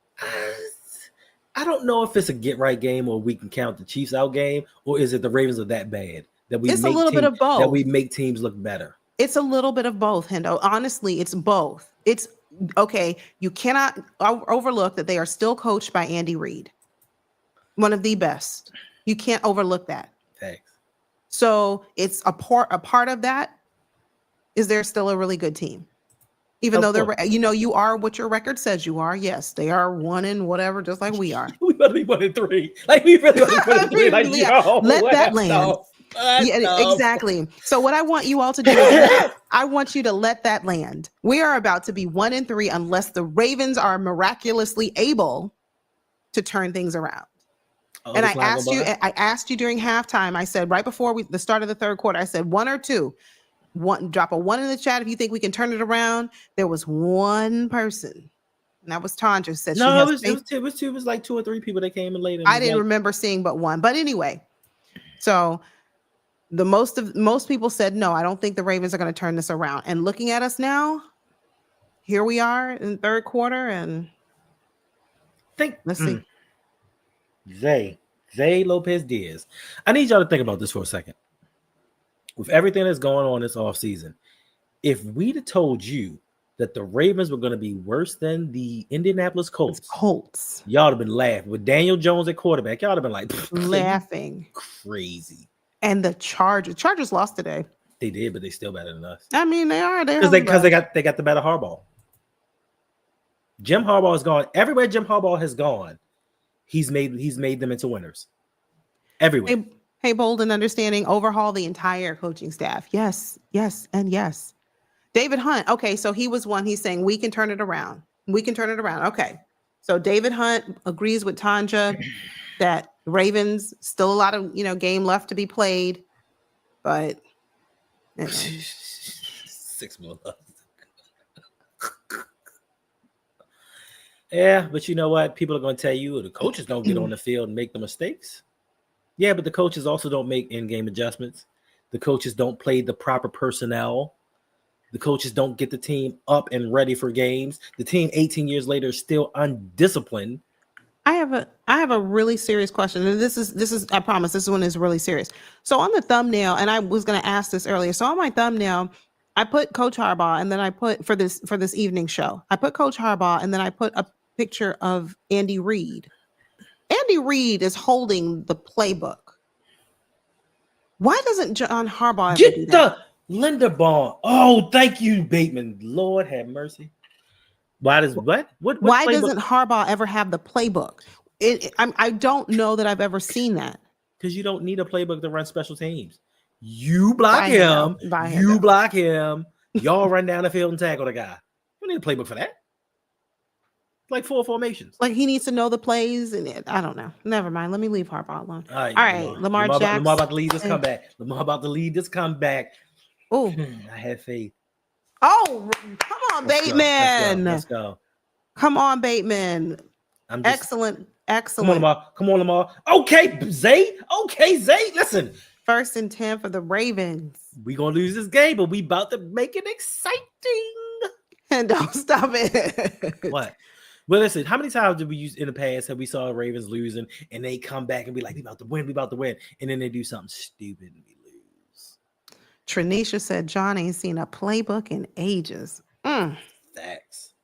I don't know if it's a get right game or we can count the Chiefs out game, or is it the Ravens are that bad that we? It's a little bit of both. That we make teams look better. It's a little bit of both, Hendo. Honestly, it's both. It's okay. You cannot overlook that they are still coached by Andy Reid, one of the best. You can't overlook that. Thanks. So it's a part of that is they're still a really good team. Even though they're, you are what your record says you are. Yes, they are 1 and whatever, just like we are. We better be 1 and 3. Like we really want to be 1 and 3. Like, let that land. Exactly. So what I want you all to do is I want you to let that land. We are about to be 1 and 3 unless the Ravens are miraculously able to turn things around. And I asked you during halftime. I said right before the start of the third quarter, I said 1 or 2. Drop a 1 in the chat if you think we can turn it around. There was one person, and that was Tanja. Said no, it was 2. It was like 2 or 3 people that came in later. I didn't remember seeing but one. But anyway, so the most people said no. I don't think the Ravens are going to turn this around. And looking at us now, here we are in third quarter, and let's see. Zay Lopez Diaz. I need y'all to think about this for a second. With everything that's going on this offseason, if we'd have told you that the Ravens were going to be worse than the Indianapolis Colts, y'all would have been laughing. With Daniel Jones at quarterback, y'all would have been like laughing. Crazy. And the Chargers lost today. They did, but they still better than us. I mean, they are. Because they got the better Harbaugh. Jim Harbaugh is gone. Everywhere Jim Harbaugh has gone, he's made them into winners. Everywhere. Hey, bold and understanding, overhaul the entire coaching staff. Yes, and yes. David Hunt. Okay, so he was one. He's saying we can turn it around. Okay. So David Hunt agrees with Tanja that Ravens still a lot of game left to be played, but 6 more left. Yeah, but you know what? People are going to tell you the coaches don't get on the field and make the mistakes. Yeah, but the coaches also don't make in-game adjustments. The coaches don't play the proper personnel. The coaches don't get the team up and ready for games. The team 18 years later is still undisciplined. I have a really serious question. And this is I promise this one is really serious. So on the thumbnail, and I was going to ask this earlier. So on my thumbnail, I put Coach Harbaugh, and then I put for this evening show, I put Coach Harbaugh, and then I put a picture of Andy Reid. Andy Reid is holding the playbook. Why doesn't John Harbaugh get the Linderbaum? Oh, thank you, Bateman. Lord have mercy. Why does what? Why doesn't Harbaugh ever have the playbook? I don't know that I've ever seen that. Because you don't need a playbook to run special teams. You block him. You block him. Y'all run down the field and tackle the guy. You need a playbook for that. Like 4 formations. Like he needs to know the plays, and I don't know. Never mind. Let me leave Harbaugh alone. All right, Lamar Jackson. Lamar about to lead this comeback. Lamar about to lead this comeback. Oh, I had faith. Oh, come on, Bateman. Let's go. Come on, Bateman. Excellent. Come on, Lamar. Okay, Zay. Listen. 1st and 10 for the Ravens. We gonna lose this game, but we about to make it exciting. And don't stop it. What? Well, listen, how many times did we use in the past have we saw the Ravens losing and they come back and be like, we about to win, and then they do something stupid and we lose. Tranisha said John ain't seen a playbook in ages. Facts.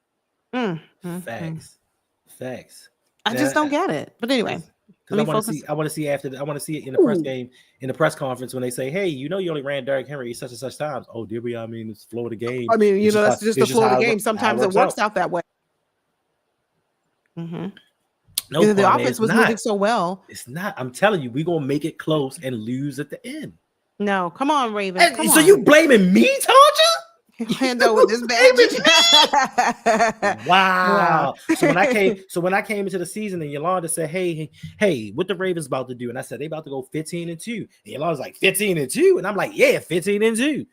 Facts. I just don't get it. But anyway. I want to see it in the press game, in the press conference when they say, hey, you only ran Derrick Henry such and such times. Oh, did we? I mean, it's Florida game. I mean, that's just the Florida game. Sometimes it works out that way. Mm-hmm. No, the offense was moving so well. It's not. I'm telling you, we're gonna make it close and lose at the end. No, come on, Ravens. So you blaming me, Tanja? Hand over this badge. Wow. So when I came into the season and Yolanda said, hey, what the Ravens about to do? And I said, they about to go 15-2. And Yolanda's like 15-2. And I'm like, yeah, 15-2.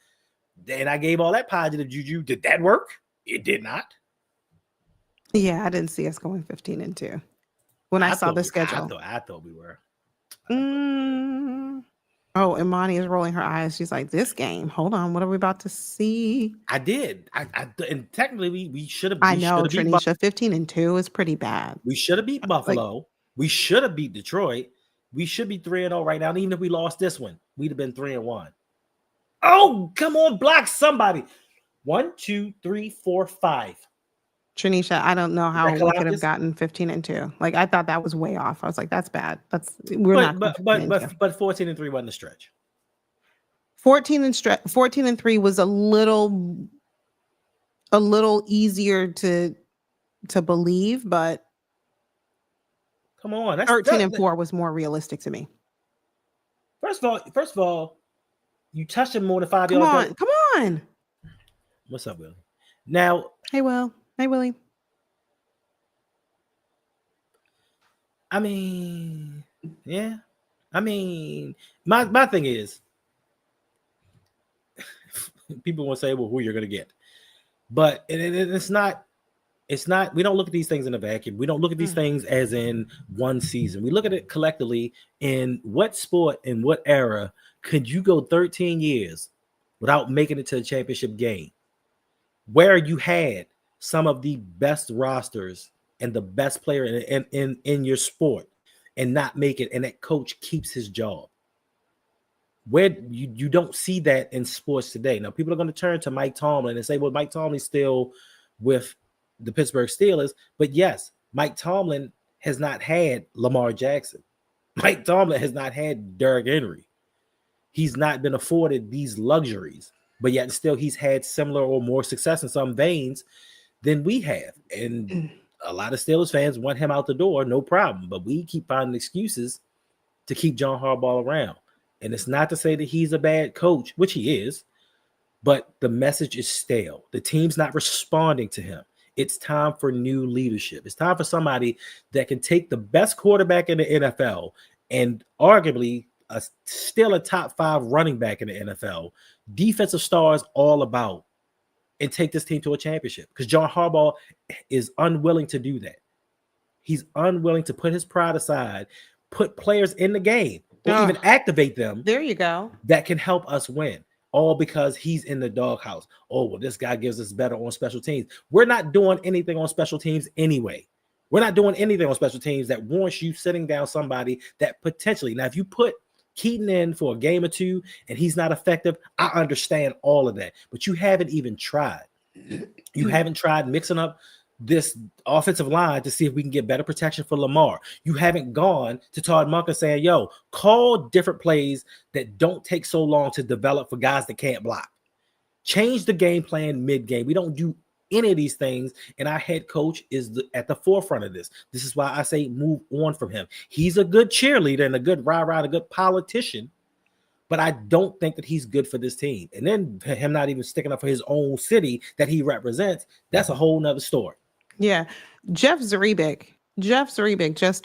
Then I gave all that positive juju. Did that work? It did not. Yeah, I didn't see us going 15-2 when I saw the schedule. I thought we were. Oh, Imani is rolling her eyes. She's like, this game. Hold on. What are we about to see? I did. And technically, we should have. I know, Tranisha. 15-2 is pretty bad. We should have beat Buffalo. We should have beat Detroit. We should be 3-0 right now. And even if we lost this one, we'd have been 3-1. Oh, come on, block somebody. 1, 2, 3, 4, 5. Tranisha, I don't know how we could have gotten 15-2. Like, I thought that was way off. I was like, that's bad. But 14-3 wasn't a stretch. 14-3 was a little easier to believe, but come on, 13-4 was more realistic to me. First of all, you touched him more than 5 yards. Come on. What's up, Willie? Now, hey, Will. Hey, Willie. I mean, yeah. I mean, my thing is, people will say, well, who you're going to get. But it's not, we don't look at these things in a vacuum. We don't look at these things as in one season. We look at it collectively in what sport, in what era could you go 13 years without making it to the championship game, where you had some of the best rosters and the best player in your sport and not make it, and that coach keeps his job. Where you don't see that in sports today. Now, people are going to turn to Mike Tomlin and say, well, Mike Tomlin's still with the Pittsburgh Steelers. But yes, Mike Tomlin has not had Lamar Jackson. Mike Tomlin has not had Derrick Henry. He's not been afforded these luxuries, but yet still he's had similar or more success in some veins than we have. And a lot of Steelers fans want him out the door, no problem. But we keep finding excuses to keep John Harbaugh around. And it's not to say that he's a bad coach, which he is, but the message is stale. The team's not responding to him. It's time for new leadership. It's time for somebody that can take the best quarterback in the NFL and arguably still a top 5 running back in the NFL, defensive stars all about, and take this team to a championship. Because John Harbaugh is unwilling to do that. He's unwilling to put his pride aside, put players in the game, or even activate them. There you go. That can help us win. All because he's in the doghouse. Oh, well, this guy gives us better on special teams. We're not doing anything on special teams anyway. We're not doing anything on special teams that warrants you sitting down somebody that potentially. Now, if you put Keaton in for a game or two and he's not effective, I understand all of that. But you haven't even tried. You haven't tried mixing up this offensive line to see if we can get better protection for Lamar. You haven't gone to Todd Monken saying, yo, call different plays that don't take so long to develop for guys that can't block. Change the game plan mid-game. We don't do any of these things, and our head coach is at the forefront of this. This is why I say move on from him. He's a good cheerleader and a good rah-rah, a good politician, but I don't think that he's good for this team. And then him not even sticking up for his own city that he represents, that's a whole nother story. Yeah. Jeff Zrebic just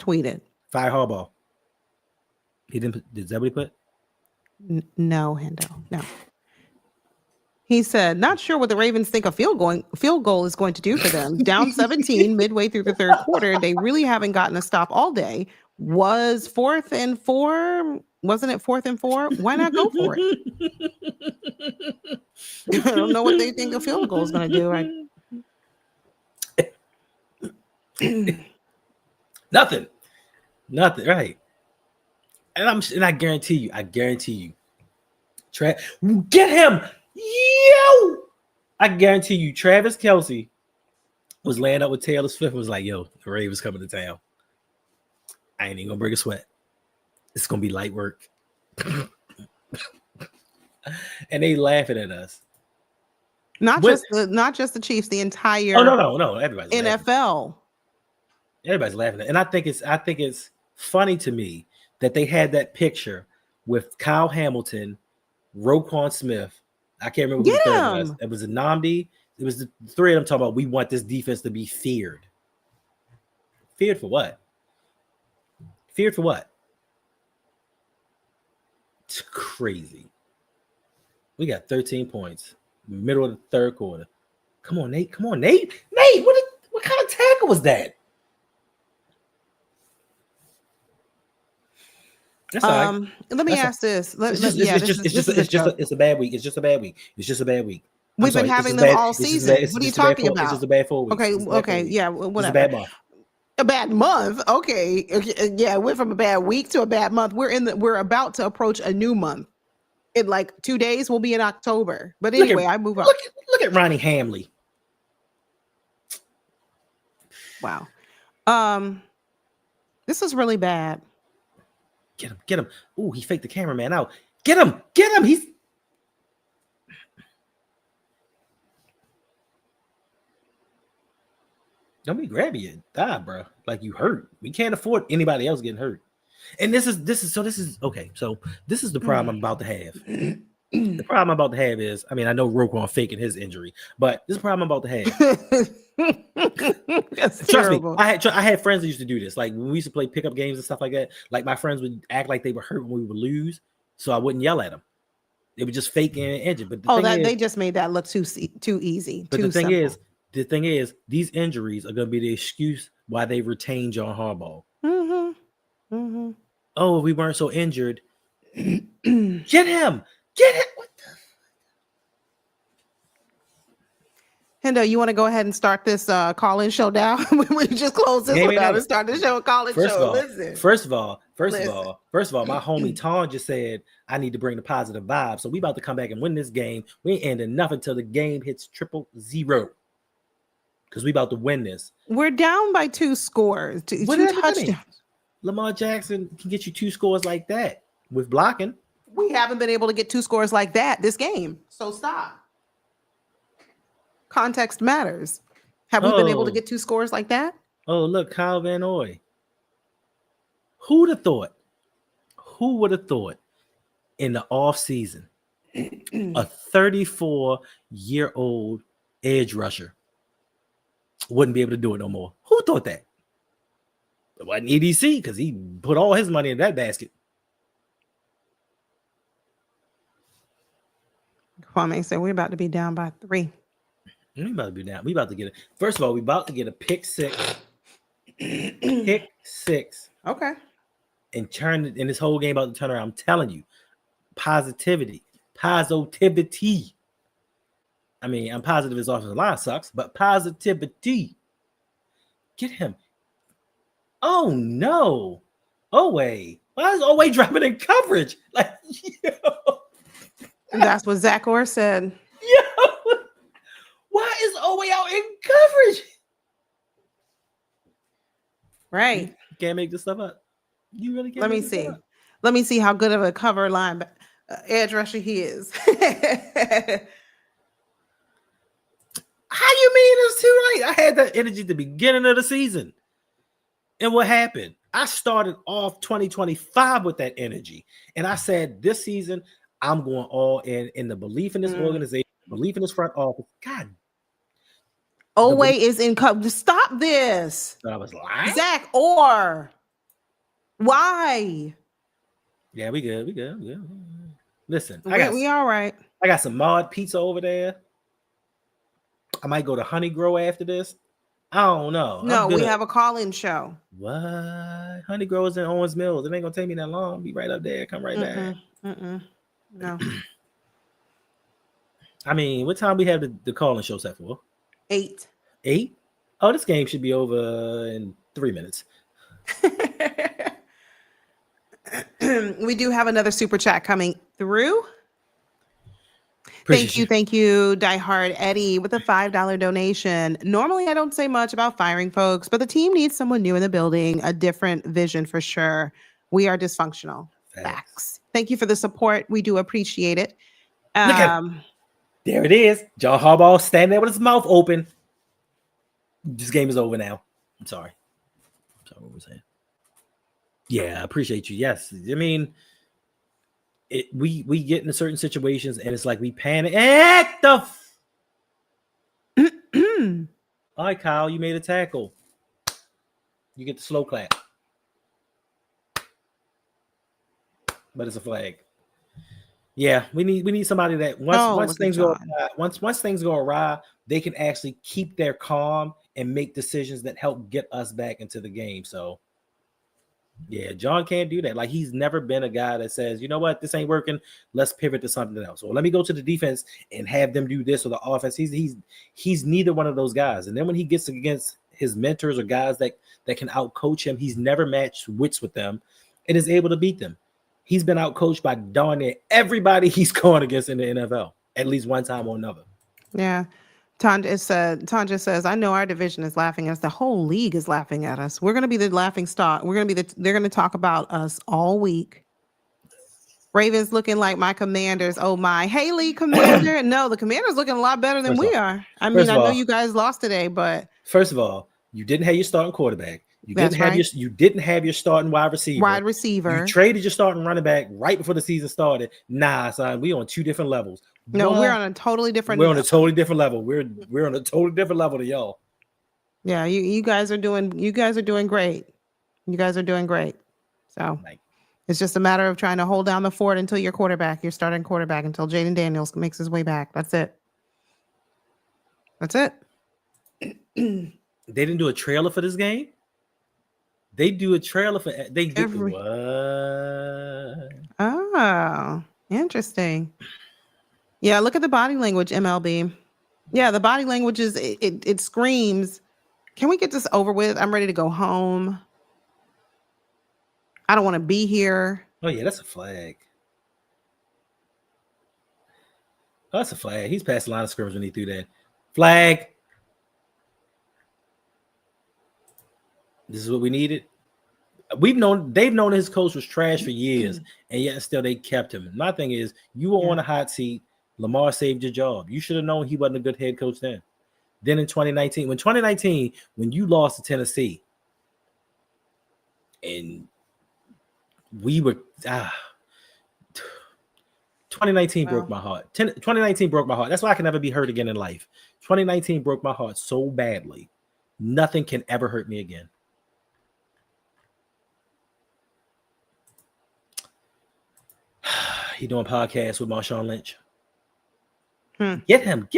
tweeted. Fire Harbaugh. He didn't put, did that what he put? No, Hendo. No. He said, not sure what the Ravens think a field goal is going to do for them. Down 17 midway through the third quarter. They really haven't gotten a stop all day. Was 4th and 4? Wasn't it 4th and 4? Why not go for it? I don't know what they think a field goal is going to do. Nothing. Right. And I guarantee you, get him. Yo, I guarantee you, Travis Kelce was laying up with Taylor Swift and was like, yo, the Ravens coming to town. I ain't even gonna bring a sweat. It's gonna be light work. And they laughing at us. Not just the Chiefs, the entire no. Everybody's NFL. Laughing. Everybody's laughing at it. And I think it's funny to me that they had that picture with Kyle Hamilton, Roquan Smith. I can't remember who the third was. It was Nnamdi. It was the three of them talking about we want this defense to be feared. Feared for what? Feared for what? It's crazy. We got 13 points. Middle of the third quarter. Come on, Nate. Nate, what kind of tackle was that? That's all right. Let me ask this. It's a bad week. It's just a bad week. We've been having them all season. What are you talking about? It's just a bad 4 weeks. Okay. Yeah, whatever. It's a bad month. A bad month. Okay. Yeah, went from a bad week to a bad month. We're about to approach a new month. In like 2 days, we'll be in October. But anyway, I move on. Look at Ronnie Hamley. Wow. This is really bad. Get him. Ooh, he faked the cameraman out. Get him. He's don't be grabbing you. Die, bro. Like you hurt. We can't afford anybody else getting hurt. And this is okay. So this is the problem I'm about to have. The problem I'm about to have is, I mean, I know Roquan faking his injury, but this problem I'm about to have. That's Trust terrible. me, I had friends that used to do this. Like when we used to play pickup games and stuff like that. Like my friends would act like they were hurt when we would lose, so I wouldn't yell at them. They would just fake and injured. But they just made that look too easy. But the thing is, these injuries are going to be the excuse why they retained John Harbaugh. Oh, we weren't so injured. Get him. What the? Hendo, you want to go ahead and start this call-in showdown? We just close this one out and start the show. Call-in show. Listen. First of all, my homie Tom just said I need to bring the positive vibe. So we about to come back and win this game. We ain't ending nothing until the game hits 000. Because we about to win this. We're down by 2 scores. Two touchdowns. Lamar Jackson can get you 2 scores like that with blocking. We haven't been able to get 2 scores like that this game. So stop. Context matters. Have we been able to get 2 scores like that? Oh, look, Kyle Van Noy. Who would have thought in the offseason a 34-year-old edge rusher wouldn't be able to do it no more? Who thought that? It wasn't EDC because he put all his money in that basket. Kwame said we're about to be down by 3. We about to be down. We about to get it. First of all, we about to get a pick 6. Pick 6. Okay. And turn it in this whole game about to turn around. I'm telling you, positivity. I mean, I'm positive his offensive line sucks, but positivity. Get him. Oh no. Oway. Why is Oway dropping in coverage? Like, yo. That's what Zach Orr said. Yo. Why is Oway out in coverage? Right. You can't make this stuff up. You really can't. Let me see how good of a cover line edge rusher he is. How you mean it's too late? I had that energy at the beginning of the season. And what happened? I started off 2025 with that energy. And I said, this season, I'm going all in the belief in this organization, belief in this front office. God. Owe is in stop this. I was lying. Zach, or why? Yeah, we good. Listen, we all right. I got some mod pizza over there. I might go to Honey Grow after this. I don't know. No, we have a call-in show. What? Honey Grow is in Owens Mills. It ain't gonna take me that long. Be right up there. Come right back. No. I mean, what time we have the call-in show set for? 8. 8? Oh, this game should be over in 3 minutes. We do have another super chat coming through. Appreciate Thank you, Diehard Eddie, with a $5 donation. Normally, I don't say much about firing folks, but the team needs someone new in the building, a different vision for sure. We are dysfunctional. Facts. Thank you for the support. We do appreciate it. Look at there it is. John Harbaugh standing there with his mouth open. This game is over now. I'm sorry. What was saying? Yeah, I appreciate you. Yes, I mean, we get into certain situations and it's like we panic. All right, Kyle, you made a tackle. You get the slow clap, but it's a flag. Yeah, we need somebody that once things go awry, they can actually keep their calm and make decisions that help get us back into the game. So. Yeah, John can't do that. Like, he's never been a guy that says, you know what, this ain't working. Let's pivot to something else. Or let me go to the defense and have them do this or the offense. He's neither one of those guys. And then when he gets against his mentors or guys that can outcoach him, he's never matched wits with them and is able to beat them. He's been outcoached by darn near everybody he's gone against in the NFL at least one time or another. Yeah. Tanja says, I know our division is laughing at us. The whole league is laughing at us. We're going to be the laughing stock. They're going to talk about us all week. Ravens looking like my Commanders. Oh my. Haley, Commander. No, the Commanders looking a lot better than we are. I mean, I know you guys lost today, but. First of all, you didn't have your starting quarterback. You didn't have your starting wide receiver. You traded your starting running back right before the season started. Nah, son, we on two different levels. No, we're on a totally different. We're on a totally different level. We're on a totally different level to y'all. Yeah, you guys are doing great. You guys are doing great. So it's just a matter of trying to hold down the fort until your starting quarterback, until Jaden Daniels makes his way back. That's it. They didn't do a trailer for this game. They do a trailer for what? Oh, interesting. Yeah, look at the body language, MLB. Yeah, the body language is it screams. Can we get this over with? I'm ready to go home. I don't want to be here. Oh yeah, that's a flag. Oh, that's a flag. He's past the line of scrimmage when he threw that. Flag. This is what we needed. They've known his coach was trash for years, and yet still they kept him. My thing is, you were on a hot seat. Lamar saved your job. You should have known he wasn't a good head coach then. Then in 2019, when you lost to Tennessee, and we were 2019 broke my heart. 2019 broke my heart. That's why I can never be hurt again in life. 2019 broke my heart so badly. Nothing can ever hurt me again. He doing podcasts with Marshawn Lynch. Get him.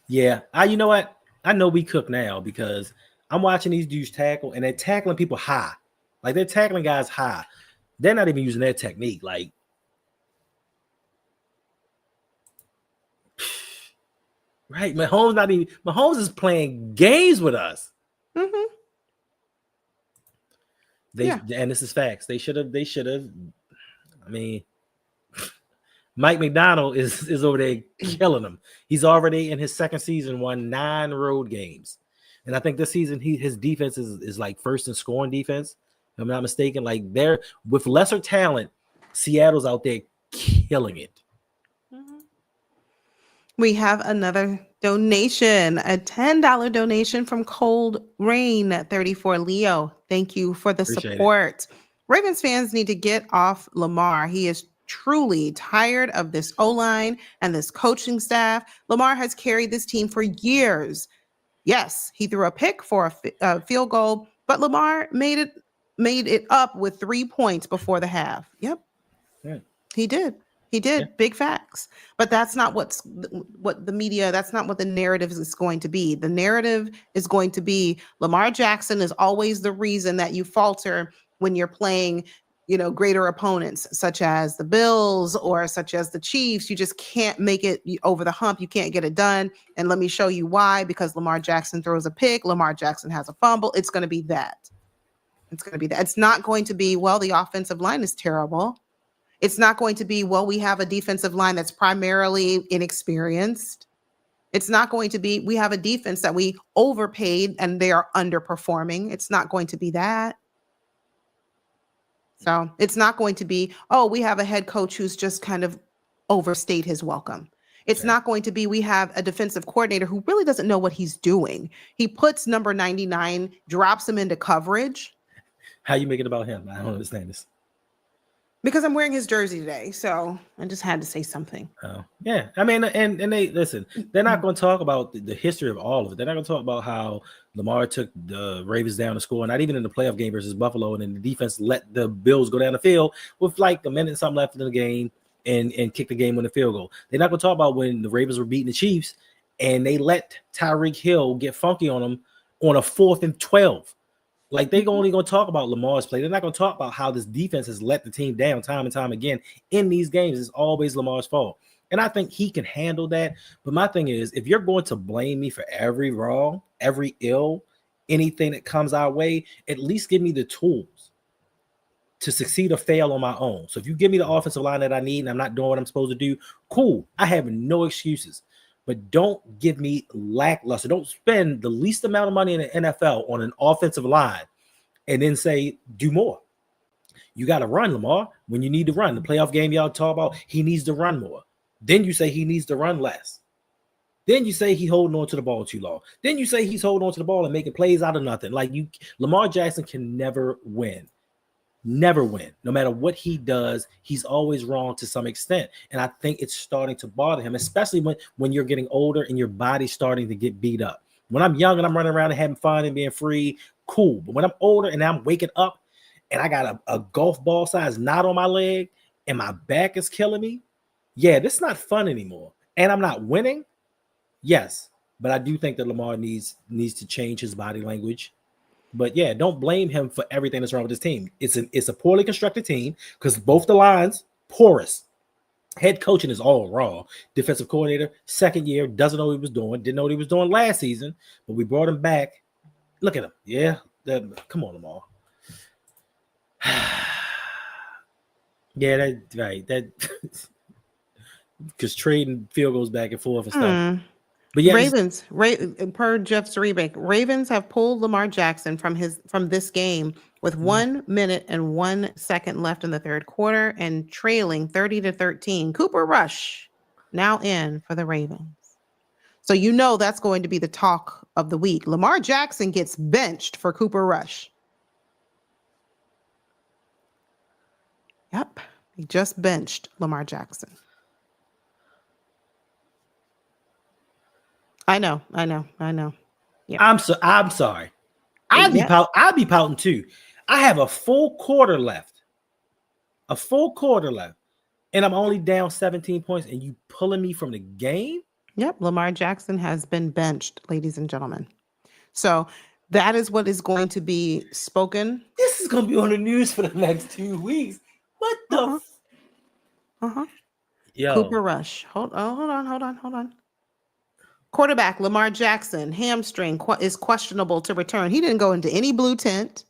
Yeah, you know what? I know we cook now because I'm watching these dudes tackle and they're tackling people high. Like, they're tackling guys high. They're not even using their technique. Like, right? Mahomes is playing games with us. And this is facts. They should have. I mean, Mike McDonald is over there killing them. He's already in his second season won 9 road games, and I think this season his defense is like first in scoring defense. If I'm not mistaken. Like, they're with lesser talent. Seattle's out there killing it. We have another donation, a $10 donation from Cold Rain 34 Leo. Thank you for the Appreciate support. Ravens fans need to get off Lamar. He is truly tired of this O-line and this coaching staff. Lamar has carried this team for years. Yes, he threw a pick for a field goal, but Lamar made it up with 3 points before the half. Yep. Yeah. He did. He did. Yeah. Big facts. But that's not what the media, that's not what the narrative is going to be. The narrative is going to be Lamar Jackson is always the reason that you falter when you're playing, greater opponents such as the Bills or such as the Chiefs. You just can't make it over the hump. You can't get it done. And let me show you why, because Lamar Jackson throws a pick. Lamar Jackson has a fumble. It's going to be that. It's going to be that. It's not going to be, well, the offensive line is terrible. It's not going to be, well, we have a defensive line that's primarily inexperienced. It's not going to be, we have a defense that we overpaid and they are underperforming. It's not going to be that. So it's not going to be, oh, we have a head coach who's just kind of overstayed his welcome. It's not going to be, we have a defensive coordinator who really doesn't know what he's doing. He puts number 99, drops him into coverage. How you make it about him? I don't understand this. Because I'm wearing his jersey today, so I just had to say something. Oh, yeah. I mean, and they listen, they're not going to talk about the history of all of it. They're not going to talk about how Lamar took the Ravens down to score, not even in the playoff game versus Buffalo, and then the defense let the Bills go down the field with like a minute and something left in the game and kick the game with a field goal. They're not going to talk about when the Ravens were beating the Chiefs and they let Tyreek Hill get funky on them on a 4th and 12. Like they're only going to talk about Lamar's play. They're not going to talk about how this defense has let the team down time and time again in these games. It's always Lamar's fault. And I think he can handle that. But my thing is, if you're going to blame me for every wrong, every ill, anything that comes our way, at least give me the tools to succeed or fail on my own. So if you give me the offensive line that I need and I'm not doing what I'm supposed to do, cool. I have no excuses. But don't give me lackluster. Don't spend the least amount of money in the NFL on an offensive line and then say, do more. You got to run, Lamar, when you need to run. The playoff game y'all talk about, he needs to run more. Then you say he needs to run less. Then you say he's holding on to the ball too long. Then you say he's holding on to the ball and making plays out of nothing. Like Lamar Jackson can never win. Never win. No matter what he does, he's always wrong to some extent. And I think it's starting to bother him, especially when you're getting older and your body's starting to get beat up. When I'm young and I'm running around and having fun and being free, cool. But when I'm older and I'm waking up and I got a golf ball size knot on my leg and my back is killing me, yeah, this is not fun anymore. And I'm not winning. Yes, but I do think that Lamar needs to change his body language. But yeah, don't blame him for everything that's wrong with this team. It's a poorly constructed team because both the lines porous. Head coaching is all raw. Defensive coordinator, second year, doesn't know what he was doing. Didn't know what he was doing last season, but we brought him back. Look at him. Yeah, come on, Lamar. Yeah, that right. That because trading field goes back and forth and stuff. But yeah, Ravens, per Jeff Zrebiec, Ravens have pulled Lamar Jackson from this game with 1 minute and 1 second left in the third quarter and trailing 30-13. Cooper Rush now in for the Ravens. So that's going to be the talk of the week. Lamar Jackson gets benched for Cooper Rush. Yep, he just benched Lamar Jackson. I know. Yeah. I'm sorry. I'd be pouting too. I have a full quarter left. And I'm only down 17 points and you pulling me from the game? Yep. Lamar Jackson has been benched, ladies and gentlemen. So that is what is going to be spoken. This is going to be on the news for the next 2 weeks. What the? Yo. Cooper Rush. Hold on. Quarterback Lamar Jackson, hamstring is questionable to return. He didn't go into any blue tent.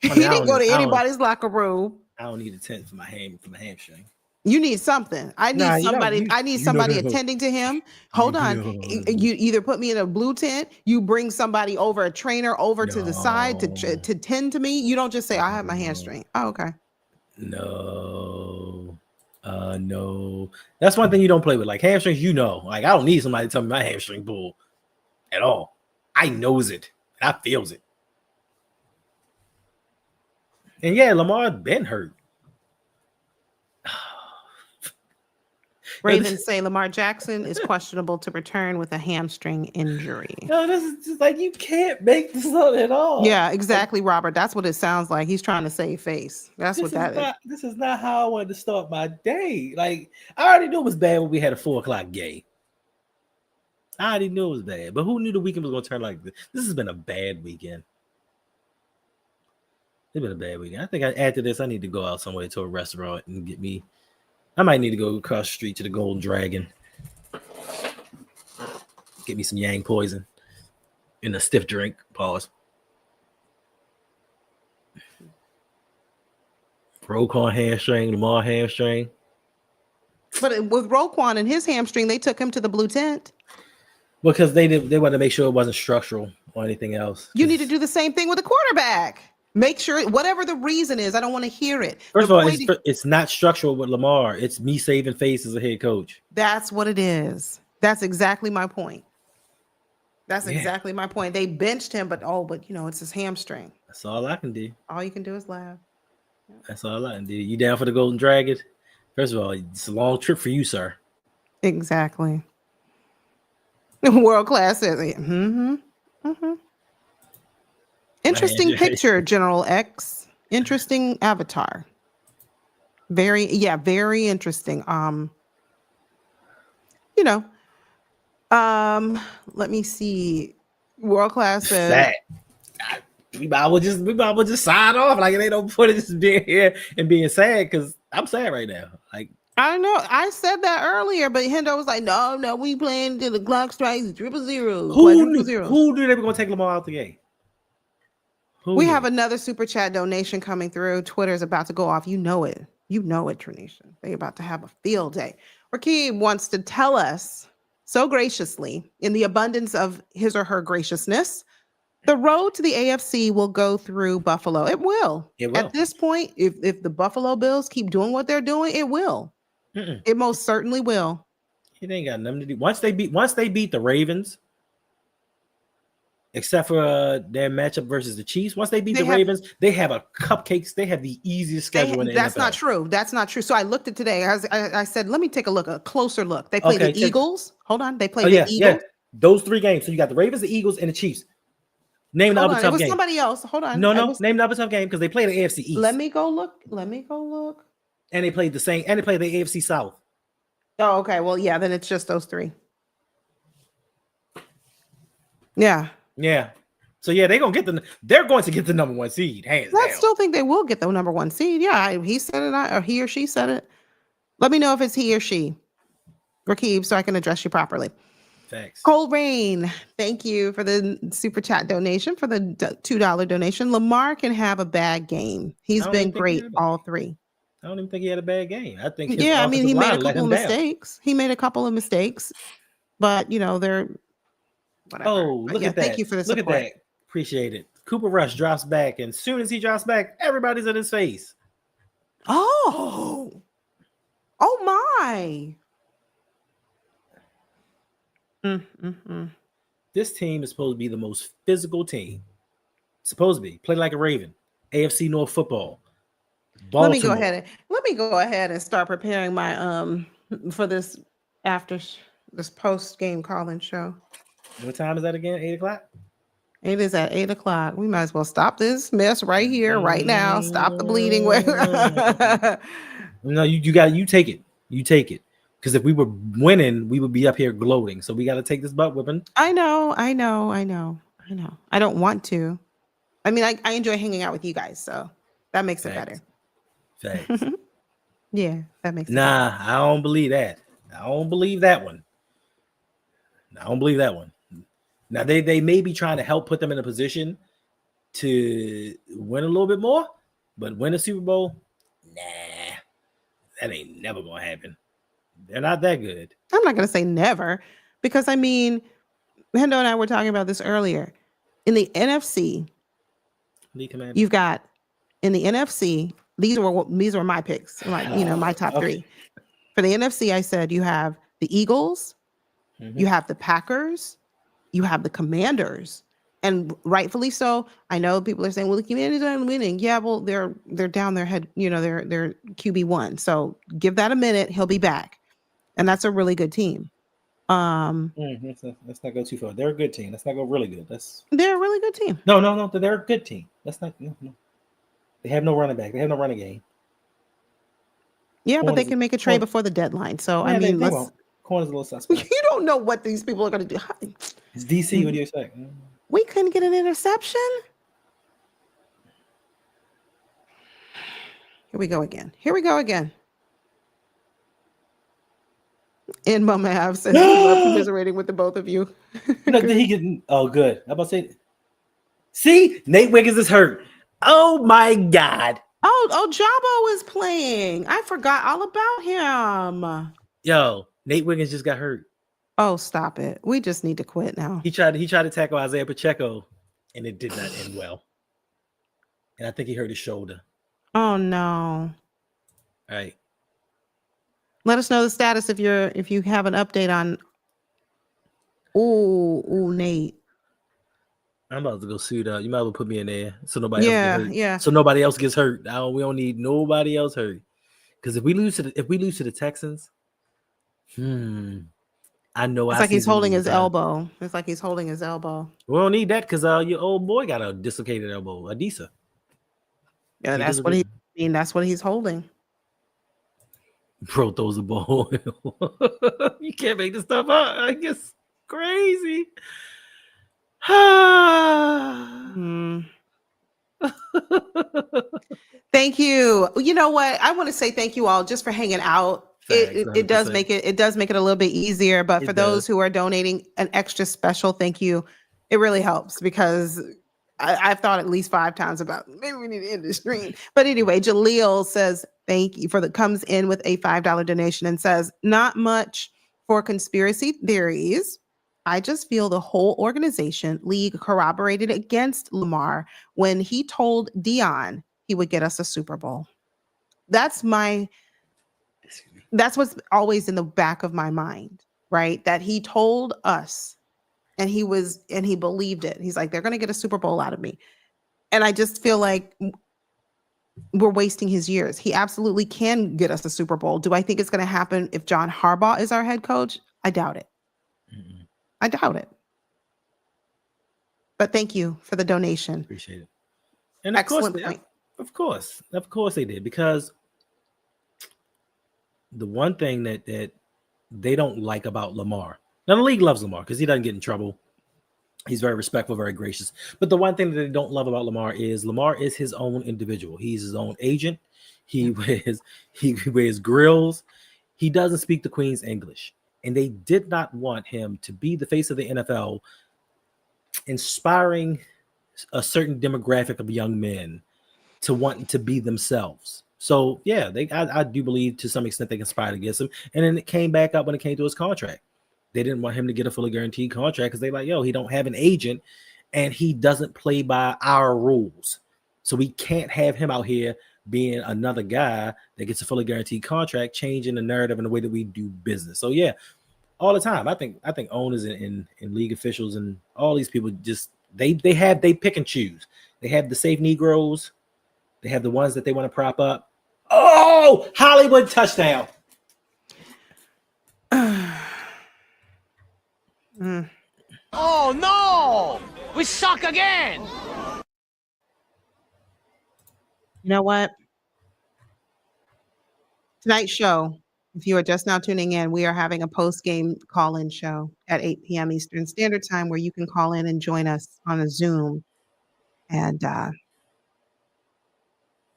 He didn't go to anybody's locker room. I don't need a tent for my hamstring. You need something. I need somebody attending to him. Hold on. You either put me in a blue tent, you bring somebody over, a trainer over to the side to tend to me. You don't just say, I have my hamstring. Oh, okay. No. No. That's one thing you don't play with. Like hamstrings, you know. Like I don't need somebody to tell me my hamstring pull at all. I knows it. I feels it. And yeah, Lamar been hurt. Ravens say Lamar Jackson is questionable to return with a hamstring injury. No, this is just like you can't make this up at all. Yeah, exactly, Robert. That's what it sounds like. He's trying to save face. That's what that is. This is not how I wanted to start my day. Like I already knew it was bad when we had a 4:00 game. I already knew it was bad, but who knew the weekend was going to turn like this? This has been a bad weekend. It's been a bad weekend. I think after this, I need to go out somewhere to a restaurant and get me. I might need to go across the street to the Golden Dragon. Get me some Yang Poison in a stiff drink. Pause. Roquan hamstring, Lamar hamstring. But with Roquan and his hamstring, they took him to the blue tent. Because they wanted to make sure it wasn't structural or anything else. You need to do the same thing with the quarterback. Make sure, whatever the reason is, I don't want to hear it. First of all, it's not structural with Lamar. It's me saving face as a head coach. That's what it is. That's exactly my point. That's exactly my point. They benched him, but it's his hamstring. That's all I can do. All you can do is laugh. That's all I can do. You down for the Golden Dragon? First of all, it's a long trip for you, sir. Exactly. World class says it. Interesting picture, General X. Interesting avatar. Very interesting. Let me see. World class says we might well just sign off. Like they don't put it just being here and being sad because I'm sad right now. Like I know I said that earlier, but Hendo was like, no, we playing to the clock strikes 000. Who knew they were gonna take Lamar out the game? We have another super chat donation coming through. Twitter's about to go off. You know it. Trination. They're about to have a field day. Rakeem wants to tell us so graciously, in the abundance of his or her graciousness, the road to the AFC will go through Buffalo. It will. At this point, if the Buffalo Bills keep doing what they're doing, it will. It most certainly will. It ain't got nothing to do. Once they beat the Ravens, except for their matchup versus the Chiefs. Once they beat the Ravens, they have a cupcakes. They have the easiest schedule in the That's NFL. That's not true. So I looked at today. I said, let me take a closer look. They play the Eagles. Hold on. They play the Eagles. Yeah. Those 3 games. So you got the Ravens, the Eagles, and the Chiefs. Name the other tough game. Somebody else. Hold on. No. Name the other tough game because they play the AFC East. Let me go look. And they played the same. And they played the AFC South. Oh, okay. Well, yeah. Then it's just those 3. Yeah. So yeah, they're going to get the number 1 seed. Hands down. I still think they will get the number 1 seed. Yeah, he said it, or he or she said it. Let me know if it's he or she, Rakib, so I can address you properly. Thanks. Cold Rain, thank you for the super chat donation, for the $2 donation. Lamar can have a bad game. He's been great all 3. I don't even think he had a bad game. I think he made a couple of mistakes. He made a couple of mistakes, but they're whatever. Oh, look at that. Thank you for the support. Look at that. Appreciate it. Cooper Rush drops back, and as soon as he drops back, everybody's in his face. Oh my. This team is supposed to be the most physical team. Supposed to be. Play like a Raven. AFC North football. Baltimore. Let me go ahead and start preparing my for this this post game call-in show. What time is that again? 8:00? It is at 8:00. We might as well stop this mess right here, right now. Stop the bleeding. No, you take it. You take it. Because if we were winning, we would be up here gloating. So we got to take this butt whipping. I know. I don't want to. I mean, I enjoy hanging out with you guys, so that makes it better. Thanks. Yeah, that makes sense. Nah, I don't believe that. I don't believe that one. Now they may be trying to help put them in a position to win a little bit more, but win a Super Bowl, nah, that ain't never gonna happen. They're not that good. I'm not gonna say never, because I mean, Hendo and I were talking about this earlier. In the NFC, you've got in the NFC these were my picks, like, my top three. For the NFC, I said you have the Eagles, you have the Packers, you have the Commanders. And rightfully so. I know people are saying, well, the Commanders aren't winning. Yeah, well, they're down their head, they're QB1. So give that a minute, he'll be back. And that's a really good team. Let's not go too far. They're a good team. Let's not go really good. They're a really good team. No. They're a good team. Let's not. No. They have no running back. They have no running game. Yeah, but they can make a trade before the deadline. So yeah, I mean, Corner's a little suspect. You don't know what these people are going to do. It's DC. What do you expect? We couldn't get an interception. Here we go again. And Mama Av says, I love commiserating with the both of you. Did he get? Oh, good. I'm about to say. See, Nate Wiggins is hurt. Oh my God. Oh, Jabo is playing. I forgot all about him. Yo, Nate Wiggins just got hurt. Oh, stop it. We just need to quit now. He tried to tackle Isaiah Pacheco, and it did not end well. And I think he hurt his shoulder. Oh no. All right. Let us know the status if you have an update on. Ooh, Nate. I'm about to go suit up. You might as well put me in there so nobody else gets hurt. Yeah. So nobody else gets hurt. We don't need nobody else hurt. Because if we lose to the Texans, I know. It's like he's holding his elbow. We don't need that because your old boy got a dislocated elbow, Adisa. Yeah, that's what he's holding. Bro throws the ball. You can't make this stuff up. I guess crazy. Thank you. You know what? I want to say thank you all just for hanging out. It does make it a little bit easier. But for those who are donating an extra special thank you, it really helps because I've thought at least 5 times about maybe we need to end the stream. But anyway, Jaleel says thank you comes in with a $5 donation and says, not much for conspiracy theories. I just feel the whole organization league corroborated against Lamar when he told Dion he would get us a Super Bowl. That's what's always in the back of my mind, right? That he told us and he believed it. He's like, they're going to get a Super Bowl out of me. And I just feel like we're wasting his years. He absolutely can get us a Super Bowl. Do I think it's going to happen if John Harbaugh is our head coach? I doubt it. I doubt it. But thank you for the donation. Appreciate it. And excellent point. Of course they did, because the one thing that they don't like about Lamar. Now the league loves Lamar because he doesn't get in trouble. He's very respectful, very gracious. But the one thing that they don't love about Lamar is his own individual. He's his own agent. He wears grills. He doesn't speak the Queen's English. And they did not want him to be the face of the NFL, inspiring a certain demographic of young men to want to be themselves. So yeah, I do believe to some extent they conspired against him. And then it came back up when it came to his contract. They didn't want him to get a fully guaranteed contract because they like, he don't have an agent and he doesn't play by our rules. So we can't have him out here being another guy that gets a fully guaranteed contract, changing the narrative and the way that we do business. So yeah, all the time. I think owners and league officials and all these people just they pick and choose. They have the safe Negroes, they have the ones that they want to prop up. Oh, Hollywood touchdown. Oh no! We suck again! You know what? Tonight's show, if you are just now tuning in, we are having a post-game call-in show at 8 p.m. Eastern Standard Time where you can call in and join us on a Zoom and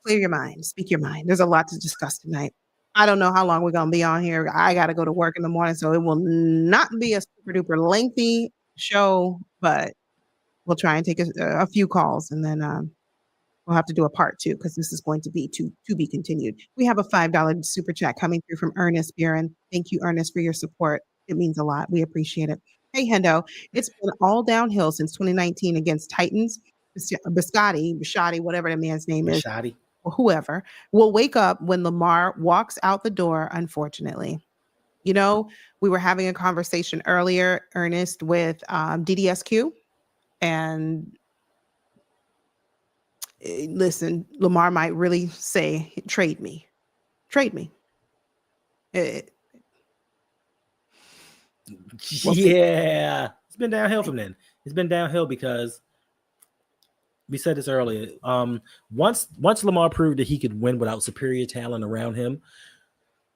clear your mind, speak your mind. There's a lot to discuss tonight. I don't know how long we're going to be on here. I got to go to work in the morning, so it will not be a super-duper lengthy show, but we'll try and take a few calls, and then we'll have to do a part 2 because this is going to be to be continued. We have a $5 super chat coming through from Ernest Buren. Thank you, Ernest, for your support. It means a lot. We appreciate it. Hey, Hendo, it's been all downhill since 2019 against Titans. Biscotti, whatever the man's name is. whoever will wake up when Lamar walks out the door, unfortunately. You know, we were having a conversation earlier, Ernest, with DDSQ. And listen, Lamar might really say, trade me. Trade me. We'll see. Yeah. It's been downhill from then. It's been downhill because we said this earlier. Once Lamar proved that he could win without superior talent around him,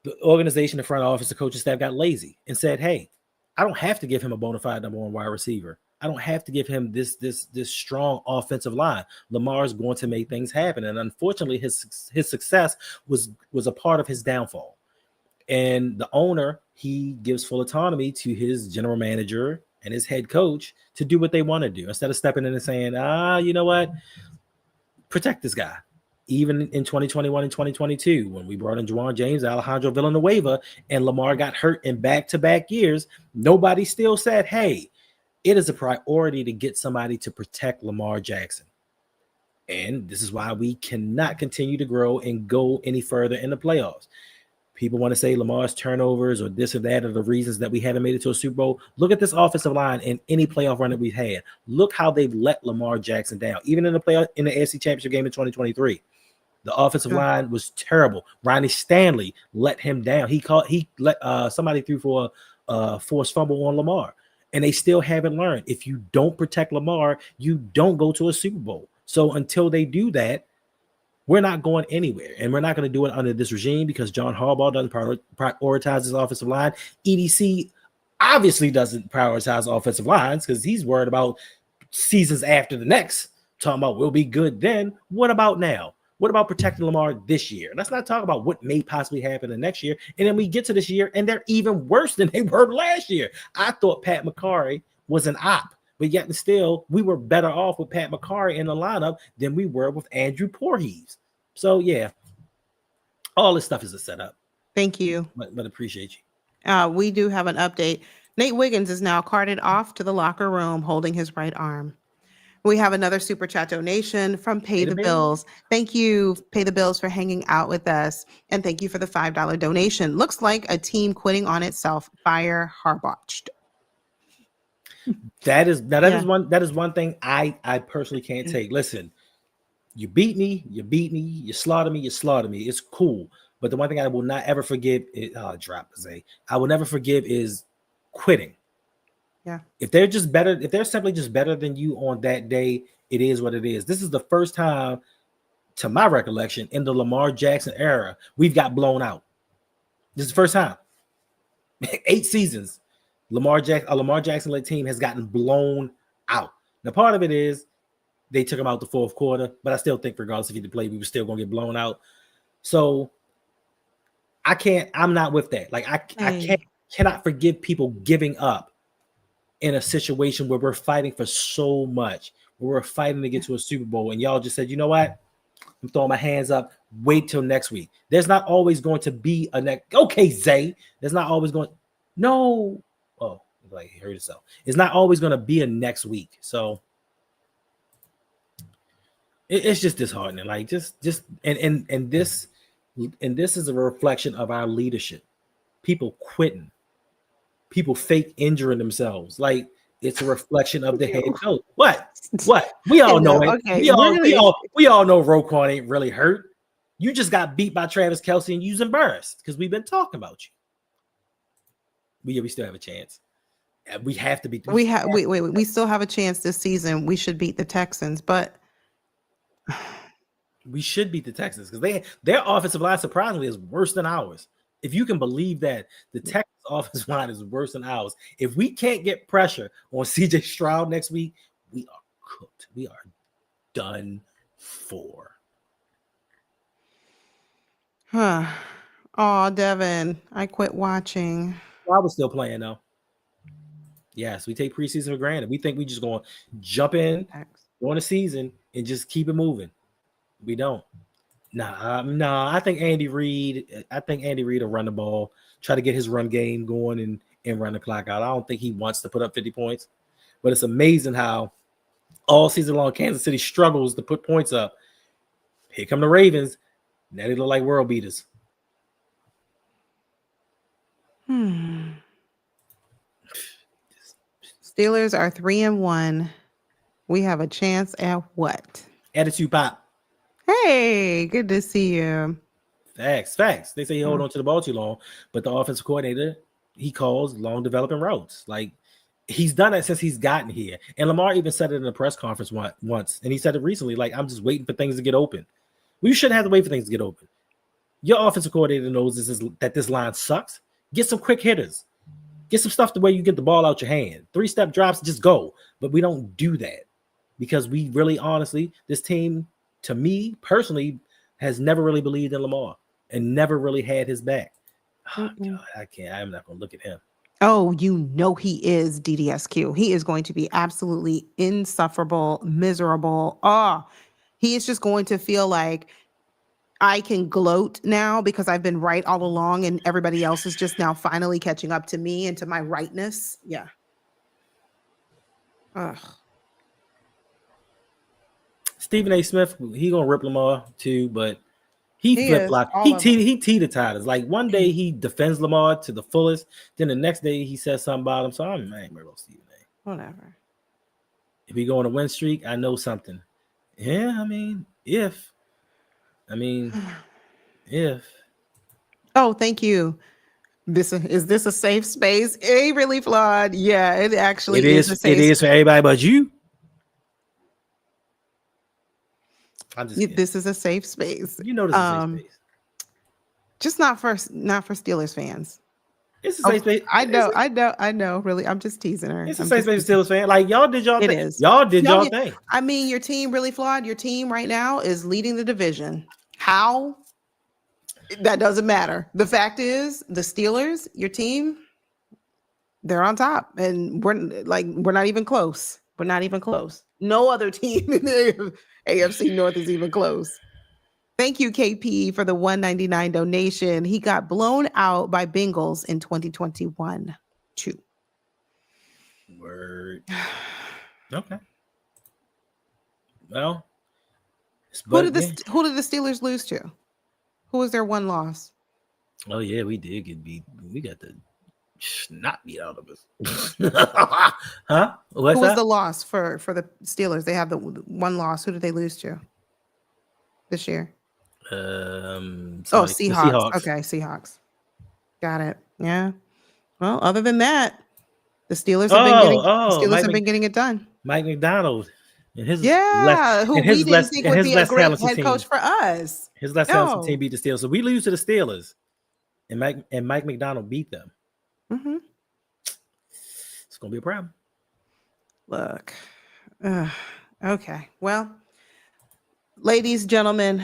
the organization, the front office, the coaching staff got lazy and said, hey, I don't have to give him a bona fide number one wide receiver. I don't have to give him this strong offensive line. Lamar's going to make things happen. And unfortunately, his success was a part of his downfall. And the owner, he gives full autonomy to his general manager and his head coach to do what they want to do instead of stepping in and saying, you know what? Protect this guy. Even in 2021 and 2022, when we brought in Juwan James, Alejandro Villanueva, and Lamar got hurt in back-to-back years, nobody still said, hey, it is a priority to get somebody to protect Lamar Jackson. And this is why we cannot continue to grow and go any further in the playoffs. People want to say Lamar's turnovers or this or that are the reasons that we haven't made it to a Super Bowl. Look at this offensive line in any playoff run that we've had. Look how they've let Lamar Jackson down. Even in the playoff in the AFC Championship game in 2023, the offensive line was terrible. Ronnie Stanley let him down. He let somebody threw for a forced fumble on Lamar, and they still haven't learned. If you don't protect Lamar, you don't go to a Super Bowl. So until they do that, we're not going anywhere, and we're not going to do it under this regime because John Harbaugh doesn't prioritize his offensive line. EDC obviously doesn't prioritize offensive lines because he's worried about seasons after the next, talking about we'll be good then. What about now? What about protecting Lamar this year? Let's not talk about what may possibly happen the next year. And then we get to this year, and they're even worse than they were last year. I thought Pat McCarry was an op, but yet and still, we were better off with Pat McCarry in the lineup than we were with Andrew Voorhees. So, yeah, all this stuff is a setup. Thank you. But appreciate you. We do have an update. Nate Wiggins is now carted off to the locker room holding his right arm. We have another super chat donation from Pay the Bills. Thank you, Pay the Bills, for hanging out with us. And thank you for the $5 donation. Looks like a team quitting on itself. Fire Harbaugh. That is one thing I personally can't take. Listen, you beat me, you slaughter me, It's cool. But the one thing I will not ever forgive is I will never forgive is quitting. Yeah. If they're simply just better than you on that day, it is what it is. This is the first time, to my recollection, in the Lamar Jackson era, we've got blown out. This is the first time. 8 seasons, a Lamar Jackson-led team has gotten blown out. Now, part of it is they took him out the fourth quarter, but I still think regardless if he played, we were still going to get blown out. So I'm not with that. Like I cannot forgive people giving up in a situation where we're fighting for so much, where we're fighting to get to a Super Bowl, and y'all just said, you know what? I'm throwing my hands up. Wait till next week. There's not always going to be a next. Okay, Zay. There's not always going. No. Oh, like he heard himself. It's not always going to be a next week. So it's just disheartening. Like just and this is a reflection of our leadership. People quitting. People fake injuring themselves. Like it's a reflection of the head coach. What? We all know it. Okay. We all know Roquan ain't really hurt. You just got beat by Travis Kelce and you's embarrassed because we've been talking about you. We still have a chance. We have to beat. We still have a chance this season. We should beat the Texans, but we should beat the Texans because their offensive line surprisingly is worse than ours. If you can believe that, the Texans offensive line is worse than ours. If we can't get pressure on CJ Stroud next week, we are cooked. We are done for. Oh, Devin, I quit watching. Well, I was still playing though. Yes, we take preseason for granted. We think we just going to jump in during the season and just keep it moving. We don't. Nah. I think Andy Reid will run the ball, try to get his run game going and run the clock out. I don't think he wants to put up 50 points. But it's amazing how all season long Kansas City struggles to put points up. Here come the Ravens. Now they look like world beaters. Steelers are 3-1. We have a chance at what? Attitude pop. Hey, good to see you. Facts. They say he hold on to the ball too long, but the offensive coordinator, he calls long developing routes. Like, he's done it since he's gotten here. And Lamar even said it in a press conference once, and he said it recently, like, I'm just waiting for things to get open. We shouldn't have to wait for things to get open. Your offensive coordinator knows that this line sucks. Get some quick hitters. Get some stuff to where you get the ball out your hand. 3-step drops, just go. But we don't do that because we really, honestly, this team, to me personally, has never really believed in Lamar and never really had his back. Oh, God, I can't. I'm not going to look at him. Oh, you know he is DDSQ. He is going to be absolutely insufferable, miserable. He is just going to feel like I can gloat now because I've been right all along and everybody else is just now finally catching up to me and to my rightness. Yeah. Stephen A. Smith, he going to rip Lamar too, but he flip-flop. He teeter-totters. Like, one day he defends Lamar to the fullest. Then the next day he says something about him. So I'm not worried about Stephen A. Whatever. If we go on a win streak, I know something. Yeah, I mean, if. Oh, thank you. Is this a safe space? Really flawed. Yeah, it actually is a safe space. It is for everybody but you. I'm just kidding. This is a safe space. You know this is a safe space. Just not for Steelers fans. It's a safe space. I know. Really, I'm just teasing her. It's a safe space for Steelers fans. Like, y'all did y'all thing. It is. Y'all did y'all thing. I mean, your team really flawed. Your team right now is leading the division. How? That doesn't matter. The fact is, the Steelers, your team, they're on top, and we're not even close. We're not even close. No other team in the AFC North is even close. Thank you, KP, for the $1.99 donation. He got blown out by Bengals in 2021 too. Word. Okay. Well, who did the Steelers lose to? Who was their one loss? Oh yeah, we did get beat. We got the snot beat out of us. Huh? Who was the loss for the Steelers? They have the one loss. Who did they lose to this year? Seahawks. Seahawks. Okay, Seahawks. Got it. Yeah. Well, other than that, the Steelers have been getting it done. Mike McDonald and his who we didn't think would be a great head coach for us. His last talented team beat the Steelers, so we lose to the Steelers, and Mike McDonald beat them. Mm-hmm. It's gonna be a problem. Look, okay. Well, ladies, gentlemen,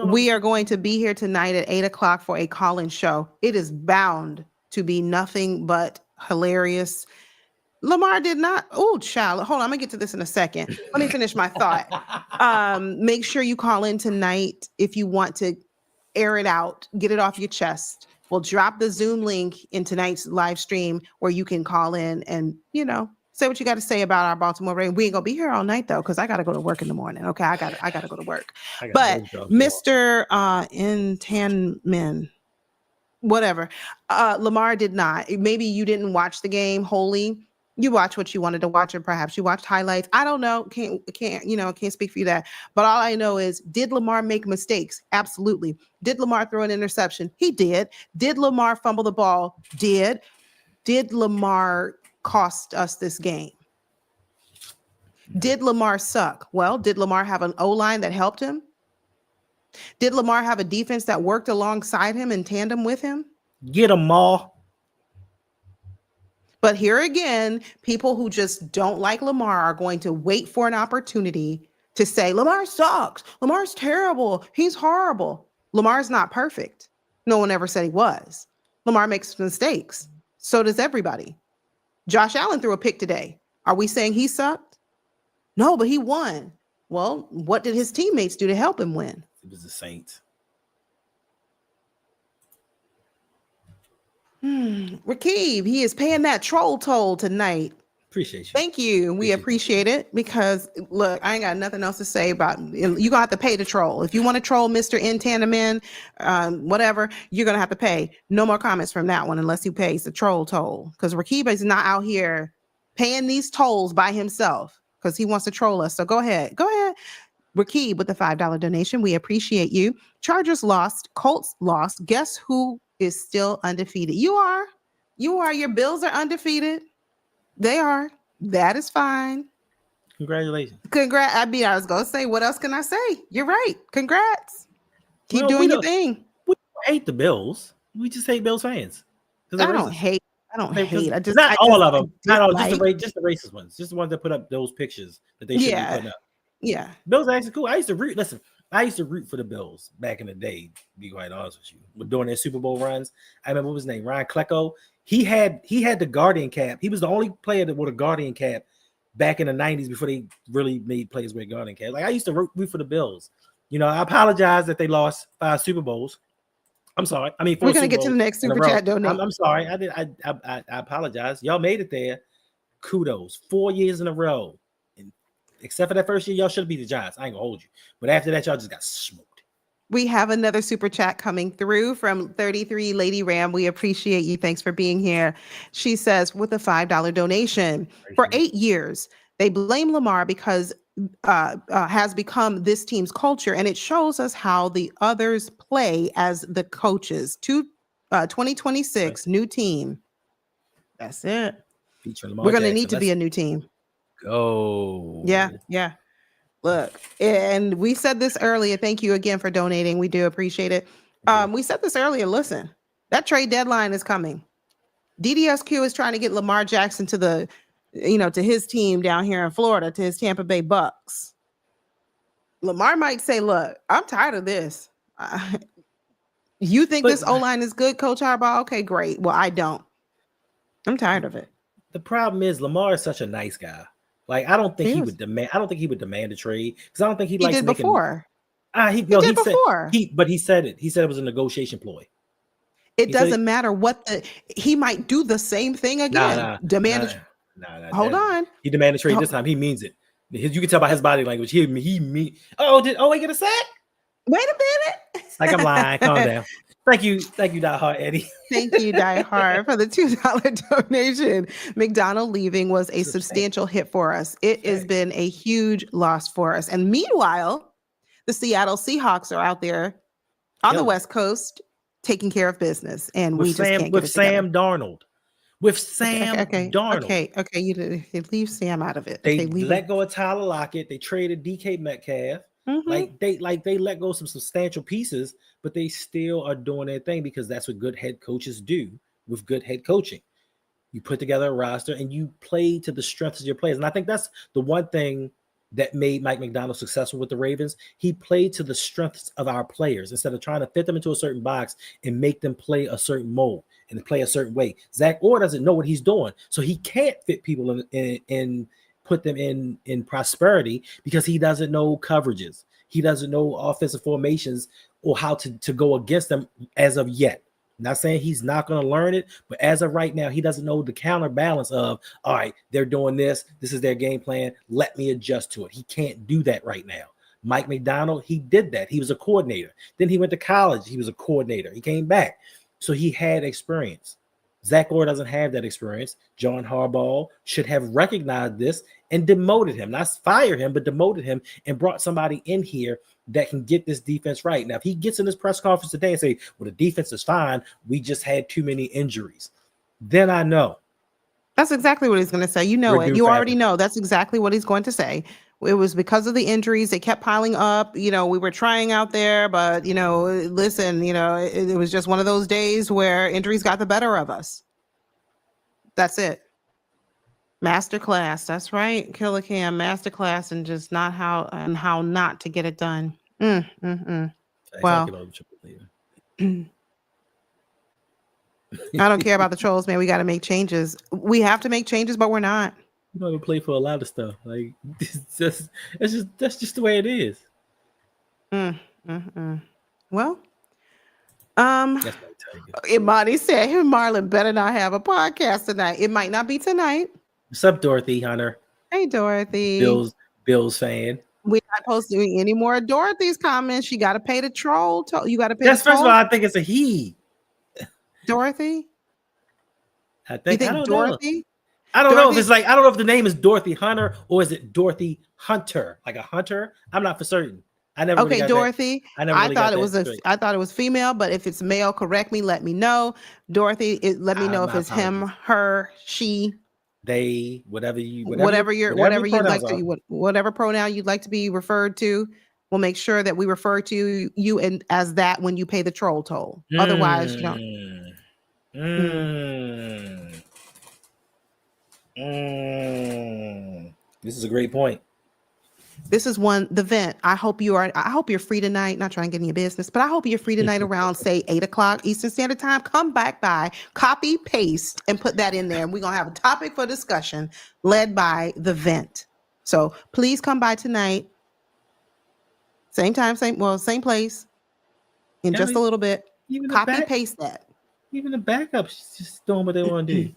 we are going to be here tonight at 8:00 for a call-in show. It is bound to be nothing but hilarious. Lamar did not. Oh, child. Hold on. I'm going to get to this in a second. Let me finish my thought. Make sure you call in tonight if you want to air it out, get it off your chest. We'll drop the Zoom link in tonight's live stream where you can call in and, say what you got to say about our Baltimore Ravens. We ain't going to be here all night, though, because I got to go to work in the morning. Okay, I got to go to work. But Mr. Intanmin, whatever, Lamar did not. Maybe you didn't watch the game wholly. You watch what you wanted to watch, or perhaps you watched highlights. I don't know. Can't speak for you that. But all I know is, did Lamar make mistakes? Absolutely. Did Lamar throw an interception? He did. Did Lamar fumble the ball? Did Lamar cost us this game? Did Lamar suck? Well, did Lamar have an O-line that helped him? Did Lamar have a defense that worked alongside him in tandem with him? Get them all. But here again, people who just don't like Lamar are going to wait for an opportunity to say, Lamar sucks. Lamar's terrible. He's horrible. Lamar's not perfect. No one ever said he was. Lamar makes mistakes. So does everybody. Josh Allen threw a pick today. Are we saying he sucked? No, but he won. Well, what did his teammates do to help him win? It was the Saints. Rakib, he is paying that troll toll tonight. Appreciate you. Thank you. We appreciate it because look, I ain't got nothing else to say about you gonna have to pay to troll. If you want to troll Mr. Intantaman, whatever, you're gonna have to pay. No more comments from that one unless he pays the troll toll. Because Rakiba is not out here paying these tolls by himself because he wants to troll us. So go ahead. Rakib with the $5 donation. We appreciate you. Chargers lost, Colts lost. Guess who is still undefeated? You are. Your Bills are undefeated. They are. That is fine. Congratulations. I was going to say, what else can I say? You're right. Congrats. Keep doing your thing. We don't hate the Bills. We just hate Bills fans. I don't hate. I just not all of them. Not all. Dislike. Just the racist ones. Just the ones that put up those pictures that they shouldn't be putting up. Yeah. Bills are actually cool. I used to root for the Bills back in the day, to be quite honest with you. But during their Super Bowl runs, I remember what was his name, Ryan Klecko. He had the Guardian cap. He was the only player that wore a Guardian cap back in the 90s before they really made players wear Guardian cap. Like I used to root for the Bills. You know, I apologize that they lost 5 Super Bowls. I'm sorry. I mean, we're gonna get to the next super chat donation. I'm sorry. I apologize. Y'all made it there. Kudos. 4 years in a row. And except for that first year, y'all should have beat the Giants. I ain't gonna hold you. But after that, y'all just got smoked. We have another super chat coming through from 33 Lady Ram. We appreciate you. Thanks for being here. She says, with a $5 donation, for 8 years, they blame Lamar because has become this team's culture, and it shows us how the others play as the coaches. 2026 new team. That's it. We're going to need to be a new team. Go. Yeah. Look, and we said this earlier. Thank you again for donating. We do appreciate it. We said this earlier. Listen, that trade deadline is coming. DDSQ is trying to get Lamar Jackson to his team down here in Florida, to his Tampa Bay Bucks. Lamar might say, look, I'm tired of this. You think this O-line is good, Coach Harbaugh? Okay, great. Well, I don't. I'm tired of it. The problem is Lamar is such a nice guy. Like, I don't think he would demand a trade because I don't think he likes did making before. He did before. But he said it. He said it was a negotiation ploy. It doesn't matter he might do the same thing again. Hold on. He demanded a trade this time. He means it. You can tell by his body language. He he get a sack? Wait a minute. Like I'm lying. Calm down. Thank you, Die Hard Eddie. Thank you, Die Hard, for the $2 donation. McDonald leaving was a substantial hit for us. It has been a huge loss for us. And meanwhile, the Seattle Seahawks are out there on the West Coast taking care of business, and we just can't get it Sam together. Darnold. With Sam Darnold. Okay. You leave Sam out of it. They let go of Tyler Lockett. They traded DK Metcalf. Mm-hmm. They let go of some substantial pieces, but they still are doing their thing because that's what good head coaches do with good head coaching. You put together a roster and you play to the strengths of your players. And I think that's the one thing that made Mike Macdonald successful with the Ravens. He played to the strengths of our players instead of trying to fit them into a certain box and make them play a certain mold and play a certain way. Zach Orr doesn't know what he's doing, so he can't fit people in put them in prosperity because he doesn't know coverages. He doesn't know offensive formations or how to go against them as of yet. I'm not saying he's not going to learn it, but as of right now, he doesn't know the counterbalance of, all right, they're doing this. This is their game plan. Let me adjust to it. He can't do that right now. Mike Macdonald, he did that. He was a coordinator. Then he went to college. He was a coordinator. He came back. So he had experience. Zach Orr doesn't have that experience. John Harbaugh should have recognized this and demoted him, not fired him, but demoted him and brought somebody in here that can get this defense right. Now, if he gets in this press conference today and say, well, the defense is fine, we just had too many injuries, then I know. That's exactly what he's going to say. You know it. You already know that's exactly what he's going to say. It was because of the injuries. They kept piling up. We were trying out there, but, listen, it was just one of those days where injuries got the better of us. That's it. Masterclass. That's right. Killer Cam masterclass and just how not to get it done. Well, I don't care about the trolls, man. We got to make changes. We have to make changes, but we're not. You don't even play for a lot of stuff. Like that's just the way it is. Well, Imani said Marlon better not have a podcast tonight. It might not be tonight. What's up, Dorothy Hunter? Hey, Dorothy. Bills fan. We're not posting any more of Dorothy's comments. You got to pay the troll. You got to pay. That's the first toll. of all, I think it's a he. Dorothy. I think I don't Dorothy. know. I don't know if it's like I don't know if the name is Dorothy Hunter or is it Dorothy Hunter, like a hunter. I'm not for certain. I never. Okay, really Dorothy. I thought it was I thought it was female, but if it's male, correct me. Let me know, Dorothy. Let me know if it's him, her, she, they, whatever you like to, whatever pronoun you'd like to be referred to. We'll make sure that we refer to you and as that when you pay the troll toll. Otherwise, you don't. This is a great point. This is the vent. I hope you're free tonight. Not trying to get in your business, but I hope you're free tonight around say 8:00 Eastern Standard Time. Come back by, copy, paste, and put that in there. And we're gonna have a topic for discussion led by the vent. So please come by tonight. Same time, same place. In just a little bit. Copy, paste that. Even the backups just doing what they want to do.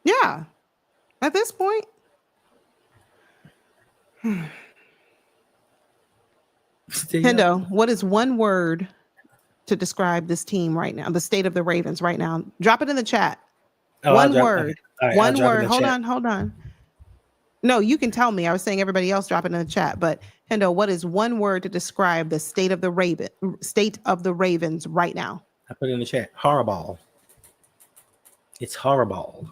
Yeah. At this point. Hendo, what is one word to describe this team right now? The state of the Ravens right now. Drop it in the chat. One word. Right, one word. Hold on. No, you can tell me. I was saying everybody else drop it in the chat, but Hendo, what is one word to describe the state of the Ravens right now? I put it in the chat. Horrible. It's horrible.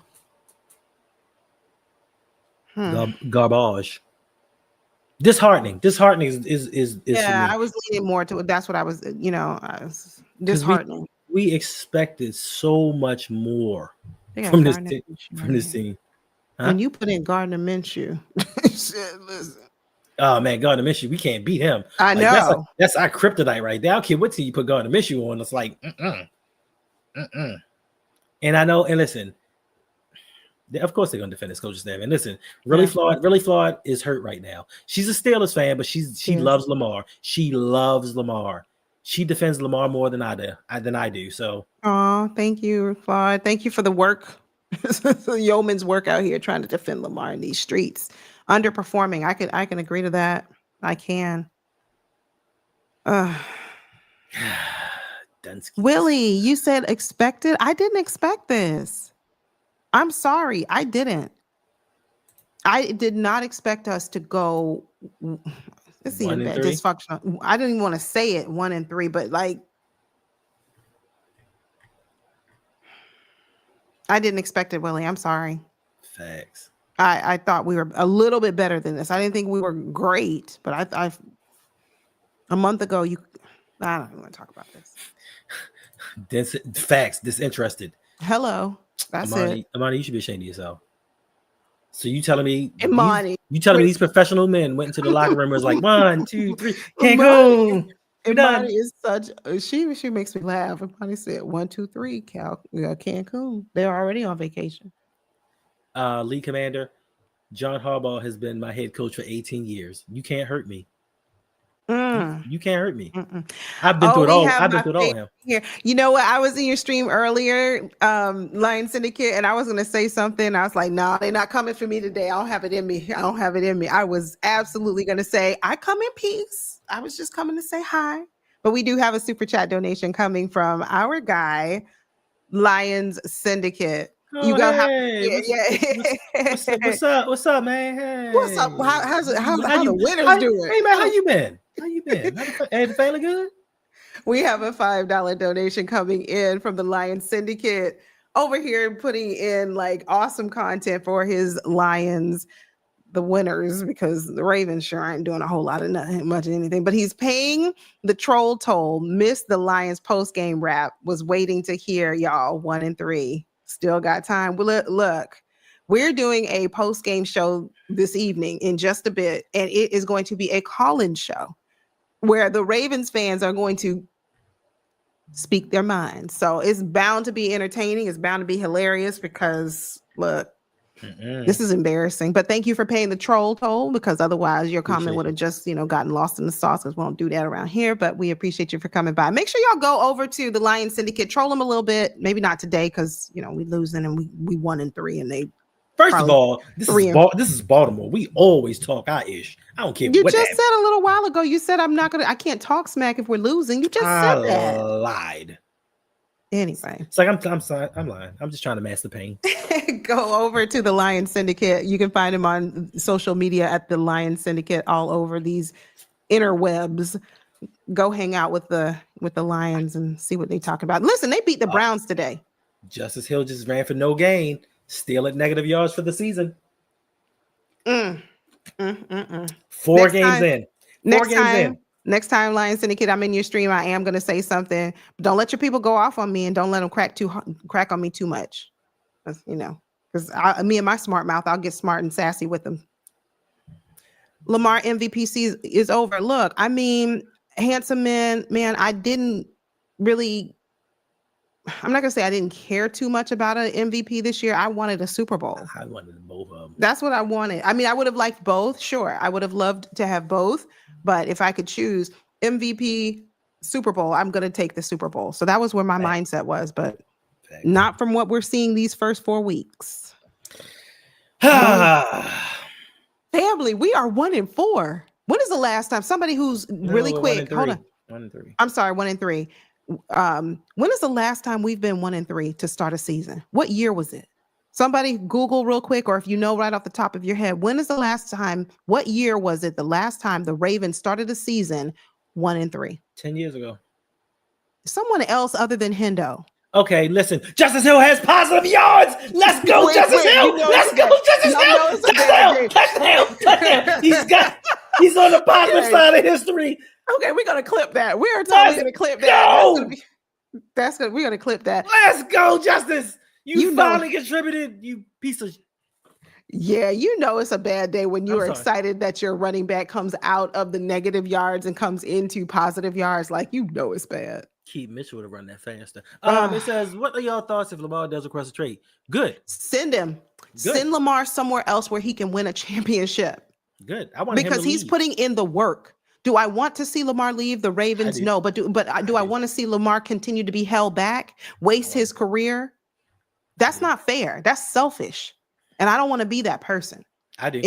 Garbage. Disheartening. Disheartening is yeah. I was leaning more to it. That's what I was. Disheartening. We expected so much more from this team. Huh? When you put in Gardner Minshew, listen. Oh man, Gardner Minshew, we can't beat him. I know that's our kryptonite right there. I don't care what team you put Gardner Minshew on. It's like, And I know. And listen. Of course, they're going to defend his coach's name. And listen, really flawed is hurt right now. She's a Steelers fan, but she loves Lamar. She loves Lamar. She defends Lamar more than I do. So, thank you, Flawed. Thank you for the work, the yeoman's work out here trying to defend Lamar in these streets. Underperforming, I can agree to that. I can. Willie, you said expected. I didn't expect this. I'm sorry, I didn't. I did not expect us to go. It's even dysfunctional. I didn't even want to say it 1-3, but like, I didn't expect it, Willie. I'm sorry. Facts. I thought we were a little bit better than this. I didn't think we were great, but I a month ago, I don't even want to talk about this. Facts. Disinterested. Hello. That's it. Imani, you should be ashamed of yourself. So you telling me Imani, these professional men went into the locker room and was like 1, 2, 3, Cancun. Imani is such she makes me laugh. Imani said 1, 2, 3, Cancun. They're already on vacation. League commander, John Harbaugh has been my head coach for 18 years. You can't hurt me. You can't hurt me. I've been through it all. I've been through it all him. Here. You know what? I was in your stream earlier, Lion Syndicate, and I was going to say something. I was like, no, they're not coming for me today. I don't have it in me. I was absolutely going to say, I come in peace. I was just coming to say hi. But we do have a super chat donation coming from our guy, Lions Syndicate. Oh, you go. What's up, man? Hey. What's up? How the winners doing? Hey man, how you been? Hey, the family good? We have a $5 donation coming in from the Lions Syndicate over here, putting in like awesome content for his Lions, the winners, because the Ravens sure aren't doing a whole lot of much of anything. But he's paying the troll toll. Missed the Lions post game wrap. Was waiting to hear y'all 1-3. Still got time. Well, look, we're doing a post-game show this evening in just a bit, and it is going to be a call-in show where the Ravens fans are going to speak their minds. So it's bound to be entertaining. It's bound to be hilarious because, look, this is embarrassing. But thank you for paying the troll toll, because otherwise your comment would have just, gotten lost in the sauce, because we won't do that around here. But we appreciate you for coming by. Make sure y'all go over to the Lion Syndicate, troll them a little bit. Maybe not today because, we losing and we 1-3 and they First of all, this is Baltimore. We always talk our ish. I don't care. You what just happened. said a little while ago. You said I can't talk smack if we're losing. You just said that. Lied. Anyway, it's like I'm sorry. I'm lying. I'm just trying to mask the pain. Go over to the Lion Syndicate. You can find him on social media at the Lion Syndicate all over these interwebs. Go hang out with the Lions and see what they talk about. Listen, they beat the Browns today. Justice Hill just ran for no gain, still at negative yards for the season. 4 games in. Next time, Lion Syndicate, I'm in your stream. I am going to say something. But don't let your people go off on me, and don't let them crack on me too much. Because me and my smart mouth, I'll get smart and sassy with them. Lamar MVP is over. Look, I mean, handsome man, I didn't really. I'm not gonna say I didn't care too much about an MVP this year. I wanted a Super Bowl. I wanted both of them. That's what I wanted. I mean, I would have liked both. Sure, I would have loved to have both. But if I could choose MVP, Super Bowl, I'm gonna take the Super Bowl. So that was where my mindset was, but not from what we're seeing these first 4 weeks. Family, we are 1-4. When is the last time somebody who's really quick? Hold on. 1-3. I'm sorry, 1-3. When is the last time we've been 1-3 to start a season? What year was it? Somebody Google real quick, or if you know right off the top of your head, when is the last time? What year was it? The last time the Ravens started a season 1-3? 10 years ago. Someone else other than Hendo. Okay, listen. Justice Hill has positive yards. Let's go, Justice Hill. Let's go, Justice Hill. Touchdown. He's on the positive side of history. Okay, we're gonna clip that. We are totally gonna clip that. We're gonna clip that. Let's go, Justice. You finally contributed, you piece of. Yeah, it's a bad day when you are excited that your running back comes out of the negative yards and comes into positive yards. Like, it's bad. Keith Mitchell would have run that faster. It says, what are y'all thoughts if Lamar does request a trade? Good. Send him. Good. Send Lamar somewhere else where he can win a championship. Good. Because he's putting in the work. Do I want to see Lamar leave the Ravens? No, but do I want to see Lamar continue to be held back, waste his career? That's not fair. That's selfish. And I don't want to be that person. I do.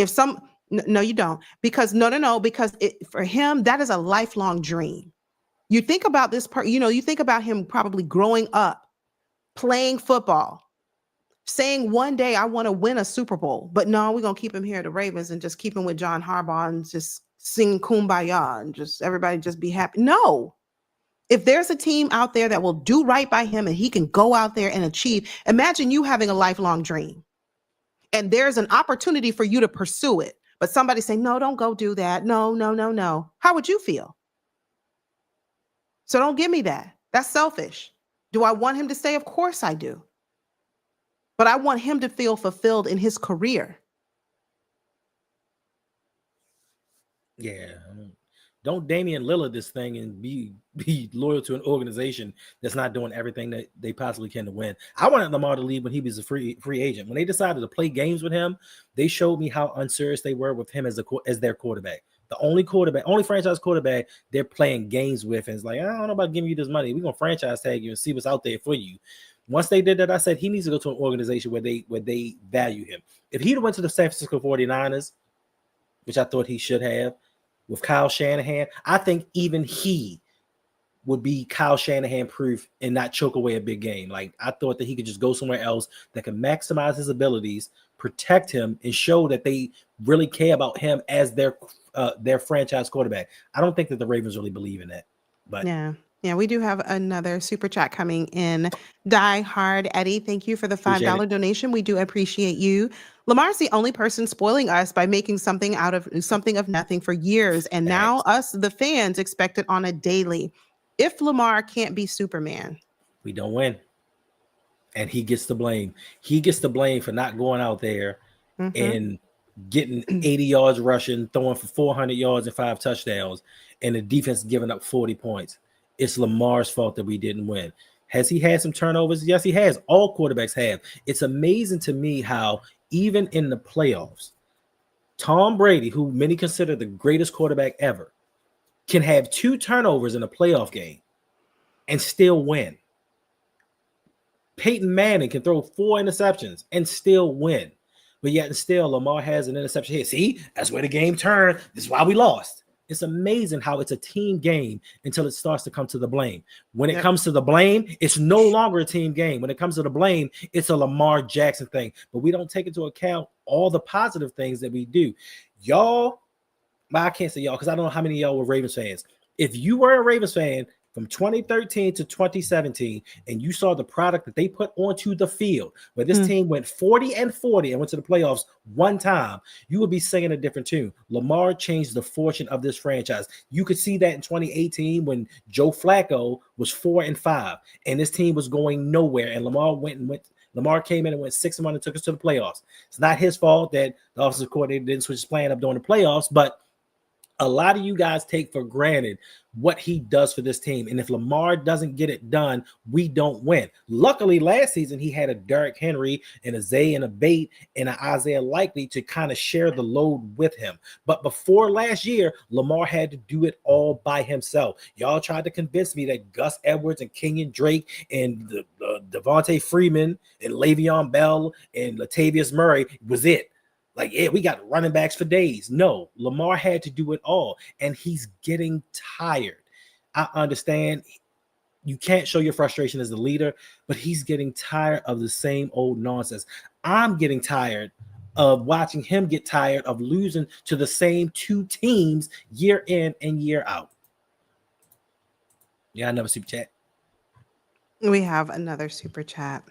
No, you don't. Because because for him, that is a lifelong dream. You think about this you think about him probably growing up, playing football, saying one day I want to win a Super Bowl, but no, we're going to keep him here at the Ravens and just keep him with John Harbaugh and just sing Kumbaya and just everybody just be happy. No. If there's a team out there that will do right by him and he can go out there and achieve, imagine you having a lifelong dream and there's an opportunity for you to pursue it, but somebody say, no, don't go do that. No. How would you feel? So don't give me that. That's selfish. Do I want him to stay? Of course I do. But I want him to feel fulfilled in his career. Yeah. Don't Damian Lillard this thing and be loyal to an organization that's not doing everything that they possibly can to win. I wanted Lamar to leave when he was a free agent. When they decided to play games with him, they showed me how unserious they were with him as their quarterback. The only franchise quarterback they're playing games with, and it's like, I don't know about giving you this money. We're gonna franchise tag you and see what's out there for you. Once they did that, I said he needs to go to an organization where they value him. If he'd went to the San Francisco 49ers, which I thought he should have, with Kyle Shanahan, I think even he would be Kyle Shanahan proof and not choke away a big game. Like, I thought that he could just go somewhere else that can maximize his abilities, protect him, and show that they really care about him as their franchise quarterback. I don't think that the Ravens really believe in that. But yeah, we do have another super chat coming in. Die Hard Eddie, thank you for the $5 donation. We do appreciate you. Lamar's the only person spoiling us by making something of nothing for years, and now us, the fans, expect it on a daily. If Lamar can't be Superman, we don't win. And he gets the blame. He gets the blame for not going out there and getting 80 yards rushing, throwing for 400 yards and 5 touchdowns, and the defense giving up 40 points. It's Lamar's fault that we didn't win. Has he had some turnovers? Yes, he has. All quarterbacks have. It's amazing to me how even in the playoffs, Tom Brady, who many consider the greatest quarterback ever, can have 2 turnovers in a playoff game and still win. Peyton Manning can throw 4 interceptions and still win. but yet and still Lamar has an interception here. See, that's where the game turned. This is why we lost. It's amazing how it's a team game until it starts to come to the blame. When it comes to the blame, it's no longer a team game. When it comes to the blame, it's a Lamar Jackson thing. But we don't take into account all the positive things that we do. Y'all, well, I can't say y'all because I don't know how many of y'all were Ravens fans. If you were a Ravens fan from 2013 to 2017, and you saw the product that they put onto the field, where this team went 40-40 and went to the playoffs one time, you would be singing a different tune. Lamar changed the fortune of this franchise. You could see that in 2018 when Joe Flacco was 4-5, and this team was going nowhere, and Lamar came in and went 6-1 and took us to the playoffs. It's not his fault that the offensive coordinator didn't switch his plan up during the playoffs, but a lot of you guys take for granted what he does for this team. And if Lamar doesn't get it done, we don't win. Luckily, last season, he had a Derrick Henry and a Zay and a Bate and an Isaiah Likely to kind of share the load with him. But before last year, Lamar had to do it all by himself. Y'all tried to convince me that Gus Edwards and Kenyon Drake and Devontae Freeman and Le'Veon Bell and Latavius Murray was it. Like, yeah, we got running backs for days. No, Lamar had to do it all, and he's getting tired. I understand you can't show your frustration as the leader, but he's getting tired of the same old nonsense. I'm getting tired of watching him get tired of losing to the same two teams year in and year out. Yeah, another super chat. We have another super chat.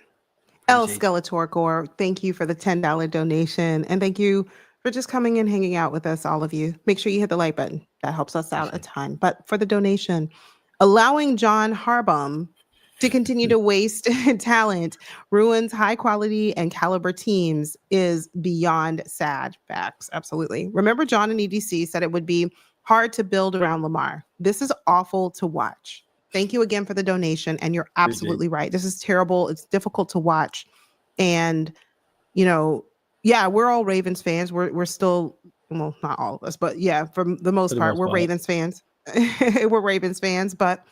El Skeletor Gore, thank you for the $10 donation. And thank you for just coming and hanging out with us, all of you. Make sure you hit the like button. That helps us out a ton. But for the donation, allowing John Harbaugh to continue to waste talent ruins high quality and caliber teams is beyond sad. Facts. Absolutely. Remember, John and EDC said it would be hard to build around Lamar. This is awful to watch. Thank you again for the donation. And you're absolutely right. This is terrible. It's difficult to watch. And, you know, yeah, we're all Ravens fans. We're still, well, not all of us, but yeah, for the most part, we're Ravens fans. We're Ravens fans, but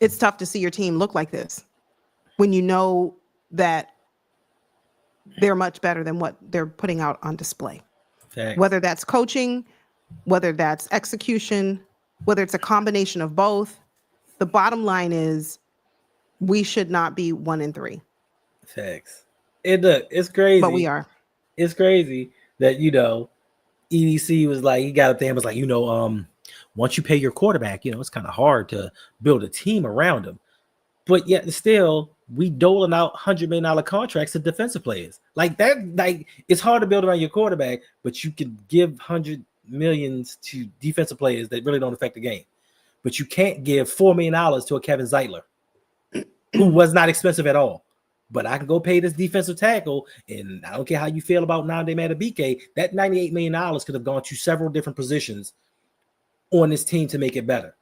it's tough to see your team look like this when you know that they're much better than what they're putting out on display. Thanks. Whether that's coaching, whether that's execution, whether it's a combination of both, the bottom line is we should not be 1-3. Thanks. It's crazy. But we are. It's crazy that, you know, EDC was like, he got up there and was like, you know, once you pay your quarterback, you know, it's kind of hard to build a team around him. But yet still, we doling out $100 million contracts to defensive players. Like that, like it's hard to build around your quarterback, but you can give $100 million to defensive players that really don't affect the game. But you can't give $4 million to a Kevin Zeitler, who was not expensive at all. But I can go pay this defensive tackle, and I don't care how you feel about Nnamdi Madubuike, that $98 million could have gone to several different positions on this team to make it better.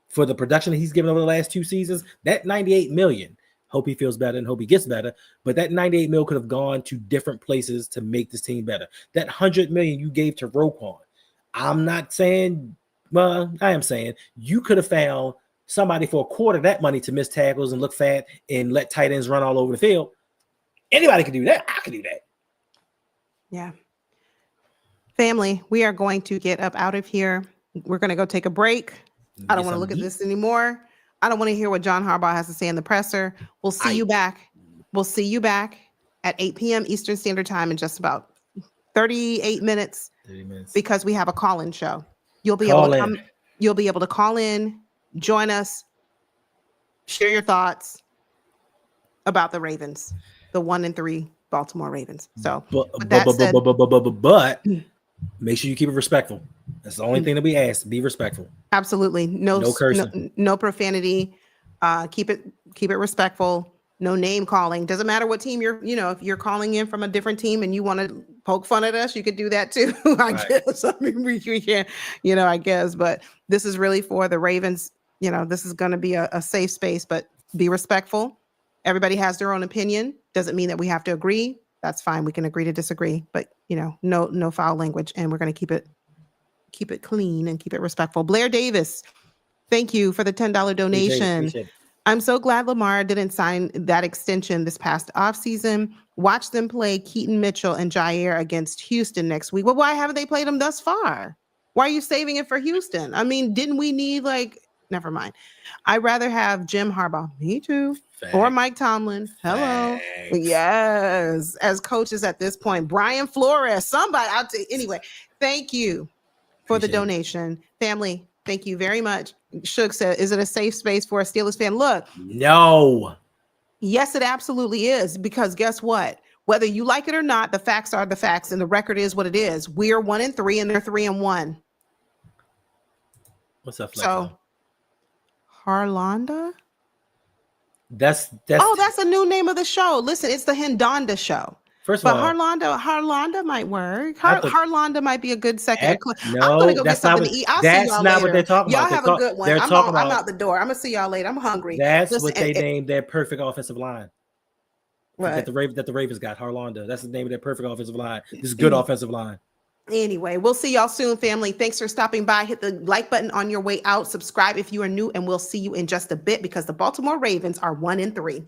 For the production that he's given over the last 2 seasons, that $98 million, hope he feels better and hope he gets better, but that $98 million could have gone to different places to make this team better. That $100 million you gave to Roquan, I'm not saying, well, I am saying you could have found somebody for a quarter of that money to miss tackles and look fat and let tight ends run all over the field. Anybody can do that. I can do that. Yeah. Family, we are going to get up out of here. We're going to go take a break. I don't want to look at this anymore. I don't want to hear what John Harbaugh has to say in the presser. We'll see you back. We'll see you back at 8 p.m. Eastern Standard Time in just about 38 minutes. 30 minutes. Because we have a call-in show. You'll be able to come. You'll be able to call in, join us, share your thoughts about the Ravens, the 1-3 Baltimore Ravens. So, but make sure you keep it respectful. That's the only thing that we ask. Be respectful. Absolutely. No cursing. No profanity. Keep it respectful. No name calling. Doesn't matter what team you're, if you're calling in from a different team and you want to poke fun at us, you could do that too. I guess. I mean, we can, I guess, but this is really for the Ravens. This is going to be a safe space, but be respectful. Everybody has their own opinion. Doesn't mean that we have to agree. That's fine. We can agree to disagree, but no foul language, and we're going to keep it clean and keep it respectful. Blair Davis, thank you for the $10 donation. Appreciate it. I'm so glad Lamar didn't sign that extension this past offseason. Watch them play Keaton Mitchell and Jair against Houston next week. Well, why haven't they played them thus far? Why are you saving it for Houston? I mean, didn't we need never mind. I'd rather have Jim Harbaugh. Me too. Facts. Or Mike Tomlin. Hello. Facts. Yes. As coaches at this point. Brian Flores. Somebody. Anyway, thank you for the donation. Family, thank you very much. Suge said, is it a safe space for a Steelers fan? Look. No. Yes, it absolutely is. Because guess what? Whether you like it or not, the facts are the facts and the record is what it is. We're 1-3 and they're 3-1. What's up, Flex? So Harlonda? That's that's a new name of the show. Listen, it's the Hindonda show. First of all, Harlonda might work. Harlonda might be a good second. No, I'm gonna go get something to eat. I'll see y'all later. That's not what they're talking about. Y'all have a good one. I'm out the door. I'm gonna see y'all later. I'm hungry. That's what they named their perfect offensive line. What? That the Ravens got, Harlonda. That's the name of their perfect offensive line. This is good offensive line. Anyway, we'll see y'all soon, family. Thanks for stopping by. Hit the like button on your way out. Subscribe if you are new, and we'll see you in just a bit because the Baltimore Ravens are 1-3.